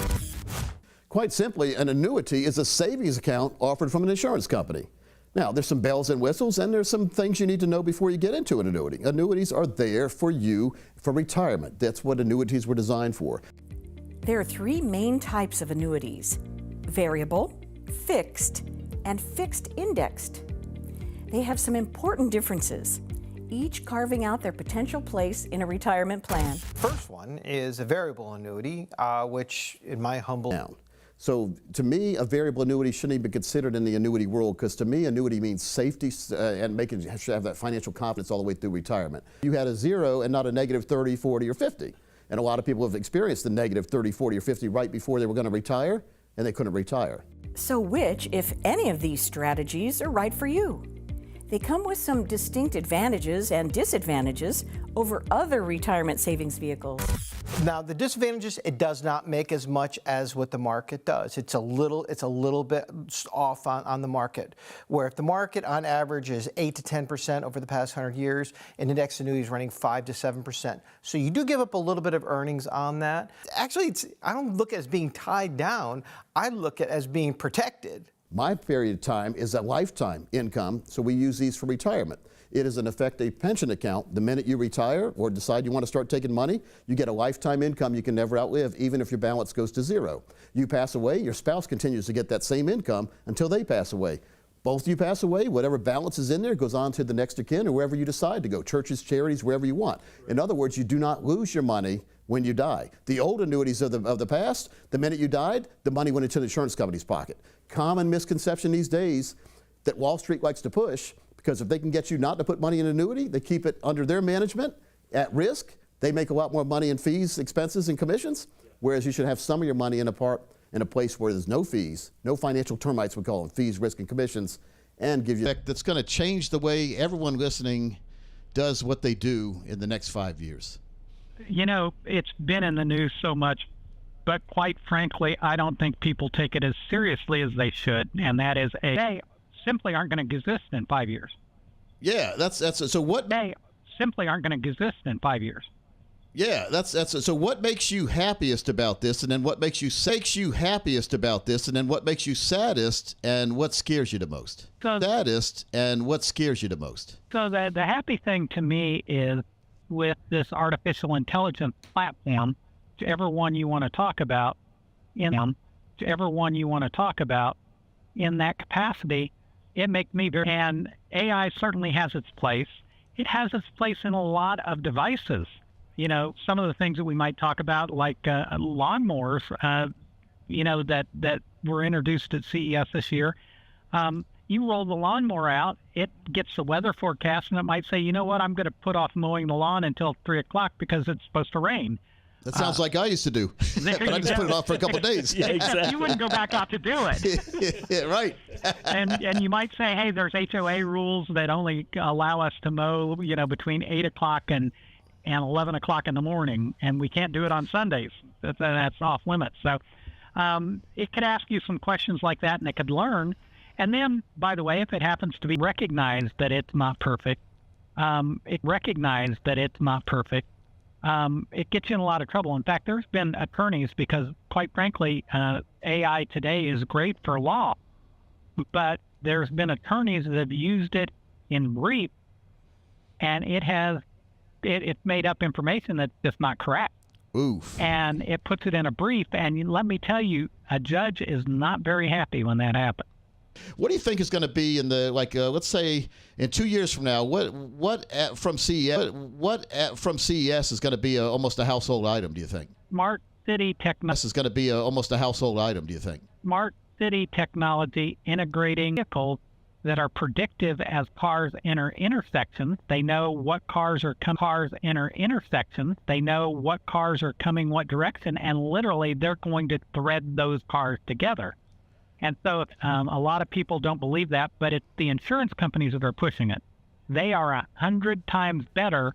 Quite simply, an annuity is a savings account offered from an insurance company. Now, there's some bells and whistles, and there's some things you need to know before you get into an annuity. Annuities are there for you for retirement. That's what annuities were designed for. There are 3 main types of annuities: variable, fixed, and fixed indexed. They have some important differences, each carving out their potential place in a retirement plan. First one is a variable annuity, which in my humble... So to me, a variable annuity shouldn't even be considered in the annuity world, because to me, annuity means safety and making you have that financial confidence all the way through retirement. You had a 0 and not a negative 30, 40, or 50. And a lot of people have experienced the negative 30, 40, or 50 right before they were going to retire, and they couldn't retire. So which, if any of these strategies, are right for you? They come with some distinct advantages and disadvantages over other retirement savings vehicles. Now, the disadvantages, it does not make as much as what the market does. It's a little bit off on the market, where if the market on average is 8 to 10% over the past 100 years, an index annuity is running 5 to 7%. So you do give up a little bit of earnings on that. Actually, I don't look at it as being tied down. I look at it as being protected. My period of time is a lifetime income, so we use these for retirement. It is, in effect, a pension account. The minute you retire or decide you want to start taking money, you get a lifetime income you can never outlive, even if your balance goes to 0. You pass away, your spouse continues to get that same income until they pass away. Both of you pass away, whatever balance is in there goes on to the next of kin or wherever you decide to go, churches, charities, wherever you want. In other words, you do not lose your money when you die. The old annuities of the past, the minute you died, the money went into the insurance company's pocket. Common misconception these days that Wall Street likes to push, because if they can get you not to put money in an annuity, they keep it under their management at risk. They make a lot more money in fees, expenses, and commissions, whereas you should have some of your money in a place where there's no fees, no financial termites, we call them, fees, risk, and commissions, and give you... That's going to change the way everyone listening does what they do in the next 5 years. You know, it's been in the news so much, but quite frankly, I don't think people take it as seriously as they should, and that is they simply aren't going to exist in 5 years. Yeah, that's so what... They simply aren't going to exist in 5 years. Yeah, that's so. What makes you happiest about this, and then what makes you happiest about this, and then what makes you saddest, and what scares you the most? Saddest, and what scares you the most? So the happy thing to me is with this artificial intelligence platform, whichever one you want to talk about, in that capacity, it makes me very. And AI certainly has its place. It has its place in a lot of devices. You know, some of the things that we might talk about, like lawnmowers, that were introduced at CES this year. You roll the lawnmower out, it gets the weather forecast, and it might say, you know what, I'm going to put off mowing the lawn until 3 o'clock because it's supposed to rain. That sounds like I used to do, but I just put it off for a couple of days. Yeah, exactly. You wouldn't go back out to do it. Yeah, right. and you might say, hey, there's HOA rules that only allow us to mow, between 8 o'clock and 11 o'clock in the morning, and we can't do it on Sundays. That's off limits. So it could ask you some questions like that, and it could learn. And then, by the way, if it happens to be recognized that it's not perfect, it gets you in a lot of trouble. In fact, there's been attorneys because, quite frankly, AI today is great for law, but there's been attorneys that have used it in brief, and it's made up information that's just not correct. Oof. And it puts it in a brief, and let me tell you, a judge is not very happy when that happens. What do you think is going to be in the let's say in 2 years from now? What from CES is going to be almost a household item? Do you think? Smart city technology. This is going to be almost a household item. Do you think? Smart city technology integrating vehicles that are predictive as cars enter intersections. They know what cars enter intersections. They know what cars are coming what direction, and literally they're going to thread those cars together. And so a lot of people don't believe that, but it's the insurance companies that are pushing it. They are 100 times better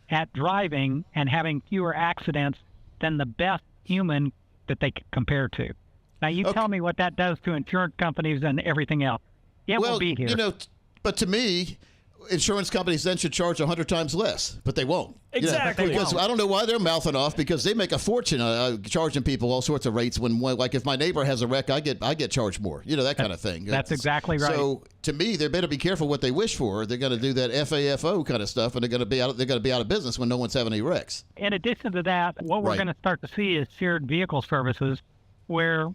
at driving and having fewer accidents than the best human that they could compare to. Now, you tell me what that does to insurance companies and everything else. It will be here. But to me, insurance companies then should charge 100 times less, but they won't. Exactly. Because I don't know why they're mouthing off, because they make a fortune charging people all sorts of rates. When like if my neighbor has a wreck, I get charged more. That kind of thing. That's exactly right. So to me, they better be careful what they wish for. They're going to do that FAFO kind of stuff, and they're going to be out of business when no one's having any wrecks. In addition to that, what we're going to start to see is shared vehicle services, where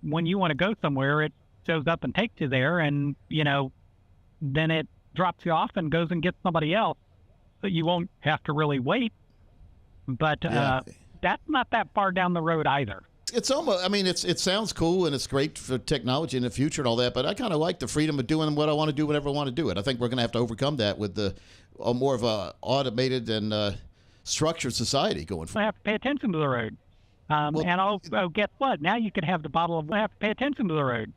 when you want to go somewhere, it shows up and takes you there, and then it drops you off and goes and gets somebody else, so you won't have to really wait. But that's not that far down the road either. It's almost, it sounds cool, and it's great for technology in the future and all that, but I kind of like the freedom of doing what I want to do whenever I want to do it. I think we're going to have to overcome that with more of a automated and structured society going forward. I have to pay attention to the road. Guess what? Now you could have the bottle of, I have to pay attention to the road.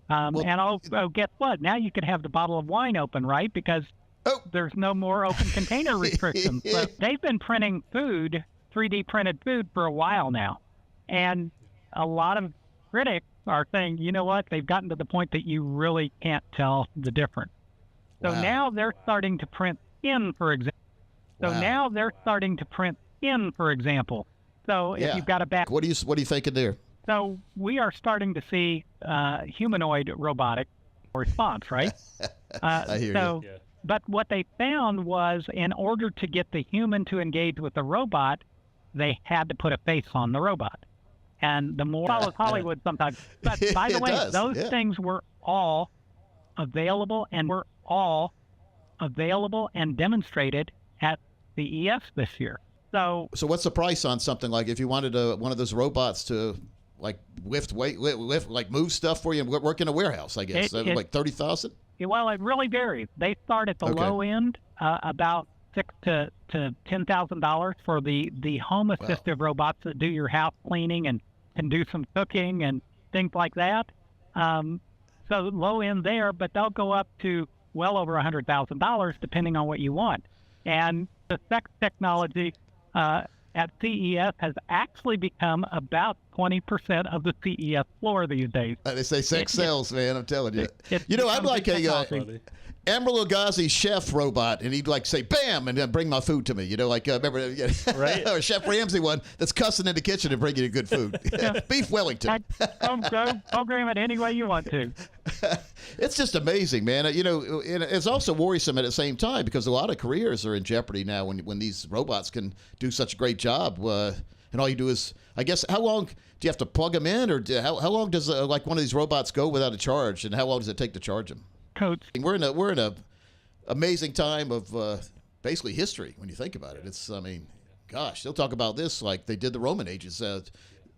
Guess what? Now you could have the bottle of wine open, right? Because there's no more open container restrictions. So they've been printing food, 3D printed food, for a while now. And a lot of critics are saying, you know what? They've gotten to the point that you really can't tell the difference. So now they're starting to print skin, for example. So if you've got a back... What are you thinking there? So we are starting to see humanoid robotic response, right? I hear you. Yeah. But what they found was, in order to get the human to engage with the robot, they had to put a face on the robot. And the more follows Hollywood sometimes. But by the way, those things were all available and demonstrated at CES this year. So what's the price on something like if you wanted one of those robots to like lift, like move stuff for you and work in a warehouse? I guess like $30,000. Well, it really varies. They start at the low end, about $6,000 to $10,000 for the home assistive robots that do your house cleaning and can do some cooking and things like that. So low end there, but they'll go up to well over $100,000 depending on what you want. And the sex technology at CES has actually become about 20% of the CES floor these days. They say sex sells, man. I'm telling you. I'd like Emeril Lagassi's chef robot, and he'd like say "bam" and then bring my food to me. You know, like remember, right? Or Chef Ramsay one that's cussing in the kitchen and bringing you good food. Beef Wellington. Program it any way you want to. It's just amazing, man. You know, it's also worrisome at the same time because a lot of careers are in jeopardy now when these robots can do such a great job. And all you do is, I guess, how long do you have to plug them in, or how long does like one of these robots go without a charge, and how long does it take to charge them? Coach, we're in a amazing time of basically history when you think about it. It's, I mean, gosh, they'll talk about this like they did the Roman ages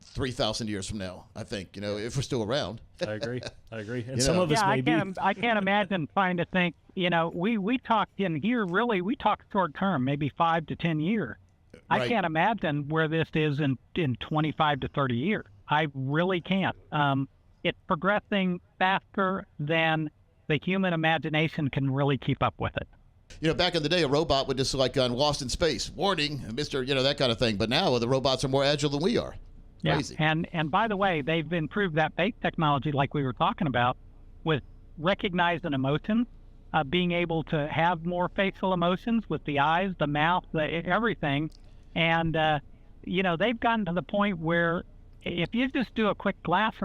3,000 years from now. I think, you know, if we're still around. I agree. And you some know. of us may be. I can't imagine trying to think. You know, we talked in here. Really, we talked short term, maybe 5 to 10 years. Right. I can't imagine where this is in 25 to 30 years. I really can't. It's progressing faster than the human imagination can really keep up with it. You know, back in the day, a robot would just like on Lost in Space, warning, Mr., you know, that kind of thing. But now the robots are more agile than we are. Crazy. Yeah, and by the way, they've improved that face technology like we were talking about with recognizing emotions, being able to have more facial emotions with the eyes, the mouth, everything. And, you know, they've gotten to the point where if you just do a quick glance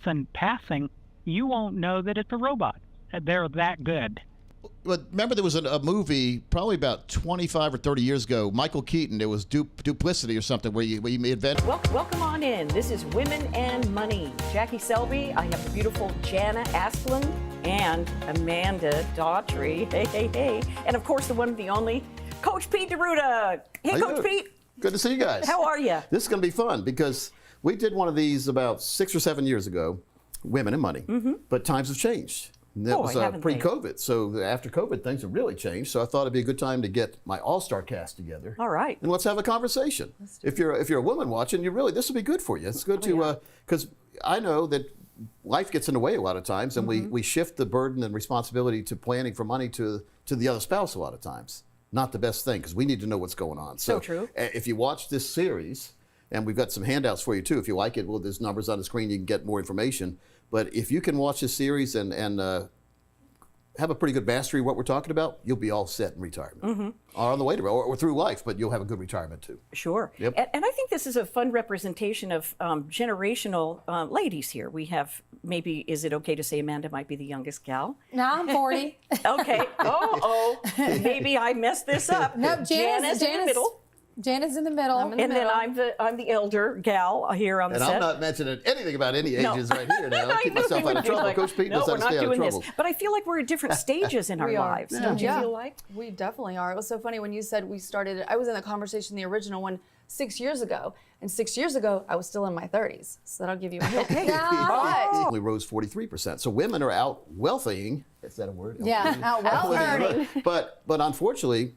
and passing, you won't know that it's a robot. They're that good. But remember, there was a movie probably about 25 or 30 years ago. Michael Keaton. There was Duplicity or something where you invent. Welcome on in. This is Women and Money. Jackie Selby. I have the beautiful Jana Asplund and Amanda Daughtry. Hey. And of course, the one and the only Coach Pete DeRuta. Hey, Coach Pete. Good to see you guys. How are you? This is going to be fun because we did one of these about 6 or 7 years ago, Women and Money. Mm-hmm. But times have changed. That was pre-COVID. So after COVID, things have really changed. So I thought it'd be a good time to get my all-star cast together. All right. And let's have a conversation. If you're a woman watching, this will be good for you. It's good because I know that life gets in the way a lot of times, and we shift the burden and responsibility to planning for money to the other spouse a lot of times. Not the best thing because we need to know what's going on. So true. If you watch this series, and we've got some handouts for you too. If you like it, there's numbers on the screen. You can get more information. But if you can watch this series and have a pretty good mastery of what we're talking about, you'll be all set in retirement. Or on the way to or through life, but you'll have a good retirement too. Sure. Yep. And I think this is a fun representation of generational ladies here. We have, maybe, is it okay to say Amanda might be the youngest gal? No, I'm 40. Okay. Maybe I messed this up. No, Janice in the middle. Janice in the middle. Then I'm the elder gal here on the set. And I'm not mentioning anything about any ages right here now. I'll keep myself out of trouble. Like, Coach Pete knows how to stay out of trouble. This. But I feel like we're at different stages in our lives. Yeah. Don't you feel like? We definitely are. It was so funny when you said we started. I was in the conversation, the original one, 6 years ago. And 6 years ago, I was still in my 30s. So that'll give you a hint. But we rose 43%. So women are out wealthying. Is that a word? Yeah, out wealthying. But unfortunately,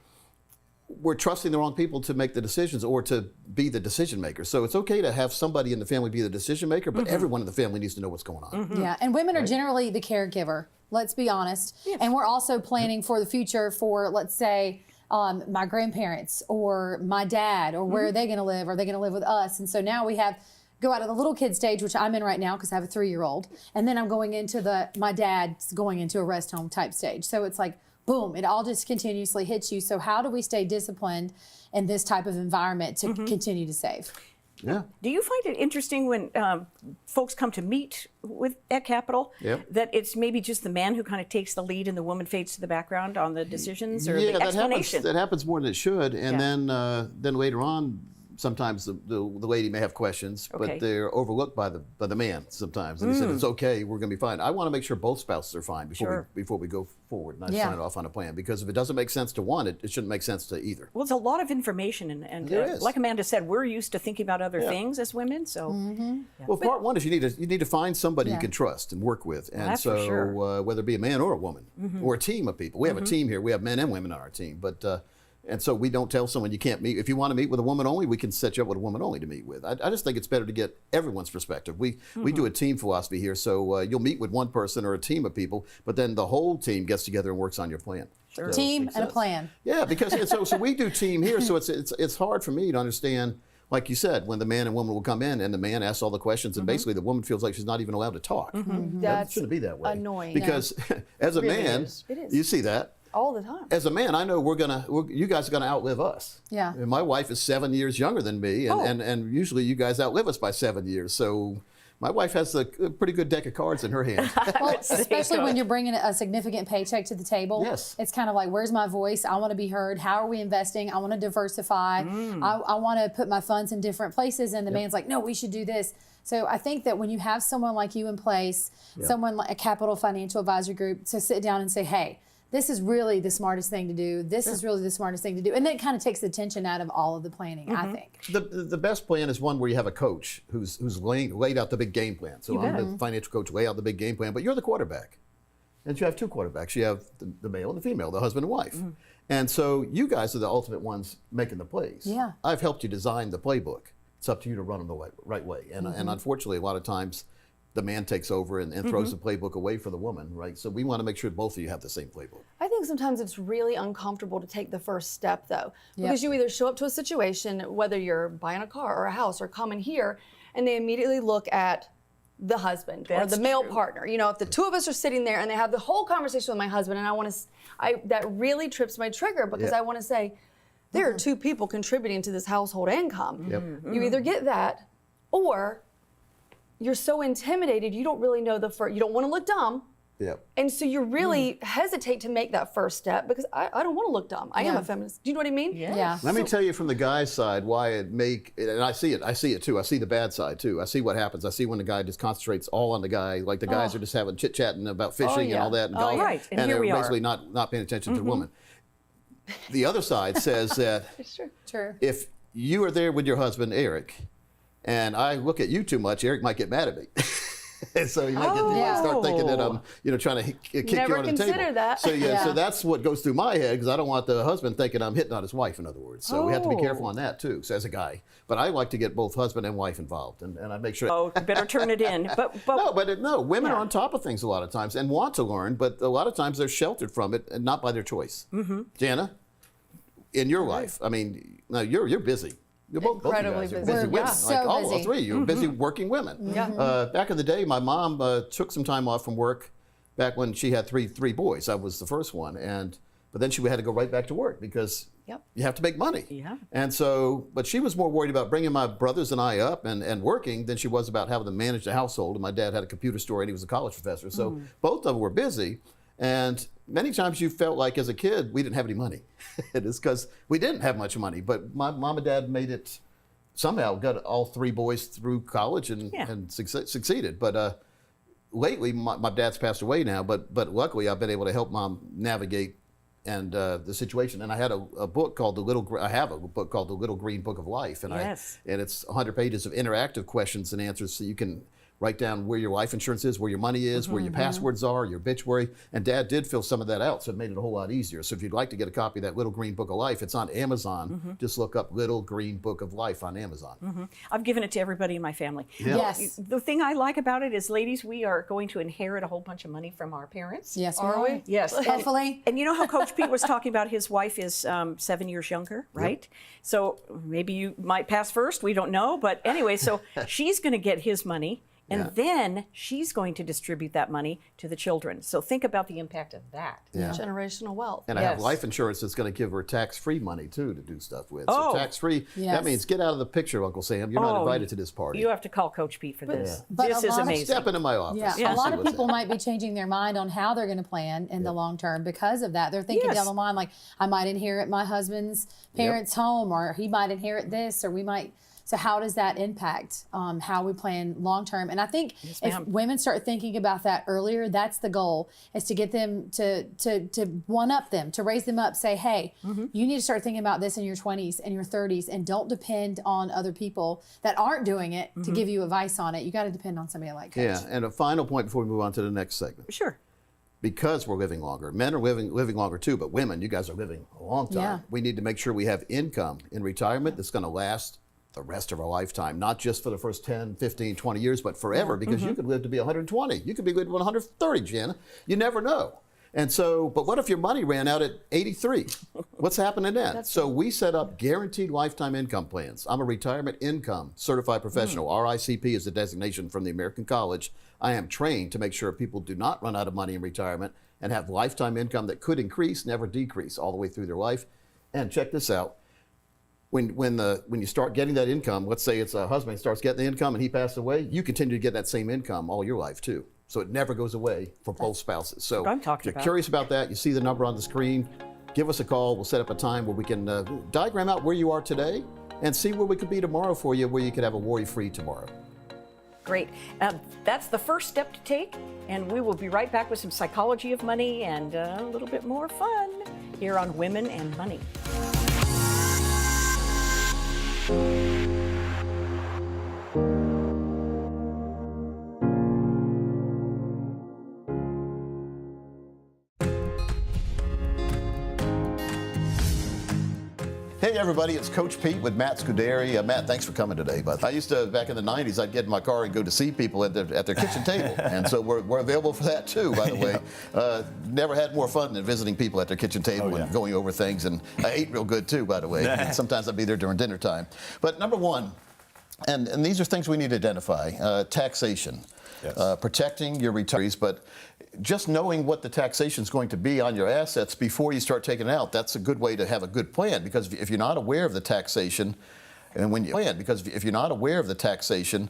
we're trusting the wrong people to make the decisions or to be the decision maker. So it's okay to have somebody in the family be the decision maker, but everyone in the family needs to know what's going on. Yeah, and women are generally the caregiver, let's be honest. Yes. And we're also planning for the future for, let's say, my grandparents or my dad, or where are they going to live? Are they going to live with us? And so now we go out of the little kid stage, which I'm in right now because I have a 3-year-old, and then I'm going into my dad's going into a rest home type stage. So it's like, boom, it all just continuously hits you. So how do we stay disciplined in this type of environment to continue to save? Yeah. Do you find it interesting when folks come to meet at Capital that it's maybe just the man who kind of takes the lead and the woman fades to the background on the decisions or the explanation? That happens more than it should. And then later on, sometimes the lady may have questions, but they're overlooked by the man sometimes. And he said, it's okay, we're going to be fine. I want to make sure both spouses are fine before we go forward and I sign off on a plan. Because if it doesn't make sense to one, it shouldn't make sense to either. Well, it's a lot of information. And like Amanda said, we're used to thinking about other things as women. So, Well, part one is you need to find somebody you can trust and work with. And whether it be a man or a woman or a team of people. We have a team here. We have men and women on our team. But and so we don't tell someone you can't meet. If you want to meet with a woman only, we can set you up with a woman only to meet with. I just think it's better to get everyone's perspective. We do a team philosophy here, so you'll meet with one person or a team of people, but then the whole team gets together and works on your plan. Sure. So team and a plan. Yeah, because so we do team here, so it's hard for me to understand like you said, when the man and woman will come in and the man asks all the questions and basically the woman feels like she's not even allowed to talk. That shouldn't be that way. Annoying. Because as a man, it is. you see that. All the time. As a man, I know you guys are gonna outlive us. Yeah. And my wife is 7 years younger than me, and usually you guys outlive us by 7 years. So my wife has a pretty good deck of cards in her hand. Well, especially when you're bringing a significant paycheck to the table. Yes. It's kind of like, where's my voice? I want to be heard. How are we investing? I want to diversify. I want to put my funds in different places. And the man's like, no, we should do this. So I think that when you have someone like you in place, someone like a Capital Financial Advisory Group, to sit down and say, hey, this is really the smartest thing to do. This is really the smartest thing to do. And then it kind of takes the tension out of all of the planning, I think. The best plan is one where you have a coach who's laid out the big game plan. So I'm the financial coach, lay out the big game plan, but you're the quarterback. And you have two quarterbacks. You have the male and the female, the husband and wife. And so you guys are the ultimate ones making the plays. Yeah. I've helped you design the playbook. It's up to you to run them the right way. And unfortunately, a lot of times, the man takes over and throws the playbook away for the woman, right? So we want to make sure both of you have the same playbook. I think sometimes it's really uncomfortable to take the first step, though, because you either show up to a situation, whether you're buying a car or a house or coming here, and they immediately look at the husband or the male partner. You know, if the two of us are sitting there and they have the whole conversation with my husband, and that really trips my trigger because I want to say, there are two people contributing to this household income. You either get that, or you're so intimidated, you don't really know you don't want to look dumb. And so you really hesitate to make that first step because I don't want to look dumb. I am a feminist. Do you know what I mean? Let me tell you from the guy's side why and I see it too. I see the bad side too. I see what happens. I see when the guy just concentrates all on the guy, like the guys are just having chit-chatting about fishing and all that and golf. Right. And they're here we basically not paying attention to the woman. The other side says that if you are there with your husband, Eric, and I look at you too much, Eric might get mad at me. And so you might start thinking that I'm, trying to kick you under the table. Never consider that. So that's what goes through my head because I don't want the husband thinking I'm hitting on his wife. In other words, so we have to be careful on that too. So as a guy, but I like to get both husband and wife involved, and I make sure. Oh, better turn it in. But women are on top of things a lot of times and want to learn, but a lot of times they're sheltered from it and not by their choice. Jana, in your life, I mean, now you're busy. You're both incredibly you guys are busy. busy women. So like all busy. three, you're busy working women. Back in the day, my mom took some time off from work back when she had three boys. I was the first one, but then she had to go right back to work because you have to make money. And so, but she was more worried about bringing my brothers and I up and working than she was about having to manage the household. And my dad had a computer store and he was a college professor. So both of them were busy. And many times you felt like as a kid, we didn't have any money. It's because we didn't have much money, but my mom and dad made it, somehow got all three boys through college and succeeded. But lately, my dad's passed away now, but luckily I've been able to help mom navigate and the situation. And I had a book called The Little Green Book of Life. And and it's 100 pages of interactive questions and answers so you can write down where your life insurance is, where your money is, where your passwords are, your obituary. And Dad did fill some of that out, so it made it a whole lot easier. So if you'd like to get a copy of that Little Green Book of Life, it's on Amazon. Just look up Little Green Book of Life on Amazon. I've given it to everybody in my family. Yes. The thing I like about it is, ladies, we are going to inherit a whole bunch of money from our parents. Yes, Are we? Yes. Hopefully. And you know how Coach Pete was talking about his wife is 7 years younger, right? So maybe you might pass first. We don't know. But anyway, so she's going to get his money. And then she's going to distribute that money to the children. So think about the impact of that. Generational wealth. And I have life insurance that's going to give her tax-free money, too, to do stuff with. So tax-free, that means get out of the picture, Uncle Sam. You're not invited to this party. You have to call Coach Pete for this. But This is amazing. Step into my office. Yeah, a lot of people might be changing their mind on how they're going to plan in the long term because of that. They're thinking down the line, like, I might inherit my husband's parents' home, or he might inherit this, or we might. So how does that impact how we plan long term? And I think if women start thinking about that earlier, that's the goal, is to get them to one up them, to raise them up, say, hey, you need to start thinking about this in your 20s and your 30s, and don't depend on other people that aren't doing it to give you advice on it. You got to depend on somebody like Coach. Yeah, and a final point before we move on to the next segment. Sure. Because we're living longer. Men are living longer too, but women, you guys are living a long time. Yeah. We need to make sure we have income in retirement that's going to last the rest of our lifetime, not just for the first 10, 15, 20 years, but forever, because you could live to be 120. You could be living to 130, Jana. You never know. And so, but what if your money ran out at 83? What's happening then? So we set up guaranteed lifetime income plans. I'm a retirement income certified professional. RICP is the designation from the American College. I am trained to make sure people do not run out of money in retirement and have lifetime income that could increase, never decrease all the way through their life. And check this out. When you start getting that income, let's say it's a husband starts getting the income and he passed away, you continue to get that same income all your life too. So it never goes away for both spouses. So if you're curious about that, you see the number on the screen, give us a call. We'll set up a time where we can diagram out where you are today and see where we could be tomorrow for you, where you could have a worry-free tomorrow. Great. That's the first step to take, and we will be right back with some psychology of money and a little bit more fun here on Women and Money. Hey everybody, it's Coach Pete with Matt Scuderi. Matt, thanks for coming today. But I used to, back in the 90s, I'd get in my car and go to see people at their kitchen table. And so we're available for that too, by the way. Never had more fun than visiting people at their kitchen table and going over things. And I ate real good too, by the way. And sometimes I'd be there during dinner time. But number one, and these are things we need to identify, taxation. Yes. Protecting your retirees, but just knowing what the taxation is going to be on your assets before you start taking it out, that's a good way to have a good plan. Because if you're not aware of the taxation, and when you plan, because if you're not aware of the taxation,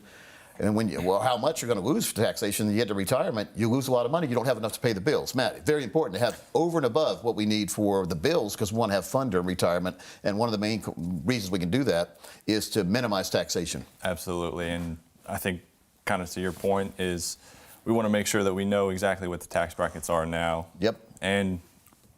and how much you're going to lose for taxation, and you get to retirement, you lose a lot of money. You don't have enough to pay the bills. Matt, very important to have over and above what we need for the bills, because we want to have fun during retirement. And one of the main reasons we can do that is to minimize taxation. Absolutely, and I think, kind of to your point, is we want to make sure that we know exactly what the tax brackets are now. Yep. And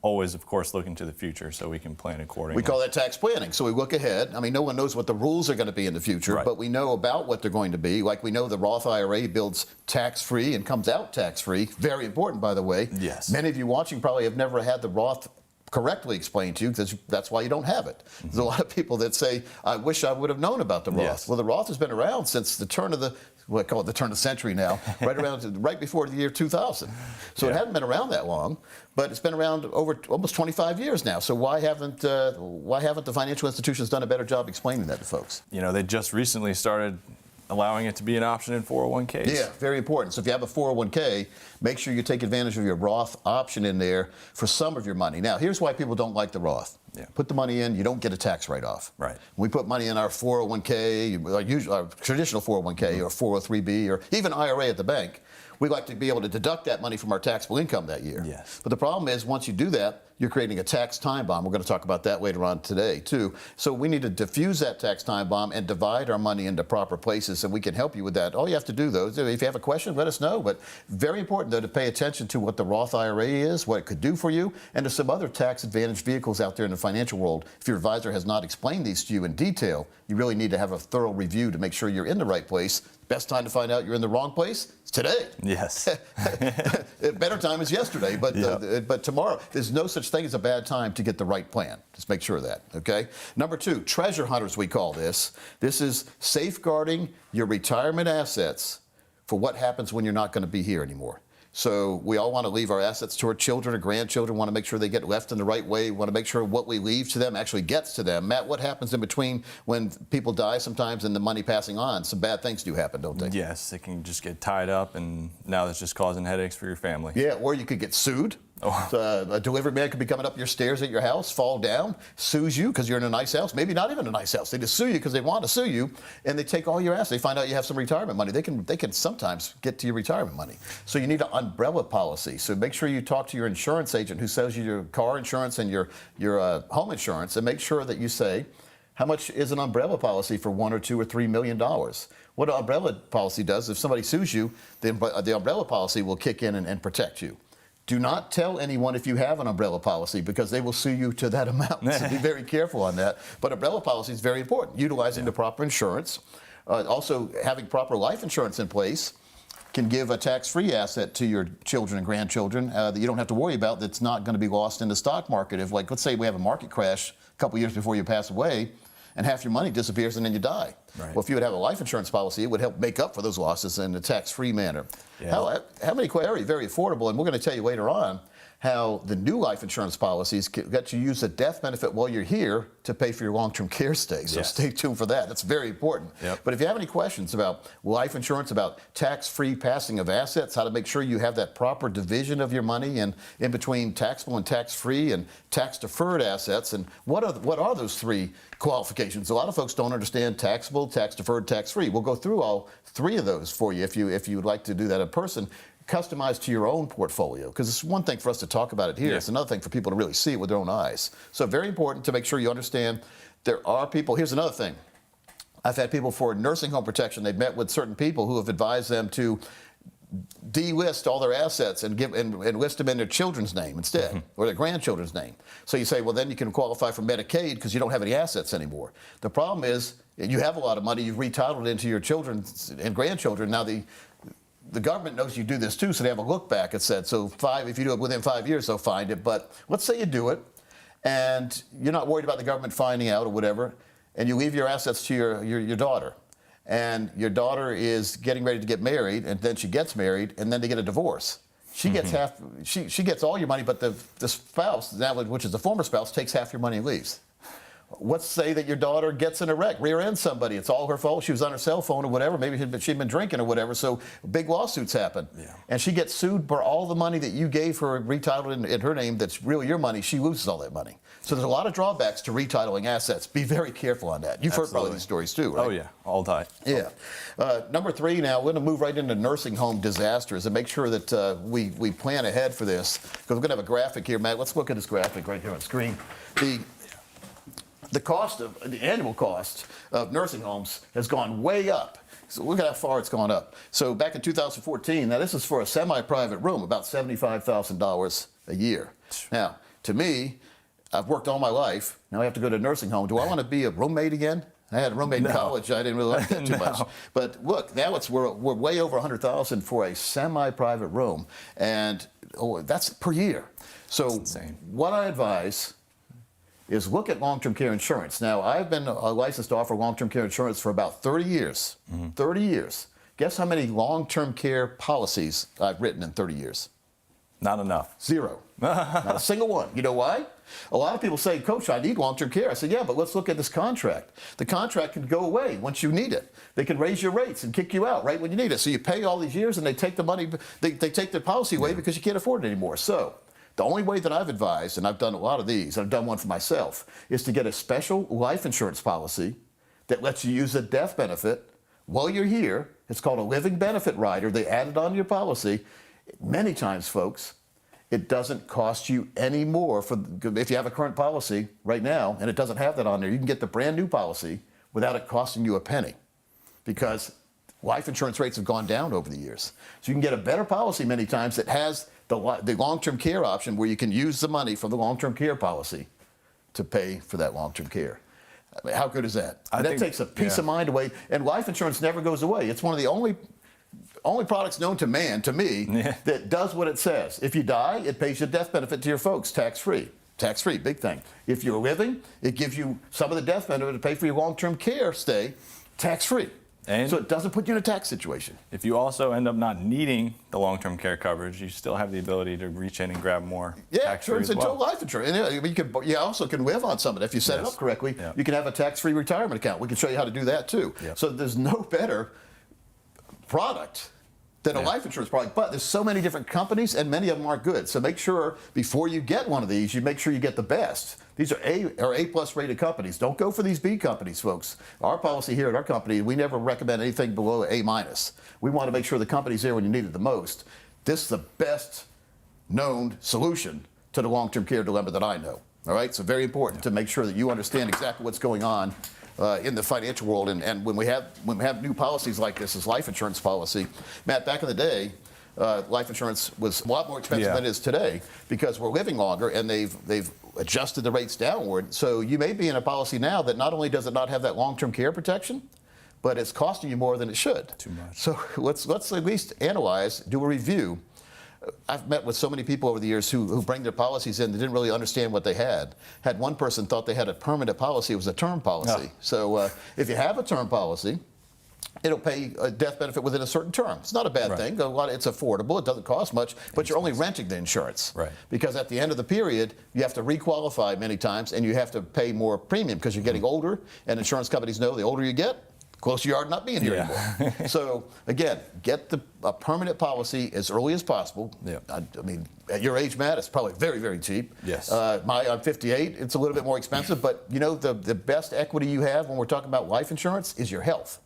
always, of course, look into the future so we can plan accordingly. We call that tax planning. So we look ahead. I mean, no one knows what the rules are going to be in the future, but we know about what they're going to be. Like we know the Roth IRA builds tax-free and comes out tax-free. Very important, by the way. Yes. Many of you watching probably have never had the Roth correctly explained to you, because that's why you don't have it. There's a lot of people that say, I wish I would have known about the Roth. Yes. Well, the Roth has been around since the turn of the, what I call it the turn of the century now, right before the year 2000. So it hadn't been around that long, but it's been around over almost 25 years now. So why haven't the financial institutions done a better job explaining that to folks? You know, they just recently started allowing it to be an option in 401ks. Yeah, very important. So if you have a 401k, make sure you take advantage of your Roth option in there for some of your money. Now, here's why people don't like the Roth. Yeah. Put the money in, you don't get a tax write-off. Right. When we put money in our 401k, our traditional 401k or 403b or even IRA at the bank, we like to be able to deduct that money from our taxable income that year. Yes. But the problem is, once you do that, you're creating a tax time bomb. We're going to talk about that later on today, too. So we need to diffuse that tax time bomb and divide our money into proper places, and we can help you with that. All you have to do, though, is if you have a question, let us know. But very important, though, to pay attention to what the Roth IRA is, what it could do for you, and to some other tax-advantaged vehicles out there in the financial world. If your advisor has not explained these to you in detail, you really need to have a thorough review to make sure you're in the right place. Best time to find out you're in the wrong place is today. Yes. Better time is yesterday, but tomorrow. There's no such thing as a bad time to get the right plan. Just make sure of that, okay? Number two, treasure hunters, we call this. This is safeguarding your retirement assets for what happens when you're not going to be here anymore. So we all want to leave our assets to our children or grandchildren, want to make sure they get left in the right way, want to make sure what we leave to them actually gets to them. Matt, what happens in between when people die sometimes and the money passing on? Some bad things do happen, don't they? Yes, it can just get tied up, and now that's just causing headaches for your family. Yeah, or you could get sued. So a delivery man could be coming up your stairs at your house, fall down, sues you because you're in a nice house, maybe not even a nice house. They just sue you because they want to sue you, and they take all your assets. They find out you have some retirement money. They can sometimes get to your retirement money. So you need an umbrella policy. So make sure you talk to your insurance agent who sells you your car insurance and your home insurance, and make sure that you say, how much is an umbrella policy for $1 or $2 or $3 million? What an umbrella policy does, if somebody sues you, the umbrella policy will kick in and protect you. Do not tell anyone if you have an umbrella policy, because they will sue you to that amount. So be very careful on that. But umbrella policy is very important. Utilizing the proper insurance. Also, having proper life insurance in place can give a tax-free asset to your children and grandchildren that you don't have to worry about, that's not going to be lost in the stock market. If, like, let's say we have a market crash a couple years before you pass away, and half your money disappears and then you die. Right. Well, if you would have a life insurance policy, it would help make up for those losses in a tax-free manner. Yeah. How many, very affordable, and we're going to tell you later on how the new life insurance policies get you use a death benefit while you're here to pay for your long-term care stay. So stay tuned for that. That's very important. But if you have any questions about life insurance, about tax-free passing of assets, how to make sure you have that proper division of your money and in between taxable and tax-free and tax-deferred assets, and what are those three qualifications? A lot of folks don't understand taxable, tax-deferred, tax-free. We'll go through all three of those for you if you would like to do that in person, customized to your own portfolio, because it's one thing for us to talk about it here. It's another thing for people to really see it with their own eyes. So very important to make sure you understand there are people. Here's another thing. I've had people for nursing home protection. They've met with certain people who have advised them to delist all their assets and list them in their children's name instead, or their grandchildren's name. So you say, well, then you can qualify for Medicaid because you don't have any assets anymore. The problem is you have a lot of money you've retitled into your children and grandchildren. Now the government knows you do this too, so they have a look back. It said, so if you do it within 5 years, they'll find it. But let's say you do it, and you're not worried about the government finding out or whatever, and you leave your assets to your daughter. And your daughter is getting ready to get married, and then she gets married, and then they get a divorce. She gets half. She gets all your money, but the spouse, which is the former spouse, takes half your money and leaves. Let's say that your daughter gets in a wreck, rear ends somebody. It's all her fault. She was on her cell phone or whatever. Maybe she'd been drinking or whatever. So big lawsuits happen. And she gets sued for all the money that you gave her retitled in her name that's really your money. She loses all that money. So there's a lot of drawbacks to retitling assets. Be very careful on that. You've heard probably these stories too, right? Oh, yeah. All the time. Yeah. Number 3 now, we're going to move right into nursing home disasters and make sure that we plan ahead for this. Because we're going to have a graphic here, Matt. Let's look at this graphic right here on screen. The annual cost of nursing homes has gone way up. So look at how far it's gone up. So back in 2014, now this is for a semi-private room, about $75,000 a year. Now, to me, I've worked all my life. Now I have to go to a nursing home. Do I want to be a roommate again? I had a roommate in college. I didn't really like that too much. But look, now we're way over $100,000 for a semi-private room, and that's per year. So what I advise is look at long-term care insurance. Now, I've been licensed to offer long-term care insurance for about 30 years. 30 years. Guess how many long-term care policies I've written in 30 years? Not enough. 0. Not a single one. You know why? A lot of people say, Coach, I need long-term care. I said, yeah, but let's look at this contract. The contract can go away once you need it. They can raise your rates and kick you out right when you need it. So you pay all these years and they take the money, they take the policy away because you can't afford it anymore. So the only way that I've advised, and I've done a lot of these, I've done one for myself, is to get a special life insurance policy that lets you use a death benefit while you're here. It's called a living benefit rider. They add it on your policy. Many times, folks, it doesn't cost you any more if you have a current policy right now and it doesn't have that on there. You can get the brand new policy without it costing you a penny, because life insurance rates have gone down over the years. So you can get a better policy many times that has the long-term care option where you can use the money from the long-term care policy to pay for that long-term care. I mean, how good is that? That takes a peace of mind away, and life insurance never goes away. It's one of the only products known to man, to me, that does what it says. If you die, it pays your death benefit to your folks, tax-free. Tax-free, big thing. If you're living, it gives you some of the death benefit to pay for your long-term care stay, tax-free. And so it doesn't put you in a tax situation. If you also end up not needing the long-term care coverage, you still have the ability to reach in and grab more. Yeah, it turns into life insurance. And you also can live on some of it. If you set it up correctly, you can have a tax-free retirement account. We can show you how to do that too. So there's no better product than a life insurance product. But there's so many different companies, and many of them aren't good. So make sure before you get one of these, you make sure you get the best. These are A+ rated companies. Don't go for these B companies, folks. Our policy here at our company, we never recommend anything below A-. We want to make sure the company's there when you need it the most. This is the best known solution to the long-term care dilemma that I know. All right, so very important to make sure that you understand exactly what's going on in the financial world. And when we have new policies like this as life insurance policy, Matt, back in the day, life insurance was a lot more expensive than it is today because we're living longer and they've adjusted the rates downward. So you may be in a policy now that not only does it not have that long-term care protection, but it's costing you more than it should. Too much. So let's at least analyze, do a review. I've met with so many people over the years who bring their policies in. They didn't really understand what they had. Had one person thought they had a permanent policy. It was a term policy. So if you have a term policy, it'll pay a death benefit within a certain term. It's not a bad thing. It's affordable. It doesn't cost much, but you're only renting the insurance. Right. Because at the end of the period, you have to requalify many times, and you have to pay more premium because you're getting older, and insurance companies know the older you get, the closer you are to not being here anymore. So, again, get a permanent policy as early as possible. Yeah. I mean, at your age, Matt, it's probably very, very cheap. Yes. I'm 58. It's a little bit more expensive, but, you know, the best equity you have when we're talking about life insurance is your health.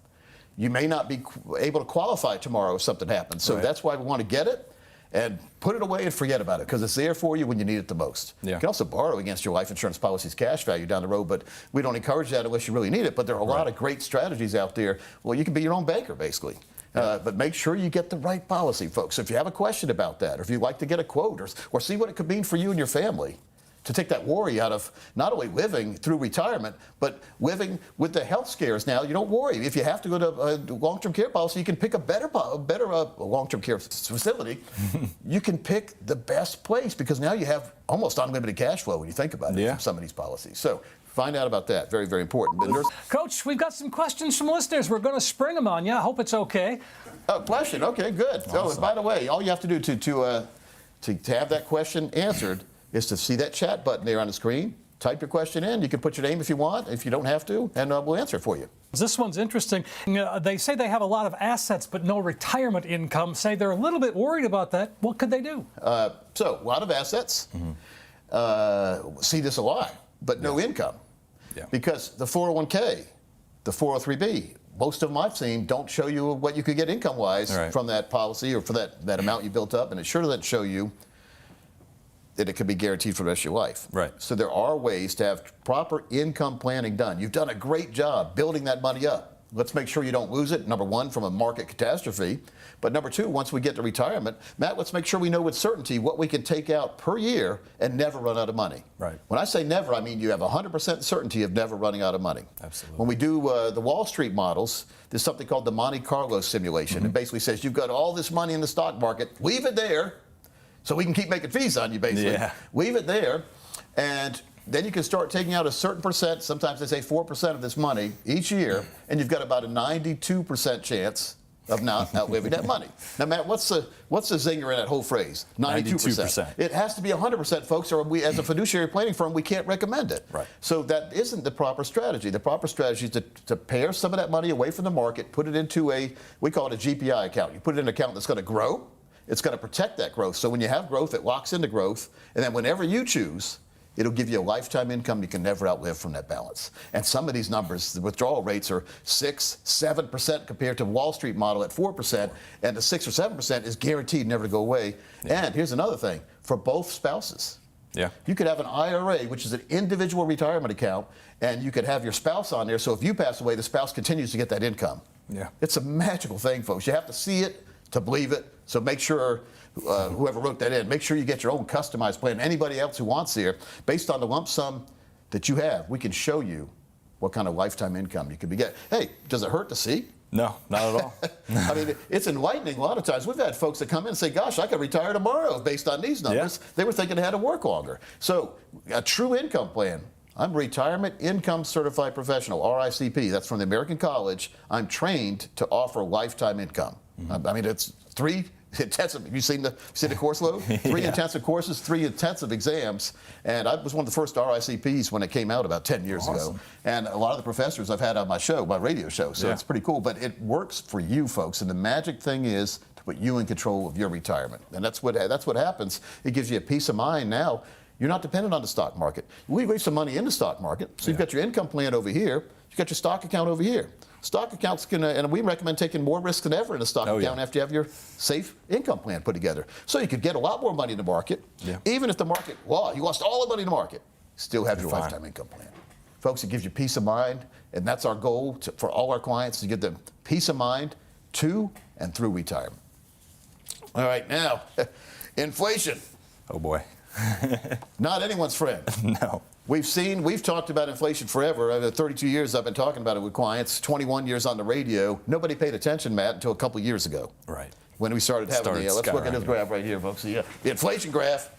You may not be able to qualify tomorrow if something happens. So that's why we want to get it and put it away and forget about it, because it's there for you when you need it the most. Yeah. You can also borrow against your life insurance policy's cash value down the road, but we don't encourage that unless you really need it. But there are a lot of great strategies out there. Well, you can be your own banker, basically. But make sure you get the right policy, folks. If you have a question about that, or if you'd like to get a quote, or see what it could mean for you and your family, to take that worry out of not only living through retirement, but living with the health scares now. You don't worry. If you have to go to a long-term care policy, you can pick a better long-term care facility. You can pick the best place, because now you have almost unlimited cash flow when you think about it from some of these policies. So find out about that. Very, very important. Coach, we've got some questions from listeners. We're going to spring them on you. I hope it's okay. Oh, question. Okay, good. Awesome. Oh, and by the way, all you have to do to have that question answered is to see that chat button there on the screen. Type your question in. You can put your name if you want, if you don't have to, and we'll answer it for you. This one's interesting. They say they have a lot of assets but no retirement income. Say they're a little bit worried about that. What could they do? So, a lot of assets. See this a lot, but no income. Yeah. Because the 401k, the 403b, most of them I've seen don't show you what you could get income-wise from that policy or for that amount you built up, and it sure doesn't show you that it could be guaranteed for the rest of your life. Right. So there are ways to have proper income planning done. You've done a great job building that money up. Let's make sure you don't lose it, number one, from a market catastrophe. But number two, once we get to retirement, Matt, let's make sure we know with certainty what we can take out per year and never run out of money. Right. When I say never, I mean you have 100% certainty of never running out of money. Absolutely. When we do the Wall Street models, there's something called the Monte Carlo simulation. It basically says you've got all this money in the stock market, leave it there, so we can keep making fees on you, basically. Yeah. Leave it there, and then you can start taking out a certain percent, sometimes they say 4% of this money each year, and you've got about a 92% chance of not outliving that money. Now, Matt, what's the zinger in that whole phrase? 92%. It has to be 100%, folks, or we, as a fiduciary planning firm, we can't recommend it. Right. So that isn't the proper strategy. The proper strategy is to pare some of that money away from the market, put it into we call it a GPI account. You put it in an account that's going to grow. It's going to protect that growth. So when you have growth, it locks into growth. And then whenever you choose, it'll give you a lifetime income you can never outlive from that balance. And some of these numbers, the withdrawal rates are 6, 7% compared to Wall Street model at 4%. And the 6 or 7% is guaranteed never to go away. Yeah. And here's another thing, for both spouses. Yeah. You could have an IRA, which is an individual retirement account, and you could have your spouse on there. So if you pass away, the spouse continues to get that income. Yeah. It's a magical thing, folks. You have to see it to believe it. So make sure, whoever wrote that in, make sure you get your own customized plan. Anybody else who wants here, based on the lump sum that you have, we can show you what kind of lifetime income you could be getting. Hey, does it hurt to see? No, not at all. I mean, it's enlightening a lot of times. We've had folks that come in and say, gosh, I could retire tomorrow based on these numbers. Yeah. They were thinking they had to work longer. So a true income plan. I'm a Retirement Income Certified Professional, RICP. That's from the American College. I'm trained to offer lifetime income. I mean, it's 3 intensive. You seen the course load? 3 intensive courses, 3 intensive exams, and I was one of the first RICPs when it came out about 10 years ago. And a lot of the professors I've had on my show, my radio show, so it's pretty cool. But it works for you folks, and the magic thing is to put you in control of your retirement, and that's what happens. It gives you a peace of mind now. You're not dependent on the stock market. We leave some money in the stock market, so you've got your income plan over here, you've got your stock account over here. Stock accounts and we recommend taking more risk than ever in a stock account after you have your safe income plan put together. So you could get a lot more money in the market, even if the market, you lost all the money in the market, still have your lifetime income plan. Folks, it gives you peace of mind, and that's our goal for all our clients, to give them peace of mind to and through retirement. All right, now, inflation. Oh boy. Not anyone's friend. No. We've talked about inflation forever. I've had 32 years I've been talking about it with clients, 21 years on the radio. Nobody paid attention, Matt, until a couple years ago. Right. When we started having let's look at this graph right here, folks. The inflation graph.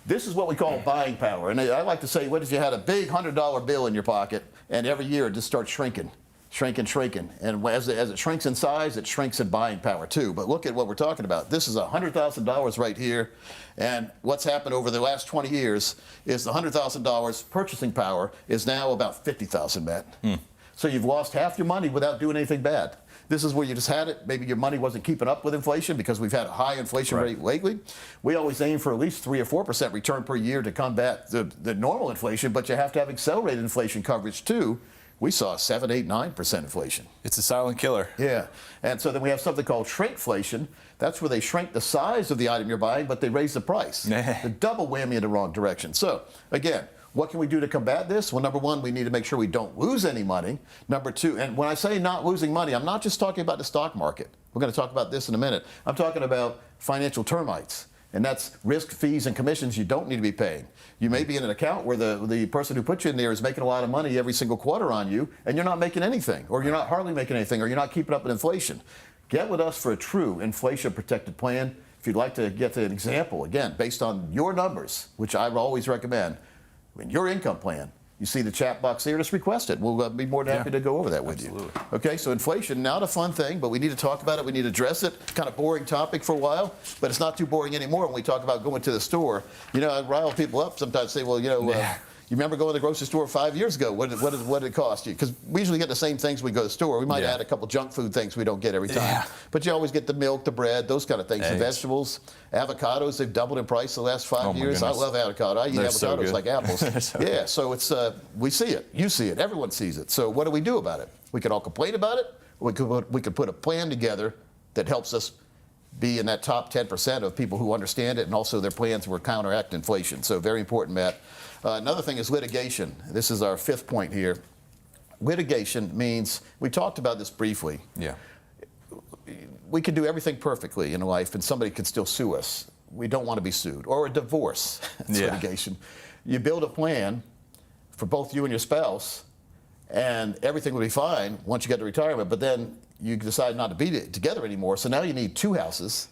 This is what we call buying power. And I like to say, what if you had a big $100 bill in your pocket, and every year it just starts shrinking? shrinking. And as it shrinks in size, it shrinks in buying power too. But look at what we're talking about. This is $100,000 right here. And what's happened over the last 20 years is the $100,000 purchasing power is now about $50,000, Matt. So you've lost half your money without doing anything bad. This is where you just had it. Maybe your money wasn't keeping up with inflation because we've had a high inflation rate lately. We always aim for at least 3 or 4% return per year to combat the normal inflation, but you have to have accelerated inflation coverage too. We saw 7, 8, 9% inflation. It's a silent killer. Yeah. And so then we have something called shrinkflation. That's where they shrink the size of the item you're buying, but they raise the price. The double whammy in the wrong direction. So again, what can we do to combat this? Well, number one, we need to make sure we don't lose any money. Number two, and when I say not losing money, I'm not just talking about the stock market. We're going to talk about this in a minute. I'm talking about financial termites. And that's risk, fees, and commissions you don't need to be paying. You may be in an account where the person who put you in there is making a lot of money every single quarter on you, and you're not making anything, or you're not hardly making anything, or you're not keeping up with inflation. Get with us for a true inflation-protected plan. If you'd like to get an example, again, based on your numbers, which I would always recommend, your income plan, you see the chat box there, just request it. We'll be more than happy to go over that with you. Okay, so inflation, not a fun thing, but we need to talk about it. We need to address it. Kind of boring topic for a while, but it's not too boring anymore when we talk about going to the store. You know, I rile people up sometimes, say, well, you know, you remember going to the grocery store 5 years ago? What did it cost you? Because we usually get the same things when we go to the store. We might add a couple junk food things we don't get every time. But you always get the milk, the bread, those kind of things. The vegetables, avocados, they've doubled in price the last 5 years. I love avocado. I eat avocados like apples. So it's we see it. You see it. Everyone sees it. So what do we do about it? We could all complain about it. Or we could put a plan together that helps us be in that top 10% of people who understand it, and also their plans will counteract inflation. So very important, Matt. Another thing is litigation. This is our 5th point here. Litigation means, we talked about this briefly. We can do everything perfectly in life, and somebody can still sue us. We don't want to be sued. Or a divorce. That's litigation. You build a plan for both you and your spouse, and everything will be fine once you get to retirement, but then you decide not to be together anymore. So now you need 2 houses.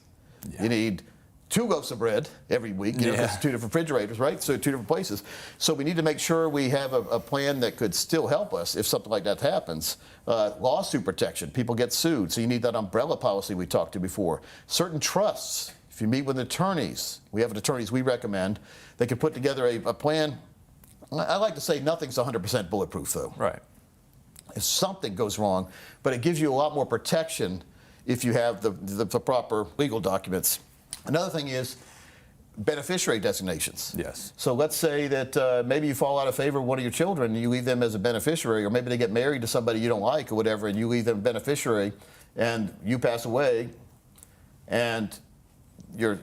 You need 2 loaves of bread every week. You know, it's 2 different refrigerators, right? So 2 different places. So we need to make sure we have a plan that could still help us if something like that happens. Lawsuit protection. People get sued. So you need that umbrella policy we talked to before. Certain trusts. If you meet with attorneys, we have attorneys we recommend, they can put together a plan. I like to say nothing's 100% bulletproof, though. If something goes wrong, but it gives you a lot more protection if you have the proper legal documents. Another thing is beneficiary designations. So let's say that maybe you fall out of favor with one of your children and you leave them as a beneficiary, or maybe they get married to somebody you don't like or whatever, and you leave them beneficiary, and you pass away, and your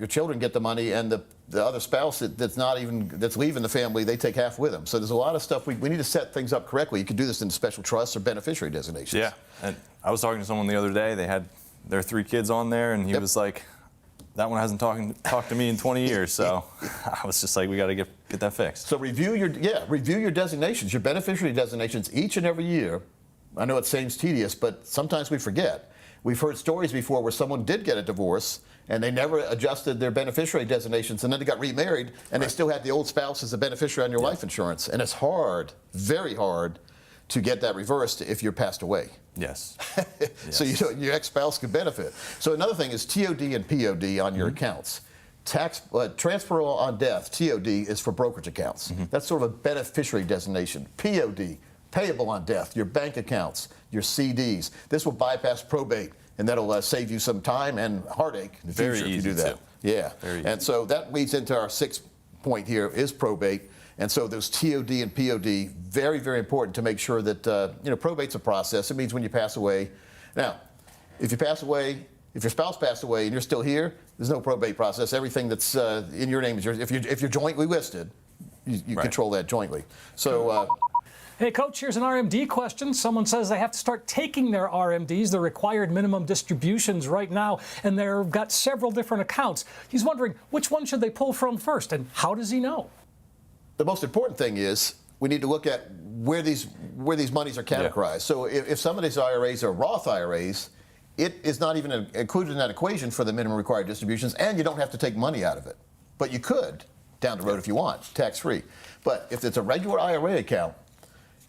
children get the money, and the other spouse that's leaving the family, they take half with them. So there's a lot of stuff. We need to set things up correctly. You can do this in special trusts or beneficiary designations. And I was talking to someone the other day. They had their 3 kids on there, and he was like, that one hasn't talked to me in 20 years. So I was just like, we got to get that fixed. So review your designations, your beneficiary designations each and every year. I know it seems tedious, but sometimes we forget. We've heard stories before where someone did get a divorce and they never adjusted their beneficiary designations, and then they got remarried and they still had the old spouse as a beneficiary on your life insurance. And it's hard, very hard, to get that reversed if you're passed away. So your ex-spouse could benefit. So another thing is TOD and POD on your accounts. Transfer on death, TOD, is for brokerage accounts. That's sort of a beneficiary designation. POD, payable on death, your bank accounts, your CDs. This will bypass probate, and that'll save you some time and heartache in the future if you do that. And so that leads into our 6th point here is probate. And so those TOD and POD, very, very important to make sure that, probate's a process. It means when you pass away. Now, if you pass away, if your spouse passed away and you're still here, there's no probate process. Everything that's in your name is yours. If you're jointly listed, you control that jointly. So. Hey, Coach, here's an RMD question. Someone says they have to start taking their RMDs, the required minimum distributions, right now, and they've got several different accounts. He's wondering, which one should they pull from first, and how does he know? The most important thing is we need to look at where these monies are categorized. So if some of these IRAs are Roth IRAs, it is not even included in that equation for the minimum required distributions, and you don't have to take money out of it. But you could down the road if you want, tax-free. But if it's a regular IRA account,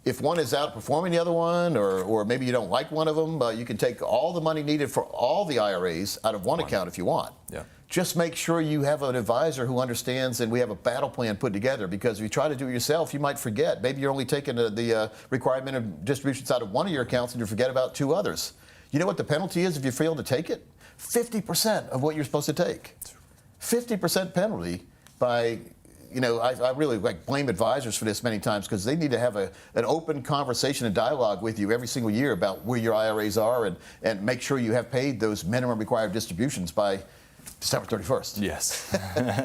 if one is outperforming the other one, or maybe you don't like one of them, you can take all the money needed for all the IRAs out of one account if you want. Yeah. Just make sure you have an advisor who understands, and we have a battle plan put together, because if you try to do it yourself, you might forget. Maybe you're only taking the requirement of distributions out of one of your accounts and you forget about 2 others. You know what the penalty is if you fail to take it? 50% of what you're supposed to take. 50% penalty by, I really blame advisors for this many times, because they need to have an open conversation and dialogue with you every single year about where your IRAs are, and make sure you have paid those minimum required distributions by December 31st. Yes.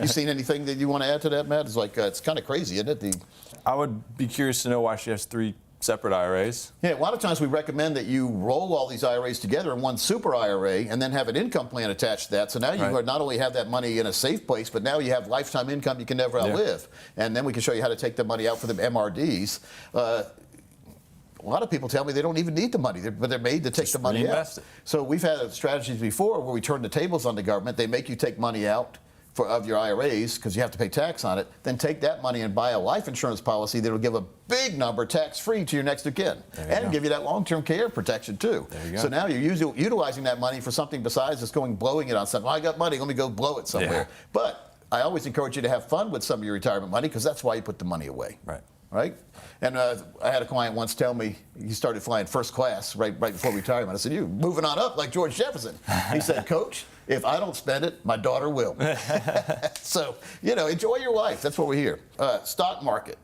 You seen anything that you want to add to that, Matt? It's it's kind of crazy, isn't it? I would be curious to know why she has 3 separate IRAs. Yeah, a lot of times we recommend that you roll all these IRAs together in one super IRA and then have an income plan attached to that. So now you not only have that money in a safe place, but now you have lifetime income you can never outlive. And then we can show you how to take the money out for the MRDs. A lot of people tell me they don't even need the money, but they're made to take the money out. So we've had strategies before where we turn the tables on the government. They make you take money out of your IRAs because you have to pay tax on it. Then take that money and buy a life insurance policy that will give a big number tax-free to your next of kin, and give you that long-term care protection too. So now you're utilizing that money for something besides just blowing it on something. I got money, let me go blow it somewhere. But I always encourage you to have fun with some of your retirement money, because that's why you put the money away. Right? And I had a client once tell me he started flying first class right before retirement. I said, "You're moving on up like George Jefferson." He said, "Coach, if I don't spend it, my daughter will." So, enjoy your life. That's what we're here. Stock market.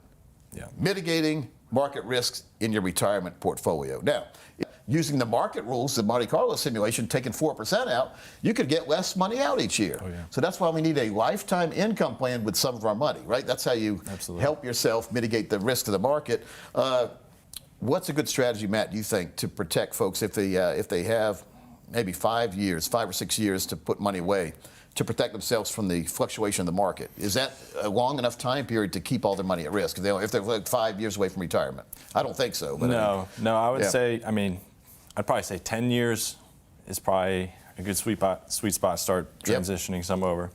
Mitigating market risks in your retirement portfolio. Now, using the market rules, the Monte Carlo simulation, taking 4% out, you could get less money out each year. So that's why we need a lifetime income plan with some of our money, right? That's how you help yourself mitigate the risk of the market. What's a good strategy, Matt, do you think, to protect folks if they have maybe 5 or 6 years to put money away, to protect themselves from the fluctuation of the market? Is that a long enough time period to keep all their money at risk if they're like 5 years away from retirement? I don't think so. But no, I would say, I'd probably say 10 years is probably a good sweet spot to start transitioning some over,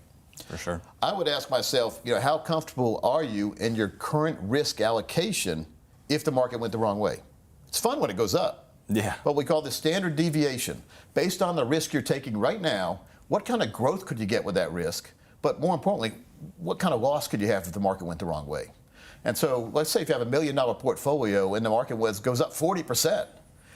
for sure. I would ask myself, how comfortable are you in your current risk allocation if the market went the wrong way? It's fun when it goes up. Yeah. What we call the standard deviation. Based on the risk you're taking right now, what kind of growth could you get with that risk? But more importantly, what kind of loss could you have if the market went the wrong way? And so let's say if you have $1 million portfolio and the market goes up 40%.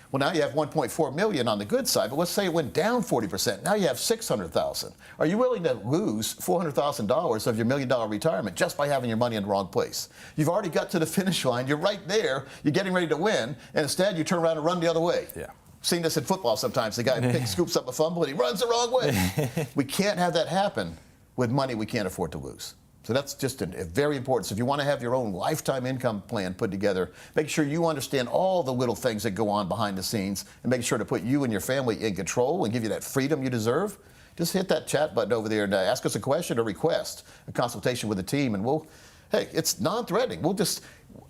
Well, now you have $1.4 million on the good side, but let's say it went down 40%. Now you have $600,000. Are you willing to lose $400,000 of your $1 million retirement just by having your money in the wrong place? You've already got to the finish line. You're right there. You're getting ready to win, and instead you turn around and run the other way. Yeah. Seen this in football sometimes. The guy scoops up a fumble and he runs the wrong way. We can't have that happen with money we can't afford to lose. So that's just very important. So if you want to have your own lifetime income plan put together, make sure you understand all the little things that go on behind the scenes, and make sure to put you and your family in control and give you that freedom you deserve. Just hit that chat button over there and ask us a question or request a consultation with the team, and it's non-threatening. We'll just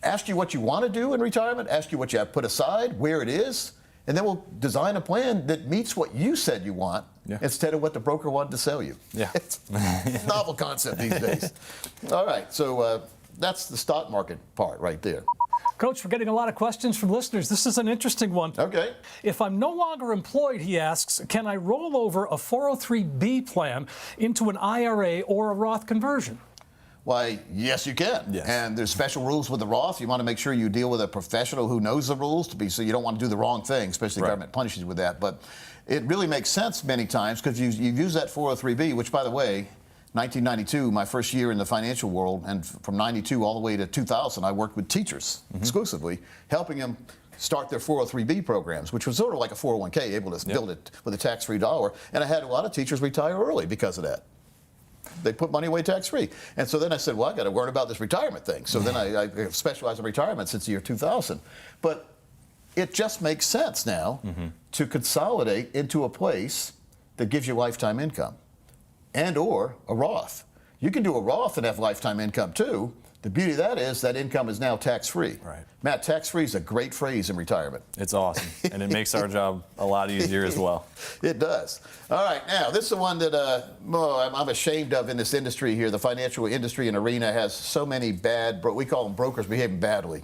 ask you what you want to do in retirement, ask you what you have put aside, where it is, and then we'll design a plan that meets what you said you want instead of what the broker wanted to sell you. Yeah. It's a novel concept these days. All right, so that's the stock market part right there. Coach, we're getting a lot of questions from listeners. This is an interesting one. Okay. If I'm no longer employed, he asks, can I roll over a 403B plan into an IRA or a Roth conversion? Why, yes, you can. Yes. And there's special rules with the Roth. You want to make sure you deal with a professional who knows the rules, so you don't want to do the wrong thing, especially the government punishes you with that. But it really makes sense many times because you use that 403B, which, by the way, 1992, my first year in the financial world, and from 92 all the way to 2000, I worked with teachers exclusively, helping them start their 403B programs, which was sort of like a 401k, able to build it with a tax-free dollar. And I had a lot of teachers retire early because of that. They put money away tax-free. And so then I said, well, I got to learn about this retirement thing. So then I specialized in retirement since the year 2000. But it just makes sense now to consolidate into a place that gives you lifetime income and or a Roth. You can do a Roth and have lifetime income too. The beauty of that is that income is now tax-free. Right. Matt, tax-free is a great phrase in retirement. It's awesome, and it makes our job a lot easier as well. It does. All right, now, this is the one that I'm ashamed of in this industry here. The financial industry and arena has so many we call them brokers behaving badly.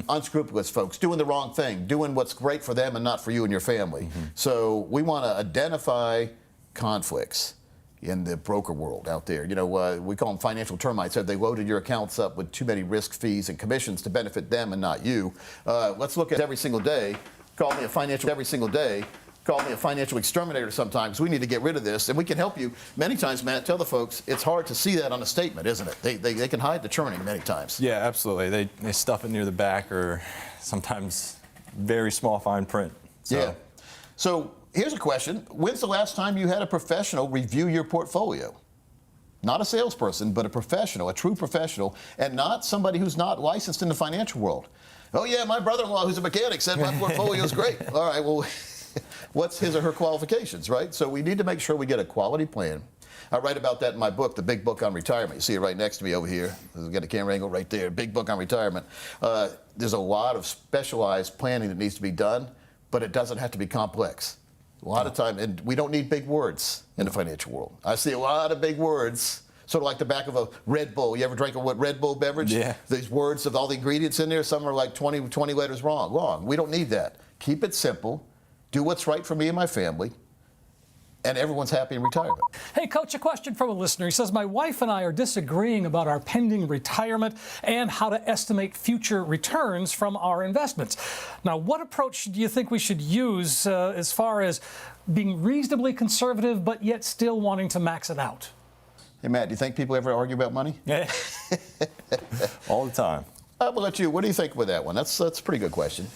unscrupulous folks doing the wrong thing, doing what's great for them and not for you and your family. So we want to identify conflicts in the broker world out there. You know, we call them financial termites. They loaded your accounts up with too many risk fees and commissions to benefit them and not you. Let's look at every single day. Call me a financial exterminator sometimes. We need to get rid of this, and we can help you. Many times, Matt, tell the folks, it's hard to see that on a statement, isn't it? They can hide the churning many times. Yeah, absolutely. They stuff it near the back or sometimes very small fine print. So. Yeah. So here's a question. When's the last time you had a professional review your portfolio? Not a salesperson, but a professional, a true professional, and not somebody who's not licensed in the financial world. Oh, yeah, my brother-in-law, who's a mechanic, said my portfolio is great. All right, well, what's his or her qualifications, right? So we need to make sure we get a quality plan. I write about that in my book, The Big Book on Retirement. You see it right next to me over here. We've got a camera angle right there, Big Book on Retirement. There's a lot of specialized planning that needs to be done, but it doesn't have to be complex. A lot of time, and we don't need big words in the financial world. I see a lot of big words, sort of like the back of a Red Bull. You ever drink a Red Bull beverage? Yeah. These words of all the ingredients in there, some are like 20 letters long. We don't need that. Keep it simple. Do what's right for me and my family, and everyone's happy in retirement. Hey, Coach, a question from a listener. He says, my wife and I are disagreeing about our pending retirement and how to estimate future returns from our investments. Now, what approach do you think we should use as far as being reasonably conservative but yet still wanting to max it out? Hey, Matt, do you think people ever argue about money? Yeah. All the time. I'll let you. What do you think with that one? That's a pretty good question.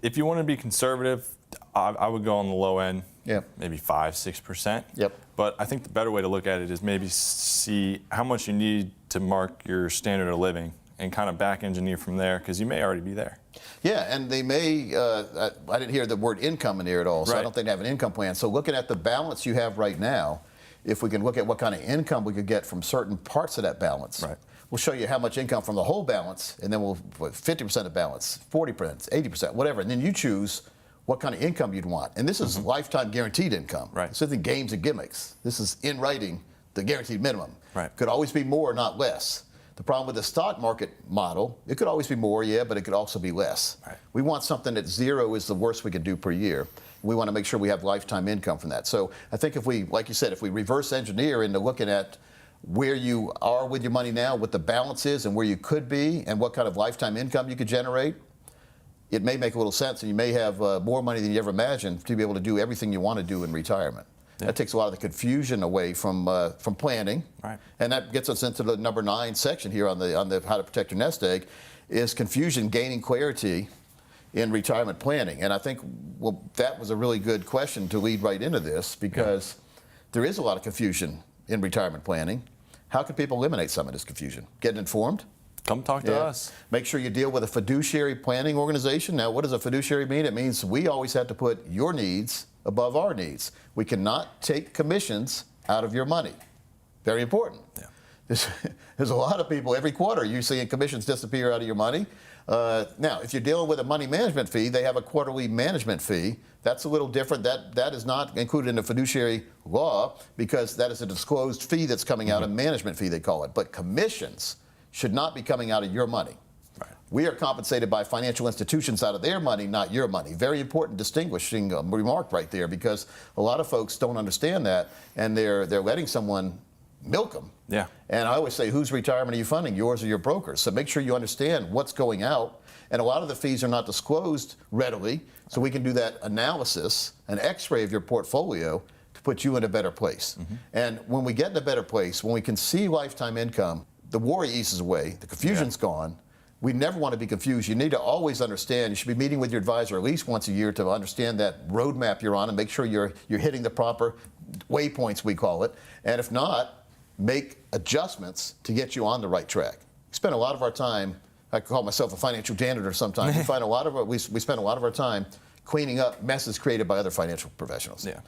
If you want to be conservative, I would go on the low end. Yep. Maybe 5-6%. Yep. But I think the better way to look at it is maybe see how much you need to mark your standard of living and kind of back engineer from there, because you may already be there. Yeah, and they may, I didn't hear the word income in here at all, so right. I don't think they have an income plan. So looking at the balance you have right now, if we can look at what kind of income we could get from certain parts of that balance, right. We'll show you how much income from the whole balance, and then we'll 50% of balance, 40%, 80%, whatever, and then you choose what kind of income you'd want. And this is lifetime guaranteed income. Right. This isn't games and gimmicks. This is in writing, the guaranteed minimum. Right. Could always be more, not less. The problem with the stock market model, it could always be more, yeah, but it could also be less. Right. We want something that zero is the worst we could do per year. We want to make sure we have lifetime income from that. So I think if we, like you said, if we reverse engineer into looking at where you are with your money now, what the balance is and where you could be and what kind of lifetime income you could generate, it may make a little sense, and you may have more money than you ever imagined to be able to do everything you want to do in retirement. Yeah. That takes a lot of the confusion away from planning, right. And that gets us into the number 9 section here on the how to protect your nest egg, is confusion gaining clarity in retirement planning. And I think that was a really good question to lead right into this, because there is a lot of confusion in retirement planning. How can people eliminate some of this confusion? Get informed. Come talk to us. Make sure you deal with a fiduciary planning organization. Now, what does a fiduciary mean? It means we always have to put your needs above our needs. We cannot take commissions out of your money. Very important. Yeah. There's a lot of people every quarter you're seeing commissions disappear out of your money. Now, if you're dealing with a money management fee, they have a quarterly management fee. That's a little different. That is not included in the fiduciary law, because that is a disclosed fee that's coming out, a management fee they call it. But commissions should not be coming out of your money. Right. We are compensated by financial institutions out of their money, not your money. Very important distinguishing remark right there, because a lot of folks don't understand that, and they're letting someone milk them. Yeah. And I always say, whose retirement are you funding, yours or your broker's? So make sure you understand what's going out. And a lot of the fees are not disclosed readily, so we can do that analysis, an x-ray of your portfolio, to put you in a better place. And when we get in a better place, when we can see lifetime income, the worry eases away, the confusion's gone. We never want to be confused. You need to always understand. You should be meeting with your advisor at least once a year to understand that roadmap you're on and make sure you're hitting the proper waypoints, we call it. And if not, make adjustments to get you on the right track. We spend a lot of our time, I call myself a financial janitor sometimes. We spend a lot of our time cleaning up messes created by other financial professionals. Yeah.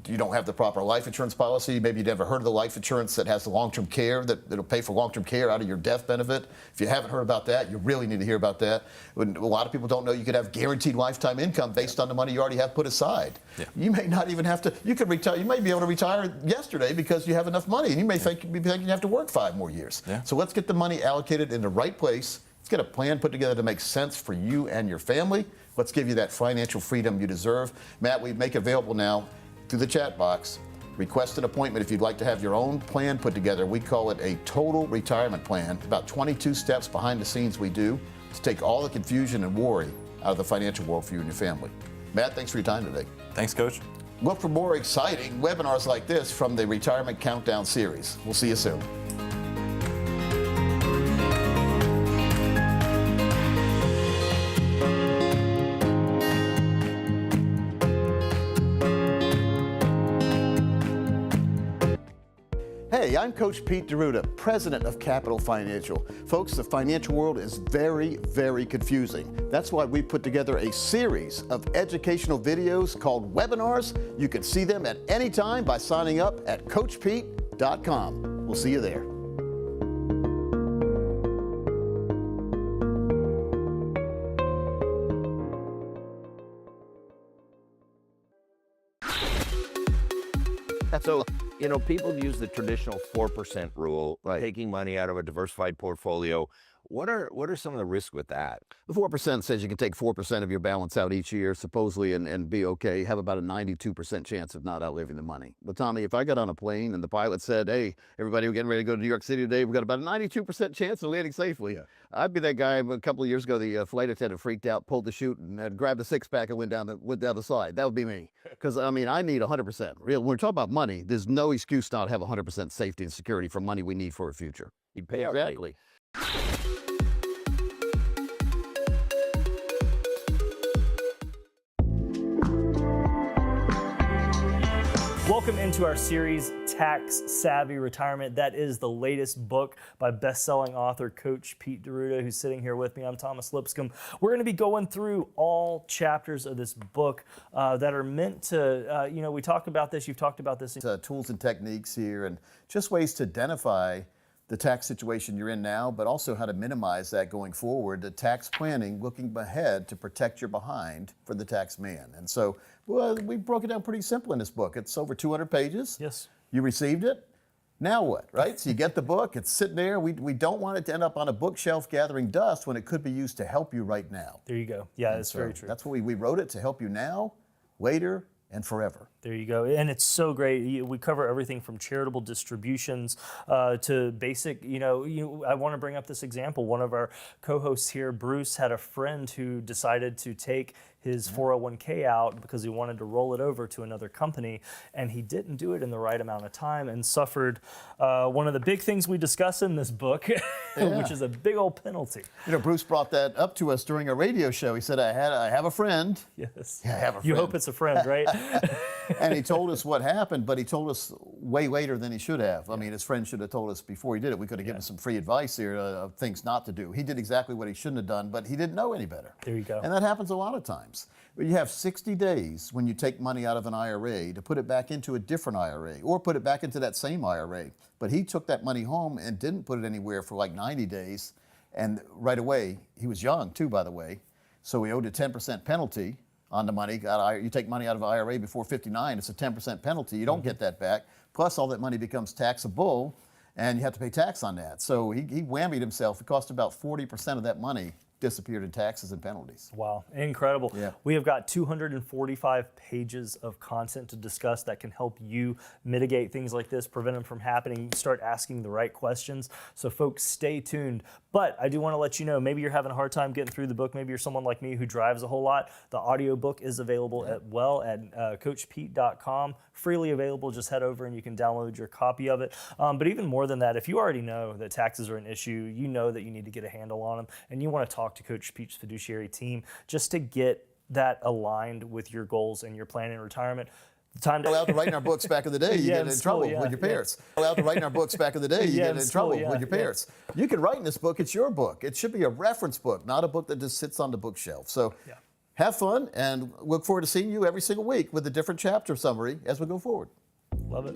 You don't have the proper life insurance policy. Maybe you've never heard of the life insurance that has the long-term care, that'll pay for long-term care out of your death benefit. If you haven't heard about that, you really need to hear about that. A lot of people don't know you could have guaranteed lifetime income based on the money you already have put aside. Yeah. You may not even have to, you could retire, you may be able to retire yesterday because you have enough money, and you may think you have to work 5 more years. Yeah. So let's get the money allocated in the right place Let's get a plan put together to make sense for you and your family. Let's give you that financial freedom you deserve. Matt, we make available now through the chat box. Request an appointment if you'd like to have your own plan put together. We call it a total retirement plan. About 22 steps behind the scenes we do to take all the confusion and worry out of the financial world for you and your family. Matt, thanks for your time today. Thanks, Coach. Look for more exciting webinars like this from the Retirement Countdown series. We'll see you soon. Hey, I'm Coach Pete D'Arruda, president of Capital Financial. Folks, the financial world is very, very confusing. That's why we put together a series of educational videos called webinars. You can see them at any time by signing up at CoachPete.com. We'll see you there. So, you know, people use the traditional 4% rule, taking money out of a diversified portfolio. What are some of the risks with that? The 4% says you can take 4% of your balance out each year, supposedly, and be okay. Have about a 92% chance of not outliving the money. But Tommy, if I got on a plane and the pilot said, hey, everybody, we're getting ready to go to New York City today, we've got about a 92% chance of landing safely. Yeah. I'd be that guy. A couple of years ago, the flight attendant freaked out, pulled the chute, and grabbed a six-pack and went down the side. That would be me. Because, I mean, I need 100%. Real. When we're talking about money, there's no excuse not to have 100% safety and security for money we need for a future. You pay out exactly. Welcome into our series, Tax Savvy Retirement. That is the latest book by best-selling author Coach Pete D'Arruda, who's sitting here with me. I'm Thomas Lipscomb. We're going to be going through all chapters of this book that are meant to, we talk about this, you've talked about this. Tools and techniques here and just ways to identify the tax situation you're in now, but also how to minimize that going forward, the tax planning, looking ahead to protect your behind for the tax man. And so we broke it down pretty simple in this book. It's over 200 pages. Yes. You received it. Now what, right? So you get the book, it's sitting there. We don't want it to end up on a bookshelf gathering dust when it could be used to help you right now. There you go. Yeah, that's very true. That's what we wrote it to help you now, later, and forever. There you go. And it's so great. We cover everything from charitable distributions to basic, I want to bring up this example. One of our co-hosts here, Bruce, had a friend who decided to take his 401k out because he wanted to roll it over to another company, and he didn't do it in the right amount of time and suffered one of the big things we discuss in this book, which is a big old penalty. Bruce brought that up to us during a radio show. He said, I have a friend. Yes. Yeah, I have a friend. You hope it's a friend, right? And he told us what happened, but he told us way later than he should have. I mean, his friend should have told us before he did it. We could have given some free advice here of things not to do. He did exactly what he shouldn't have done, but he didn't know any better. There you go. And that happens a lot of times. You have 60 days when you take money out of an IRA to put it back into a different IRA or put it back into that same IRA. But he took that money home and didn't put it anywhere for like 90 days. And right away, he was young too, by the way, so he owed a 10% penalty on the money. You take money out of an IRA before 59, it's a 10% penalty. You don't get that back. Plus, all that money becomes taxable, and you have to pay tax on that. So he whammied himself. It cost about 40% of that money disappeared in taxes and penalties. Wow, incredible. Yeah. We have got 245 pages of content to discuss that can help you mitigate things like this, prevent them from happening, start asking the right questions. So folks, stay tuned. But I do want to let you know, maybe you're having a hard time getting through the book. Maybe you're someone like me who drives a whole lot. The audiobook is available at CoachPete.com. Freely available. Just head over and you can download your copy of it. But even more than that, if you already know that taxes are an issue, you know that you need to get a handle on them, and you want to talk to Coach Pete's fiduciary team just to get that aligned with your goals and your plan in retirement. Allowed to write in our books back in the day, you get in trouble with your parents. Allowed to write in our books back in the day, you get in trouble with your parents. You can write in this book, it's your book. It should be a reference book, not a book that just sits on the bookshelf. So have fun and look forward to seeing you every single week with a different chapter summary as we go forward. Love it.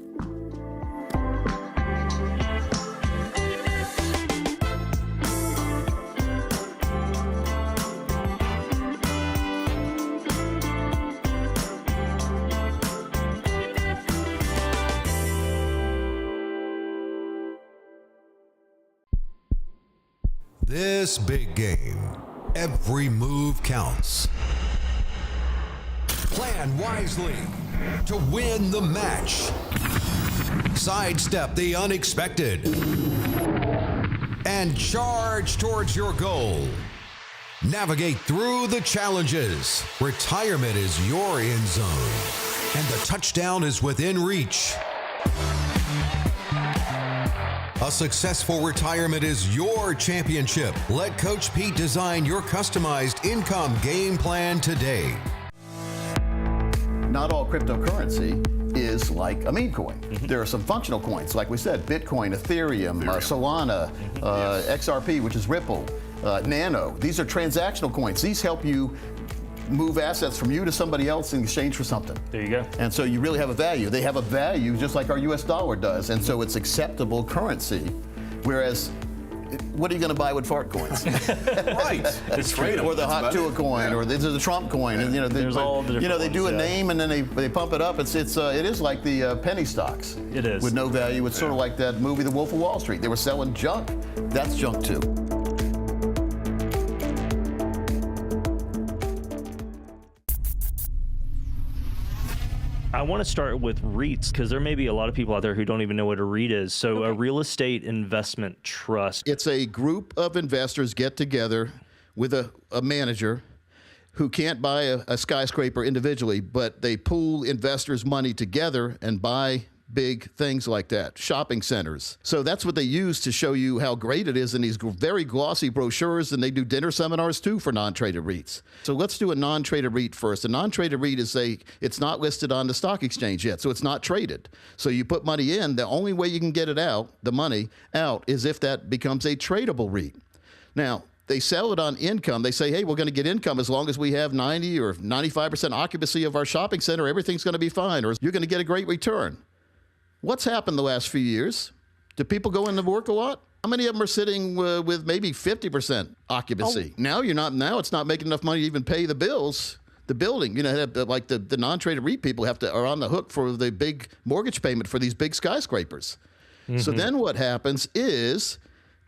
this big game, every move counts. Plan wisely to win the match. Sidestep the unexpected and charge towards your goal. Navigate through the challenges. Retirement is your end zone, and the touchdown is within reach. A successful retirement is your championship. Let Coach Pete design your customized income game plan today. Not all cryptocurrency is like a meme coin. There are some functional coins, like we said, Bitcoin, Ethereum. Solana, XRP, which is Ripple, Nano. These are transactional coins. These help you move assets from you to somebody else in exchange for something. There you go. And so you really have a value. They have a value just like our US dollar does. And so it's acceptable currency. Whereas, what are you going to buy with fart coins? Right. It's freedom. Or the Hot Tua coin, or the Trump coin. And, there's all the different they do a ones, name and then they pump it up. It is like the penny stocks. It is. With no value. It's sort of like that movie, The Wolf of Wall Street. They were selling junk. That's junk too. I want to start with REITs because there may be a lot of people out there who don't even know what a REIT is. So a real estate investment trust. It's a group of investors get together with a manager who can't buy a skyscraper individually, but they pool investors' money together and buy big things like that, shopping centers. So that's what they use to show you how great it is in these very glossy brochures, and they do dinner seminars too for non-traded REITs. So let's do a non-traded REIT first. A non-traded REIT is it's not listed on the stock exchange yet, so it's not traded. So you put money in, the only way you can get it out, the money out, is if that becomes a tradable REIT. Now, they sell it on income. They say, hey, we're going to get income as long as we have 90 or 95% occupancy of our shopping center, everything's going to be fine, or you're going to get a great return. What's happened the last few years? Do people go into work a lot? How many of them are sitting with maybe 50% occupancy? Now it's not making enough money to even pay the bills. The building, like the non-traded REIT people are on the hook for the big mortgage payment for these big skyscrapers. So then what happens is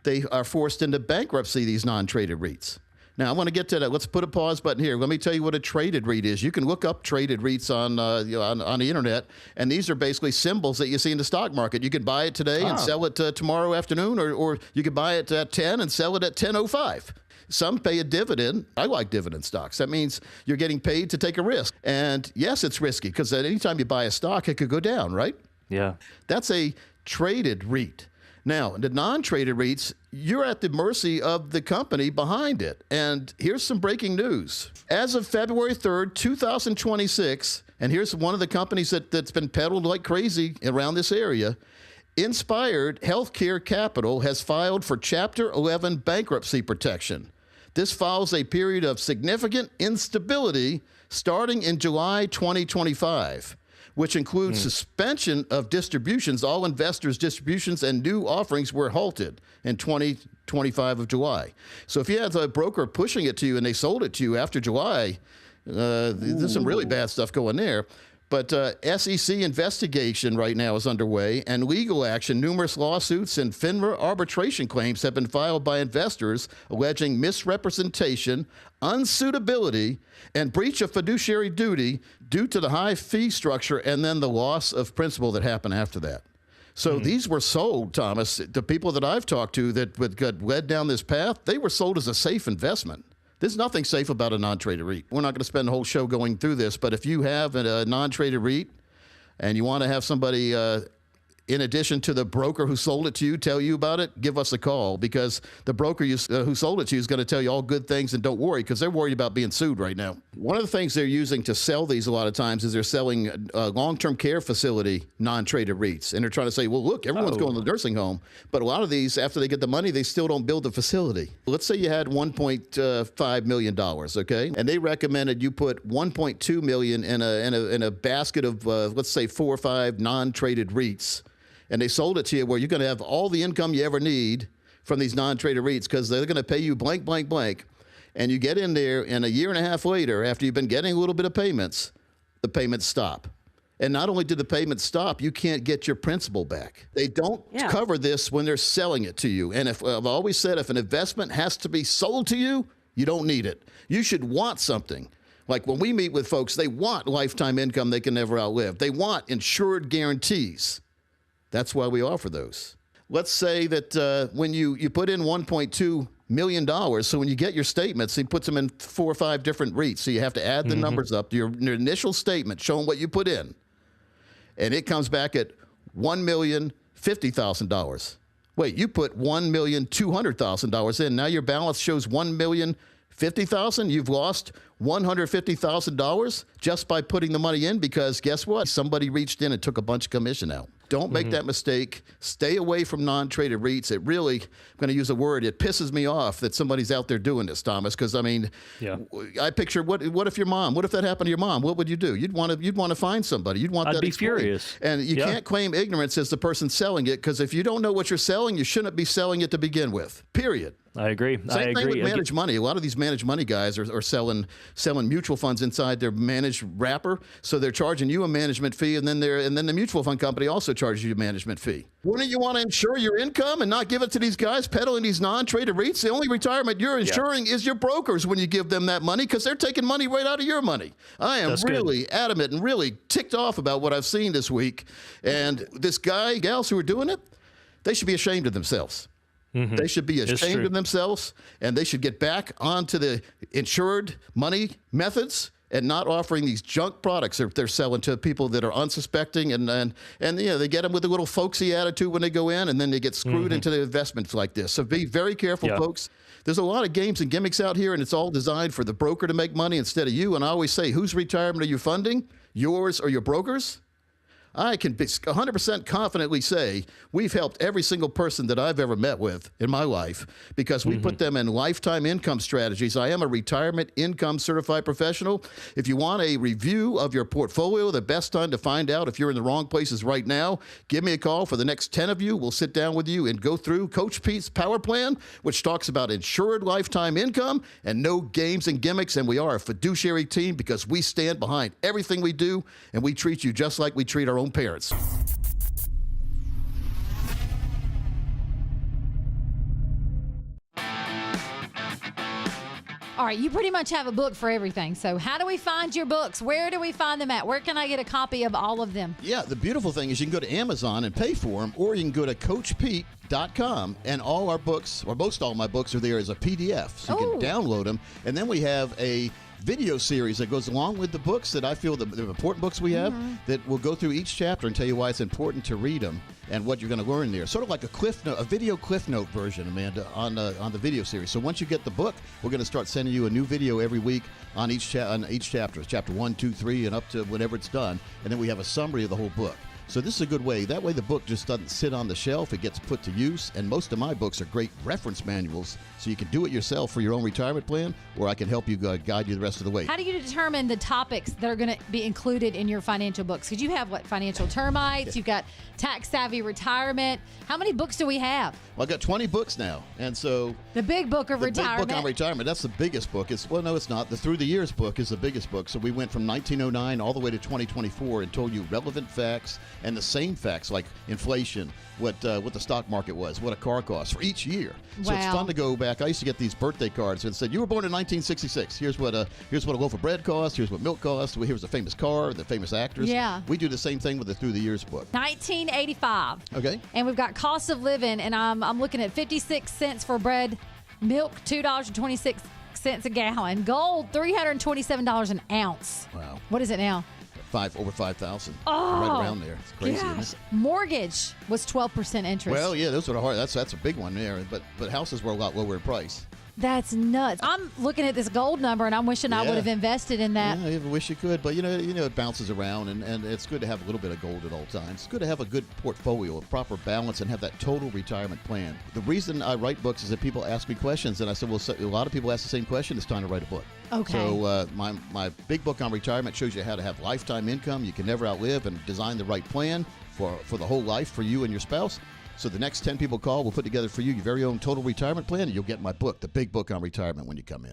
they are forced into bankruptcy, these non-traded REITs. Now, I want to get to that. Let's put a pause button here. Let me tell you what a traded REIT is. You can look up traded REITs on the internet, and these are basically symbols that you see in the stock market. You can buy it today and sell it tomorrow afternoon, or you can buy it at 10 and sell it at 10:05. Some pay a dividend. I like dividend stocks. That means you're getting paid to take a risk. And yes, it's risky because at any time you buy a stock, it could go down, right? Yeah. That's a traded REIT. Now, the non-traded REITs, you're at the mercy of the company behind it. And here's some breaking news. As of February 3rd, 2026, and here's one of the companies that's been peddled like crazy around this area, Inspired Healthcare Capital has filed for Chapter 11 bankruptcy protection. This follows a period of significant instability starting in July 2025. Which includes suspension of distributions. All investors' distributions and new offerings were halted in 2025 of July. So if you had a broker pushing it to you and they sold it to you after July, there's some really bad stuff going there. But SEC investigation right now is underway, and legal action, numerous lawsuits and FINRA arbitration claims have been filed by investors alleging misrepresentation, unsuitability, and breach of fiduciary duty due to the high fee structure and then the loss of principal that happened after that. So these were sold, Thomas, the people that I've talked to that got led down this path, they were sold as a safe investment. There's nothing safe about a non-traded REIT. We're not going to spend the whole show going through this, but if you have a non-traded REIT and you want to have somebody, in addition to the broker who sold it to you, tell you about it, give us a call, because the broker who sold it to you is going to tell you all good things, and don't worry, because they're worried about being sued right now. One of the things they're using to sell these a lot of times is they're selling long-term care facility non-traded REITs. And they're trying to say, well, look, everyone's going to the nursing home. But a lot of these, after they get the money, they still don't build the facility. Let's say you had $1.5 million, okay? And they recommended you put $1.2 million in a basket of, let's say, 4 or 5 non-traded REITs. And they sold it to you where you're going to have all the income you ever need from these non-traded REITs because they're going to pay you blank, blank, blank. And you get in there, and a year and a half later, after you've been getting a little bit of payments, the payments stop. And not only did the payment stop, you can't get your principal back. They don't cover this when they're selling it to you. And I've always said, if an investment has to be sold to you, you don't need it. You should want something. Like when we meet with folks, they want lifetime income they can never outlive. They want insured guarantees. That's why we offer those. Let's say that when you put in $1.2 million, so when you get your statements, he puts them in 4 or 5 different REITs. So you have to add the numbers up to your initial statement showing what you put in. And it comes back at $1,050,000. Wait, you put $1,200,000 in. Now your balance shows $1,050,000. You've lost $150,000 just by putting the money in because guess what? Somebody reached in and took a bunch of commission out. Don't make that mistake. Stay away from non-traded REITs. It really, I'm going to use a word, it pisses me off that somebody's out there doing this, Thomas, because, I mean, I picture what if your mom, what if that happened to your mom? What would you do? You'd want to find somebody. You'd want that. I'd be explained. furious. And you can't claim ignorance as the person selling it because if you don't know what you're selling, you shouldn't be selling it to begin with, period. I agree. Same thing with managed money. A lot of these managed money guys are selling mutual funds inside their managed wrapper. So they're charging you a management fee, and then the mutual fund company also charges you a management fee. Wouldn't you want to insure your income and not give it to these guys peddling these non-traded REITs? The only retirement you're insuring is your brokers when you give them that money because they're taking money right out of your money. I am really adamant and really ticked off about what I've seen this week. And this gals who are doing it, they should be ashamed of themselves. They should be ashamed of themselves, and they should get back onto the insured money methods and not offering these junk products they're selling to people that are unsuspecting and they get them with a little folksy attitude when they go in, and then they get screwed into the investments like this. So be very careful, folks. There's a lot of games and gimmicks out here, and it's all designed for the broker to make money instead of you. And I always say, whose retirement are you funding? Yours or your broker's? I can 100% confidently say we've helped every single person that I've ever met with in my life because we put them in lifetime income strategies. I am a retirement income certified professional. If you want a review of your portfolio, the best time to find out if you're in the wrong places right now, give me a call. For the next 10 of you, we'll sit down with you and go through Coach Pete's Power Plan, which talks about insured lifetime income and no games and gimmicks. And we are a fiduciary team because we stand behind everything we do, and we treat you just like we treat our own parents. All right, you pretty much have a book for everything. So how do we find your books? Where do we find them at? Where can I get a copy of all of them? Yeah, the beautiful thing is you can go to Amazon and pay for them, or you can go to CoachPete.com, and all our books, or most all my books, are there as a PDF. So you can download them. And then we have a video series that goes along with the books that I feel the important books we have that will go through each chapter and tell you why it's important to read them and what you're going to learn there. Sort of like a video cliff note version, Amanda, on the video series. So once you get the book, we're going to start sending you a new video every week on each chapter, chapter 1, 2, 3, and up to whenever it's done. And then we have a summary of the whole book. So this is a good way. That way the book just doesn't sit on the shelf. It gets put to use. And most of my books are great reference manuals. So you can do it yourself for your own retirement plan, or I can help you guide you the rest of the way. How do you determine the topics that are going to be included in your financial books? Because you have, financial termites, you've got tax-savvy retirement. How many books do we have? Well, I've got 20 books now. And so the big book of retirement. The big book on retirement, that's the biggest book. No, it's not. The Through the Years book is the biggest book. So we went from 1909 all the way to 2024 and told you relevant facts and the same facts like inflation, what the stock market was, what a car costs for each year. So it's fun to go back. I used to get these birthday cards that said, you were born in 1966. Here's what a loaf of bread costs. Here's what milk costs. Here's a famous car, the famous actors. Yeah. We do the same thing with the Through the Years book. 1985. Okay. And we've got cost of living, and I'm looking at 56 cents for bread, milk $2.26 a gallon, gold $327 an ounce. Wow. What is it now? Over 5,000. Oh, right around there. It's crazy, isn't it? Mortgage was 12% interest. Well, yeah, those are hard. That's a big one there. But houses were a lot lower in price. That's nuts. I'm looking at this gold number, and I'm wishing I would have invested in that. Yeah, I wish you could, but you know, it bounces around, and it's good to have a little bit of gold at all times. It's good to have a good portfolio, a proper balance, and have that total retirement plan. The reason I write books is that people ask me questions, and I said, well, a lot of people ask the same question. It's time to write a book. Okay. So my big book on retirement shows you how to have lifetime income you can never outlive and design the right plan for the whole life for you and your spouse. So the next 10 people call, we'll put together for you your very own total retirement plan, and you'll get my book, the big book on retirement, when you come in.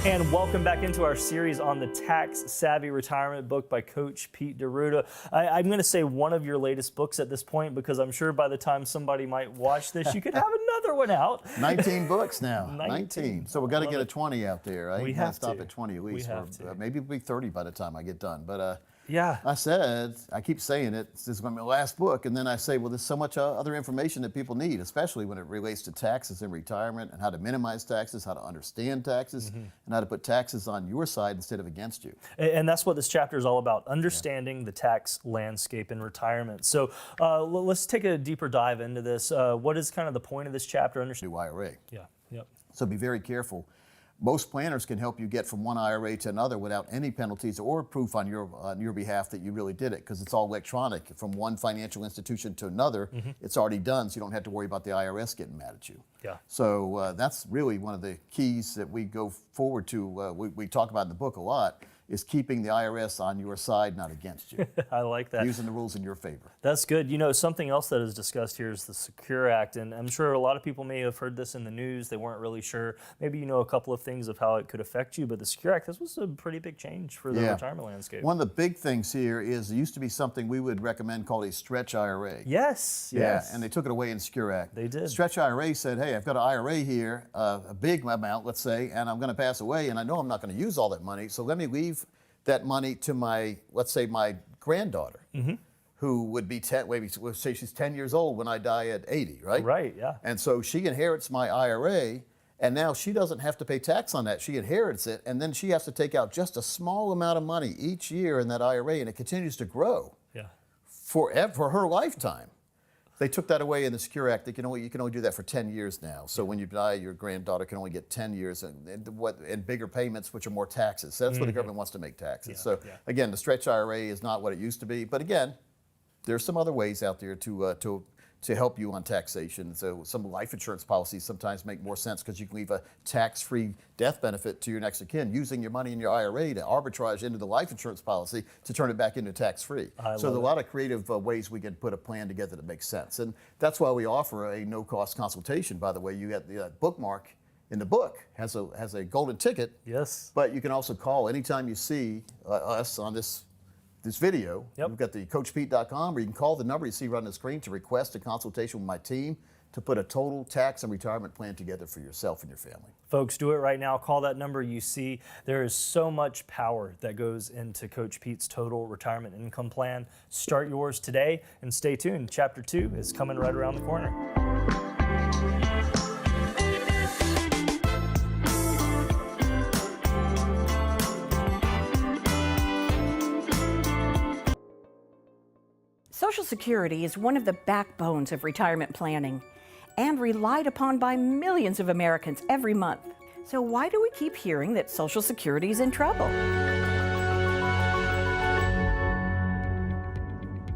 And welcome back into our series on the Tax Savvy Retirement book by Coach Pete D'Arruda. I'm going to say one of your latest books at this point, because I'm sure by the time somebody might watch this, you could have another one out. 19 books now. 19. So we've got to get a 20 out there, right? We have have to stop to. at 20 at least. We have Or maybe it'll be 30 by the time I get done. But yeah, I keep saying it, this is going to be my last book, and then I say, well, there's so much other information that people need, especially when it relates to taxes in retirement and how to minimize taxes, how to understand taxes, and how to put taxes on your side instead of against you. And that's what this chapter is all about, understanding the tax landscape in retirement. So let's take a deeper dive into this. What is kind of the point of this chapter? New IRA. Yeah, yep. So be very careful. Most planners can help you get from one IRA to another without any penalties or proof on your behalf that you really did it, because it's all electronic. From one financial institution to another, it's already done, so you don't have to worry about the IRS getting mad at you. Yeah. So that's really one of the keys that we go forward to. We talk about in the book a lot, is keeping the IRS on your side, not against you. I like that. Using the rules in your favor. That's good. You know, something else that is discussed here is the Secure Act, and I'm sure a lot of people may have heard this in the news. They weren't really sure. Maybe you know a couple of things of how it could affect you, but the Secure Act, this was a pretty big change for the retirement landscape. One of the big things here is there used to be something we would recommend called a stretch IRA. Yes, yeah, yes. And they took it away in the Secure Act. They did. Stretch IRA said, hey, I've got an IRA here, a big amount, let's say, and I'm going to pass away, and I know I'm not going to use all that money, so let me leave that money to my, let's say, my granddaughter, who would be 10, maybe let's say she's 10 years old when I die at 80, right? Right, yeah. And so she inherits my IRA, and now she doesn't have to pay tax on that. She inherits it, and then she has to take out just a small amount of money each year in that IRA, and it continues to grow for her lifetime. They took that away in the Secure Act. You can only do that for 10 years now. So when you die, your granddaughter can only get 10 years and bigger payments, which are more taxes. So that's what the government wants to make taxes. Again, the stretch IRA is not what it used to be. But again, there's some other ways out there to help you on taxation. So some life insurance policies sometimes make more sense because you can leave a tax-free death benefit to your next of kin, using your money in your IRA to arbitrage into the life insurance policy to turn it back into tax-free. So there's a lot of creative ways we can put a plan together that makes sense. And that's why we offer a no-cost consultation. By the way, you get the bookmark in the book has a golden ticket. Yes. But you can also call anytime you see us on this video. We've got the CoachPete.com, where you can call the number you see right on the screen to request a consultation with my team to put a total tax and retirement plan together for yourself and your family. Folks, do it right now. Call that number you see. There is so much power that goes into Coach Pete's total retirement income plan. Start yours today and stay tuned. Chapter 2 is coming right around the corner. Social Security is one of the backbones of retirement planning and relied upon by millions of Americans every month. So why do we keep hearing that Social Security is in trouble?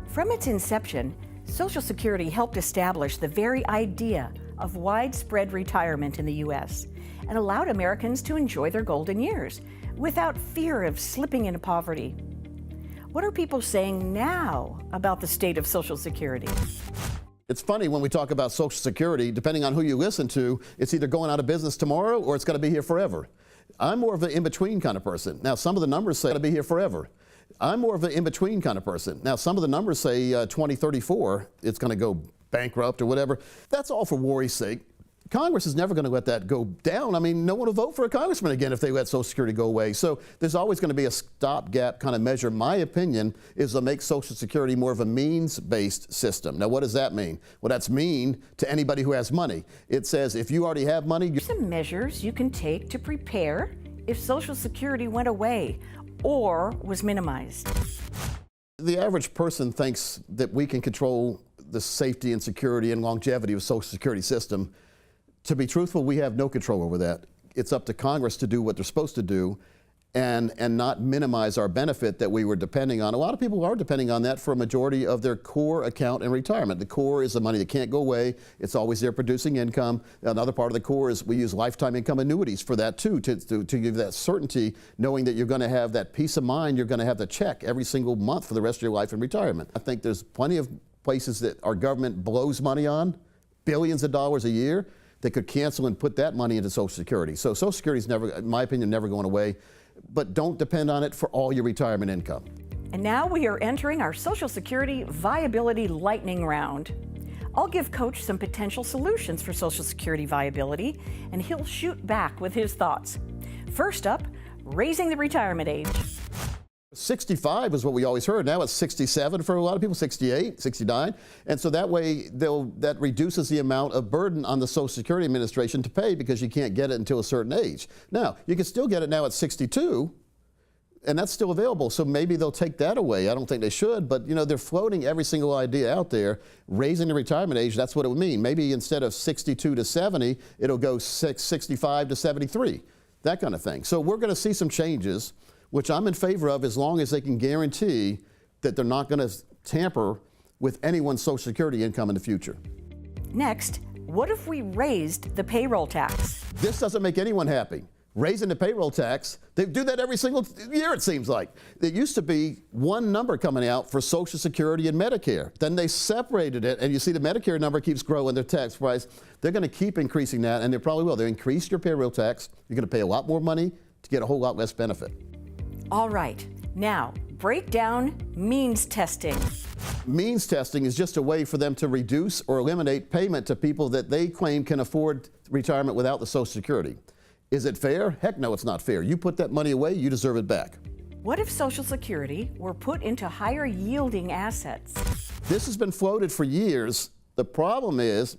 From its inception, Social Security helped establish the very idea of widespread retirement in the U.S. and allowed Americans to enjoy their golden years without fear of slipping into poverty. What are people saying now about the state of Social Security? It's funny when we talk about Social Security, depending on who you listen to, it's either going out of business tomorrow or it's going to be here forever. I'm more of an in-between kind of person. Now, some of the numbers say it'll be here forever. I'm more of an in-between kind of person. Now, some of the numbers say 2034, it's going to go bankrupt or whatever. That's all for worry's sake. Congress is never going to let that go down. I mean, no one will vote for a congressman again if they let Social Security go away. So there's always going to be a stopgap kind of measure. My opinion is to make Social Security more of a means-based system. Now, what does that mean? Well, that's mean to anybody who has money. It says if you already have money... Some measures you can take to prepare if Social Security went away or was minimized. The average person thinks that we can control the safety and security and longevity of the Social Security system. To be truthful, we have no control over that. It's up to Congress to do what they're supposed to do and not minimize our benefit that we were depending on. A lot of people are depending on that for a majority of their core account in retirement. The core is the money that can't go away. It's always there producing income. Another part of the core is we use lifetime income annuities for that too, to give that certainty, knowing that you're going to have that peace of mind, you're going to have the check every single month for the rest of your life in retirement. I think there's plenty of places that our government blows money on, billions of dollars a year. that could cancel and put that money into Social Security. So Social Security is never, in my opinion, never going away, but don't depend on it for all your retirement income. And now we are entering our Social Security viability lightning round. I'll give Coach some potential solutions for Social Security viability, and he'll shoot back with his thoughts. First up, raising the retirement age. 65 is what we always heard. Now it's 67 for a lot of people, 68, 69. And so that way that reduces the amount of burden on the Social Security Administration to pay because you can't get it until a certain age. Now, you can still get it now at 62, and that's still available. So maybe they'll take that away. I don't think they should, but they're floating every single idea out there. Raising the retirement age, that's what it would mean. Maybe instead of 62 to 70, it'll go 65 to 73, that kind of thing. So we're going to see some changes, which I'm in favor of as long as they can guarantee that they're not going to tamper with anyone's Social Security income in the future. Next, what if we raised the payroll tax? This doesn't make anyone happy. Raising the payroll tax, they do that every single year, it seems like. There used to be one number coming out for Social Security and Medicare. Then they separated it, and you see the Medicare number keeps growing, their tax price. They're going to keep increasing that, and they probably will. They'll increase your payroll tax. You're going to pay a lot more money to get a whole lot less benefit. All right, now break down means testing. Means testing is just a way for them to reduce or eliminate payment to people that they claim can afford retirement without the Social Security. Is it fair? Heck no, it's not fair. You put that money away, you deserve it back. What if Social Security were put into higher yielding assets? This has been floated for years. The problem is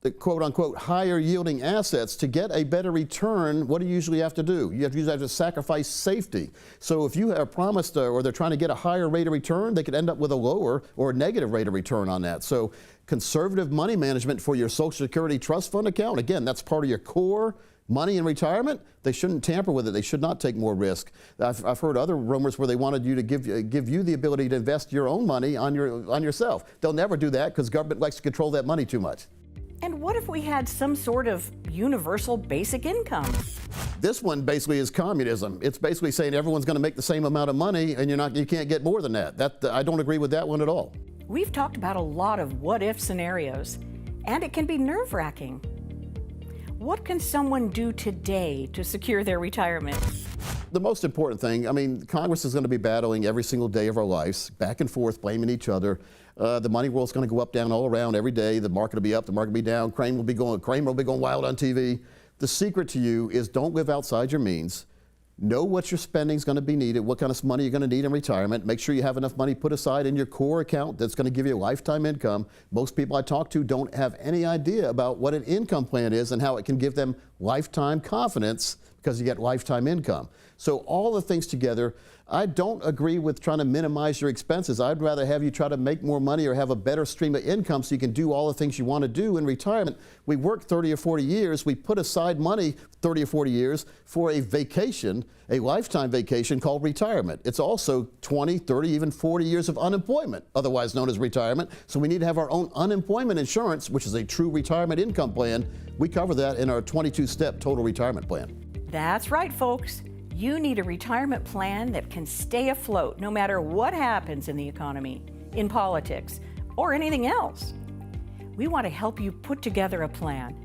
the quote unquote higher yielding assets. To get a better return, what do you usually have to do? You usually have to sacrifice safety. So if you are promised or they're trying to get a higher rate of return, they could end up with a lower or a negative rate of return on that. So conservative money management for your Social Security trust fund account, again, that's part of your core money in retirement. They shouldn't tamper with it. They should not take more risk. I've heard other rumors where they wanted you to give you the ability to invest your own money on yourself. They'll never do that because government likes to control that money too much. And what if we had some sort of universal basic income? This one basically is communism. It's basically saying everyone's going to make the same amount of money and you can't get more than that. I don't agree with that one at all. We've talked about a lot of what-if scenarios, and it can be nerve-wracking. What can someone do today to secure their retirement? The most important thing, Congress is going to be battling every single day of our lives, back and forth, blaming each other. The money world's going to go up, down, all around every day. The market will be up, the market will be down. Kramer will be going wild on TV. The secret to you is don't live outside your means. Know what your spending is going to be needed, what kind of money you're going to need in retirement. Make sure you have enough money put aside in your core account that's going to give you a lifetime income. Most people I talk to don't have any idea about what an income plan is and how it can give them lifetime confidence because you get lifetime income. So all the things together, I don't agree with trying to minimize your expenses. I'd rather have you try to make more money or have a better stream of income so you can do all the things you want to do in retirement. We work 30 or 40 years. We put aside money 30 or 40 years for a vacation, a lifetime vacation called retirement. It's also 20, 30, even 40 years of unemployment, otherwise known as retirement. So we need to have our own unemployment insurance, which is a true retirement income plan. We cover that in our 22-step total retirement plan. That's right, folks. You need a retirement plan that can stay afloat no matter what happens in the economy, in politics, or anything else. We want to help you put together a plan.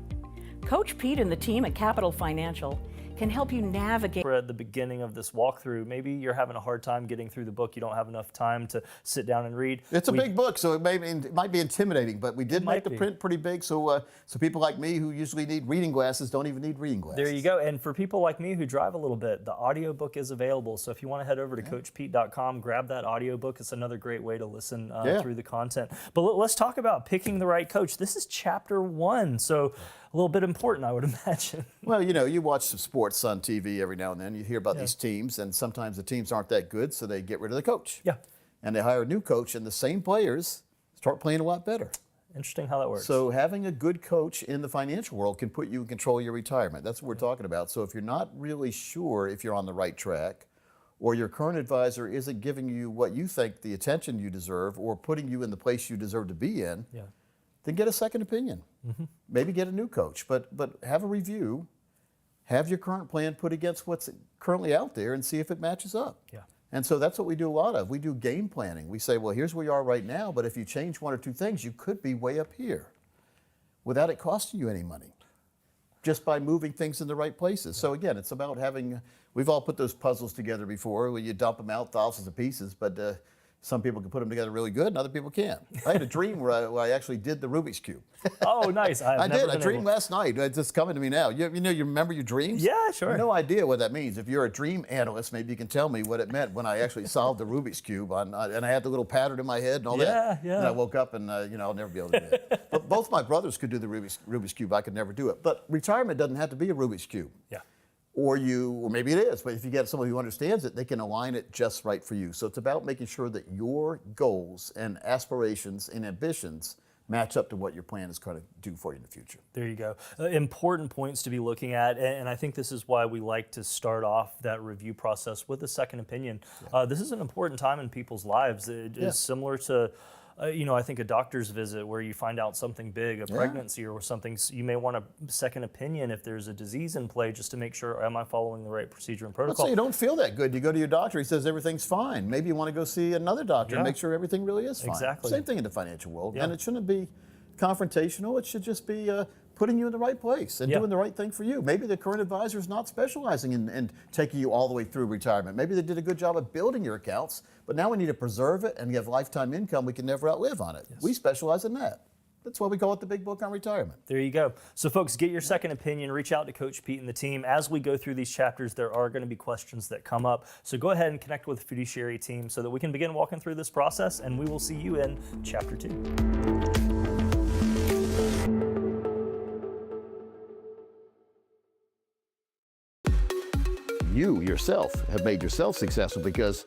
Coach Pete and the team at Capital Financial can help you navigate. We're at the beginning of this walkthrough. Maybe you're having a hard time getting through the book. You don't have enough time to sit down and read. It's a big book, so it might be intimidating, but we did make the print pretty big, so people like me who usually need reading glasses don't even need reading glasses. There you go. And for people like me who drive a little bit, the audiobook is available. So if you want to head over to CoachPete.com, grab that audiobook. It's another great way to listen through the content. But let's talk about picking the right coach. This is chapter 1, so a little bit important, I would imagine. Well, you watch some sports on TV every now and then. You hear about these teams, and sometimes the teams aren't that good, so they get rid of the coach. Yeah. And they hire a new coach, and the same players start playing a lot better. Interesting how that works. So having a good coach in the financial world can put you in control of your retirement. That's what we're talking about. So if you're not really sure if you're on the right track, or your current advisor isn't giving you what you think the attention you deserve, or putting you in the place you deserve to be in, then get a second opinion. Mm-hmm. Maybe get a new coach, but have a review. Have your current plan put against what's currently out there and see if it matches up. Yeah. And so that's what we do a lot of. We do game planning. We say, well, here's where you are right now, but if you change one or two things, you could be way up here without it costing you any money. just by moving things in the right places. So again, it's about having, we've all put those puzzles together before where you dump them out thousands of pieces, but some people can put them together really good and other people can't. I had a dream where I actually did the Rubik's Cube. Oh, nice. I did. I dreamed last night. It's just coming to me now. You remember your dreams? Yeah, sure. No idea what that means. If you're a dream analyst, maybe you can tell me what it meant when I actually solved the Rubik's Cube and I had the little pattern in my head and all that. Yeah. And I woke up and I'll never be able to do it. But both my brothers could do the Rubik's Cube. I could never do it. But retirement doesn't have to be a Rubik's Cube. Yeah. Or maybe it is, but if you get someone who understands it, they can align it just right for you. So it's about making sure that your goals and aspirations and ambitions match up to what your plan is going to do for you in the future. There you go. Important points to be looking at, and I think this is why we like to start off that review process with a second opinion. Yeah. This is an important time in people's lives. It is similar to I think a doctor's visit where you find out something big, a pregnancy or something. You may want a second opinion if there's a disease in play just to make sure, am I following the right procedure and protocol? Let's say you don't feel that good. You go to your doctor, he says everything's fine. Maybe you want to go see another doctor and make sure everything really is fine. Exactly. Same thing in the financial world. And it shouldn't be confrontational. It should just be putting you in the right place and doing the right thing for you. Maybe the current advisor is not specializing in taking you all the way through retirement. Maybe they did a good job of building your accounts, but now we need to preserve it and give lifetime income we can never outlive on it. Yes. We specialize in that. That's why we call it the Big Book on Retirement. There you go. So folks, get your second opinion. Reach out to Coach Pete and the team. As we go through these chapters, there are going to be questions that come up. So go ahead and connect with the fiduciary team so that we can begin walking through this process, and we will see you in Chapter 2. You yourself have made yourself successful because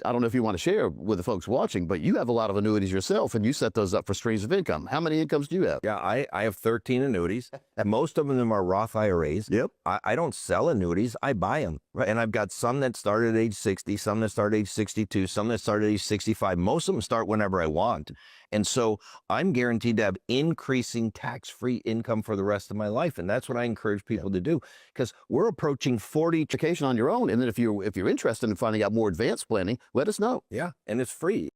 I don't know if you want to share with the folks watching, but you have a lot of annuities yourself and you set those up for streams of income. How many incomes do you have? Yeah, I have 13 annuities. Most of them are Roth IRAs. Yep. I don't sell annuities, I buy them. Right? And I've got some that start at age 60, some that start at age 62, some that start at age 65. Most of them start whenever I want. And so I'm guaranteed to have increasing tax-free income for the rest of my life. And that's what I encourage people to do because we're approaching 40 education on your own. And then if you're interested in finding out more advanced planning, let us know. Yeah, and it's free.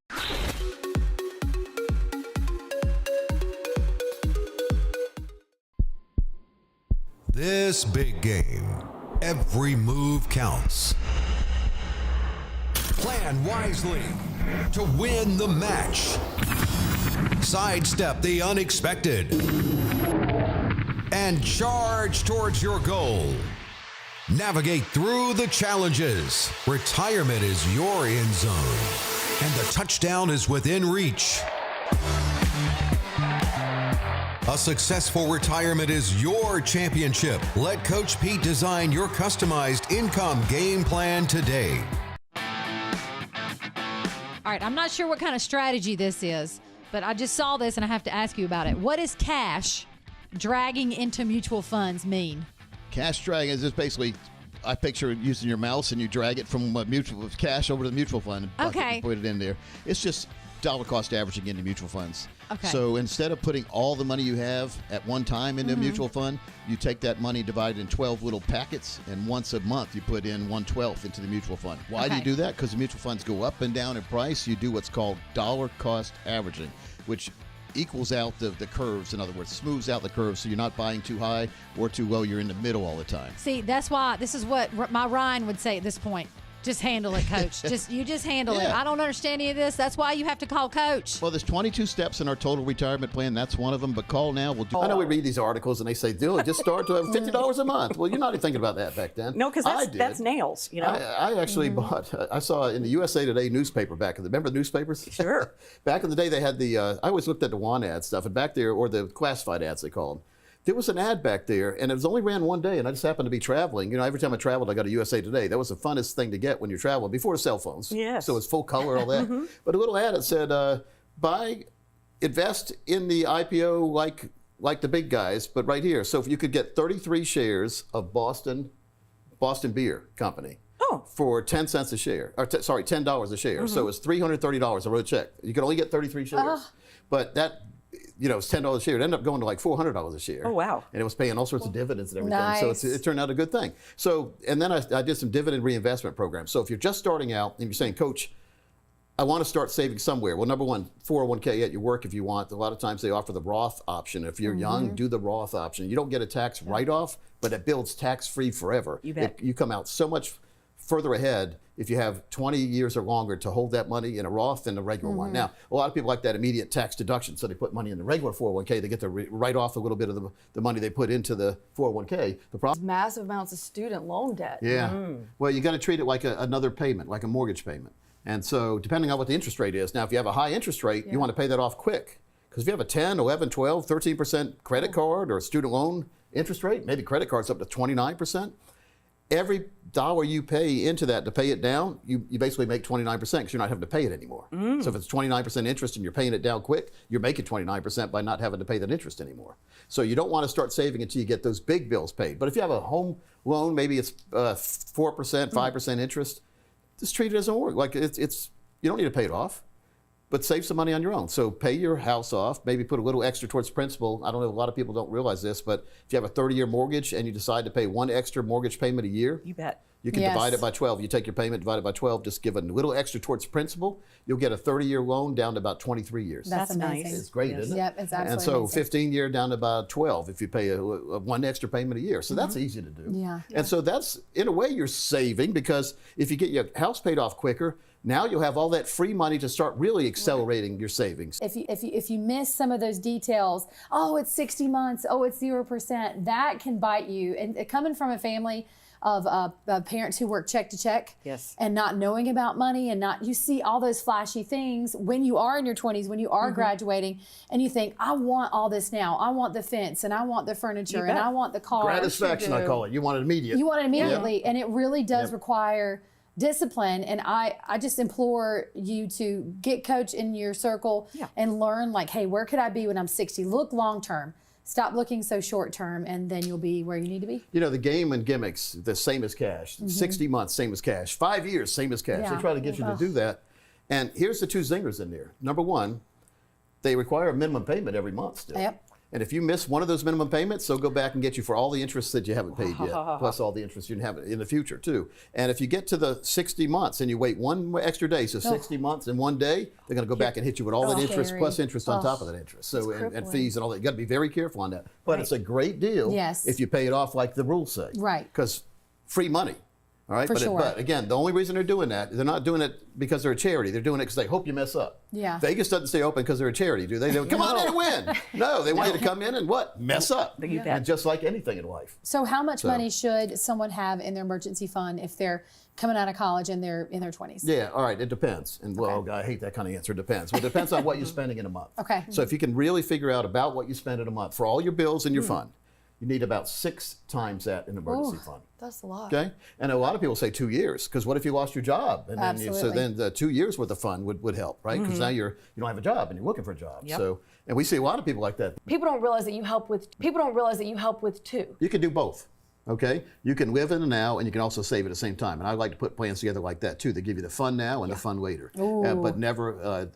This big game, every move counts. Plan wisely to win the match. Sidestep the unexpected and charge towards your goal. Navigate through the challenges. Retirement is your end zone, and the touchdown is within reach. A successful retirement is your championship. Let Coach Pete design your customized income game plan today. All right, I'm not sure what kind of strategy this is, but I just saw this and I have to ask you about it. What does cash dragging into mutual funds mean? Cash dragging is just basically, I picture using your mouse and you drag it from mutual cash over to the mutual fund and put it in there. It's just dollar cost averaging into mutual funds. Okay. So instead of putting all the money you have at one time into a mutual fund, you take that money, divide it in 12 little packets, and once a month you put in 1/12 into the mutual fund. Why do you do that? Because the mutual funds go up and down in price. You do what's called dollar cost averaging, which equals out the curves. In other words, smooths out the curves so you're not buying too high or too low. You're in the middle all the time. See, that's why this is what my Ryan would say at this point. Just handle it, Coach. You just handle it. I don't understand any of this. That's why you have to call Coach. Well, there's 22 steps in our total retirement plan. That's one of them. But call now. I know we read these articles and they say, "Dylan, just start to have $50 a month." Well, you're not even thinking about that back then. No, because that's nails. You know. I actually bought. I saw in the USA Today newspaper back in the. Remember the newspapers? Sure. Back in the day, they had the. I always looked at the want ad stuff, and back there, or the classified ads they called them. There was an ad back there, and it was only ran one day, and I just happened to be traveling. You know, every time I traveled, I got a USA Today. That was the funnest thing to get when you're traveling, before the cell phones. Yes. So it's full color, all that. But a little ad, it said, invest in the IPO like the big guys, but right here. So if you could get 33 shares of Boston Beer Company for 10 cents a share, or $10 a share. So it's $330. I wrote a check. You could only get 33 shares. But that, it's $10 a share. It ended up going to like $400 a share. Oh, wow. And it was paying all sorts of dividends and everything. Nice. So it turned out a good thing. So, and then I did some dividend reinvestment programs. So if you're just starting out and you're saying, Coach, I want to start saving somewhere. Well, number one, 401k at your work if you want. A lot of times they offer the Roth option. If you're young, do the Roth option. You don't get a tax write-off, but it builds tax-free forever. You bet. You come out so much further ahead if you have 20 years or longer to hold that money in a Roth than a regular one. Now, a lot of people like that immediate tax deduction, so they put money in the regular 401k. They get to write off a little bit of the money they put into the 401k. The problem, Massive amounts of student loan debt. yeah. Well, you got to treat it like another payment, like a mortgage payment. And so depending on what the interest rate is, now if you have a high interest rate, you want to pay that off quick. Because if you have a 10, 11, 12, 13% credit card or a student loan interest rate, maybe credit cards up to 29%, every dollar you pay into that to pay it down, you basically make 29% because you're not having to pay it anymore. So if it's 29% interest and you're paying it down quick, you're making 29% by not having to pay that interest anymore. So you don't want to start saving until you get those big bills paid. But if you have a home loan, maybe it's 4%, 5% interest, just treat it as a mortgage. Like it's you don't need to pay it off, but save some money on your own. So pay your house off, maybe put a little extra towards principal. I don't know, a lot of people don't realize this, but if you have a 30-year mortgage and you decide to pay one extra mortgage payment a year, You bet. you can divide it by 12. You take your payment, divide it by 12, just give a little extra towards principal. You'll get a 30-year loan down to about 23 years. That's amazing. nice. It's great, Yes. isn't it? Yep, it's absolutely And so amazing. 15-year down to about 12 if you pay a one extra payment a year. So that's easy to do. Yeah. And so that's, in a way, you're saving because if you get your house paid off quicker, now you'll have all that free money to start really accelerating your savings. If you miss some of those details, oh, it's 60 months, oh, it's 0%, that can bite you. And coming from a family of parents who work check to check, Yes. and not knowing about money, and you see all those flashy things when you are in your 20s, when you are graduating, and you think, I want all this now. I want the fence, and I want the furniture, and I want the car. Gratisfaction, I call it. You want it immediate. You want it immediately, and it really does require discipline. And I just implore you to get coach in your circle and learn, like, hey, where could I be when I'm 60? Look long term. Stop looking so short term, and then you'll be where you need to be. You know, the game and gimmicks, the same as cash. 60 months, same as cash. 5 years, same as cash. Yeah. They try to get you to do that. And here's the two zingers in there. Number one, they require a minimum payment every month still. Yep. And if you miss one of those minimum payments, they'll go back and get you for all the interest that you haven't paid yet, plus all the interest you have in the future too. And if you get to the 60 months and you wait one extra day, so 60 months and 1 day, they're going to go back and hit you with all that interest plus interest on top of that interest. So and fees and all that. You got to be very careful on that. But it's a great deal if you pay it off like the rules say. Right. Because free money. All right, but again, the only reason they're doing that, they're not doing it because they're a charity. They're doing it because they hope you mess up. Yeah. Vegas doesn't stay open because they're a charity, do they? They come on in and win. No, they want you to come in and what? Mess up. And just like anything in life. So how much money should someone have in their emergency fund if they're coming out of college and they're in their 20s? Yeah, all right, it depends. And well, I hate that kind of answer, it depends. But it depends on what you're spending in a month. Okay. So if you can really figure out about what you spend in a month for all your bills in your fund, you need about 6 times that in an emergency fund. That's a lot. Okay, and a lot of people say 2 years because what if you lost your job? And then so then the 2 years worth of fund would help, right? Because now you don't have a job and you're looking for a job. So and we see a lot of people like that. People don't realize that you help with two. You can do both. Okay, you can live in the now and you can also save at the same time. And I like to put plans together like that too. They give you the fun now and the fun later, but never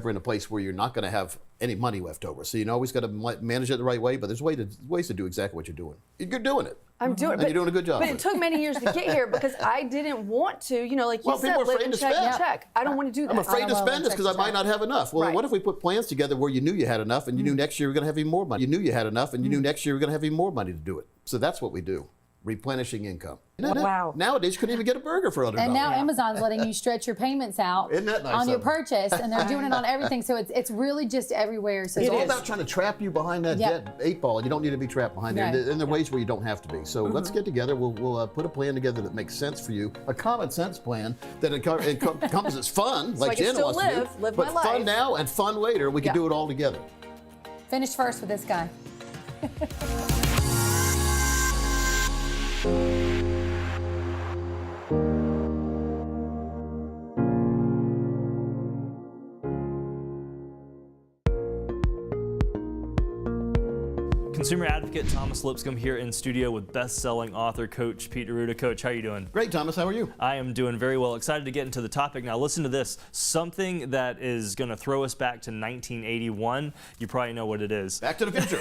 in a place where you're not going to have any money left over. So you always got to manage it the right way, but there's ways to do exactly what you're doing. You're doing it. I'm doing it. And you're doing a good job. But it took many years to get here because I didn't want to, like you said, live and check. I don't want to do that. I'm afraid to spend this because I might not have enough. Well, what if we put plans together where you knew you had enough and you knew next year you were going to have even more money? You knew you had enough and you knew next year you were going to have even more money to do it. So that's what we do. Replenishing income. Wow. Nowadays, you couldn't even get a burger for $100. And now Amazon's letting you stretch your payments out Isn't that nice on your of them? purchase, and they're doing it on everything. So it's really just everywhere. So It's all about trying to trap you behind that dead 8 ball, and you don't need to be trapped behind there. And there are ways where you don't have to be. So let's get together. We'll put a plan together that makes sense for you, a common sense plan that encompasses fun, So like I can Jen still wants to do, live but my fun life. now and fun later. We can do it all together. Finish first with this guy. Consumer advocate Thomas Lipscomb here in studio with best-selling author Coach Pete D'Arruda. Coach, how are you doing? Great, Thomas. How are you? I am doing very well. Excited to get into the topic. Now listen to this. Something that is going to throw us back to 1981. You probably know what it is. Back to the Future.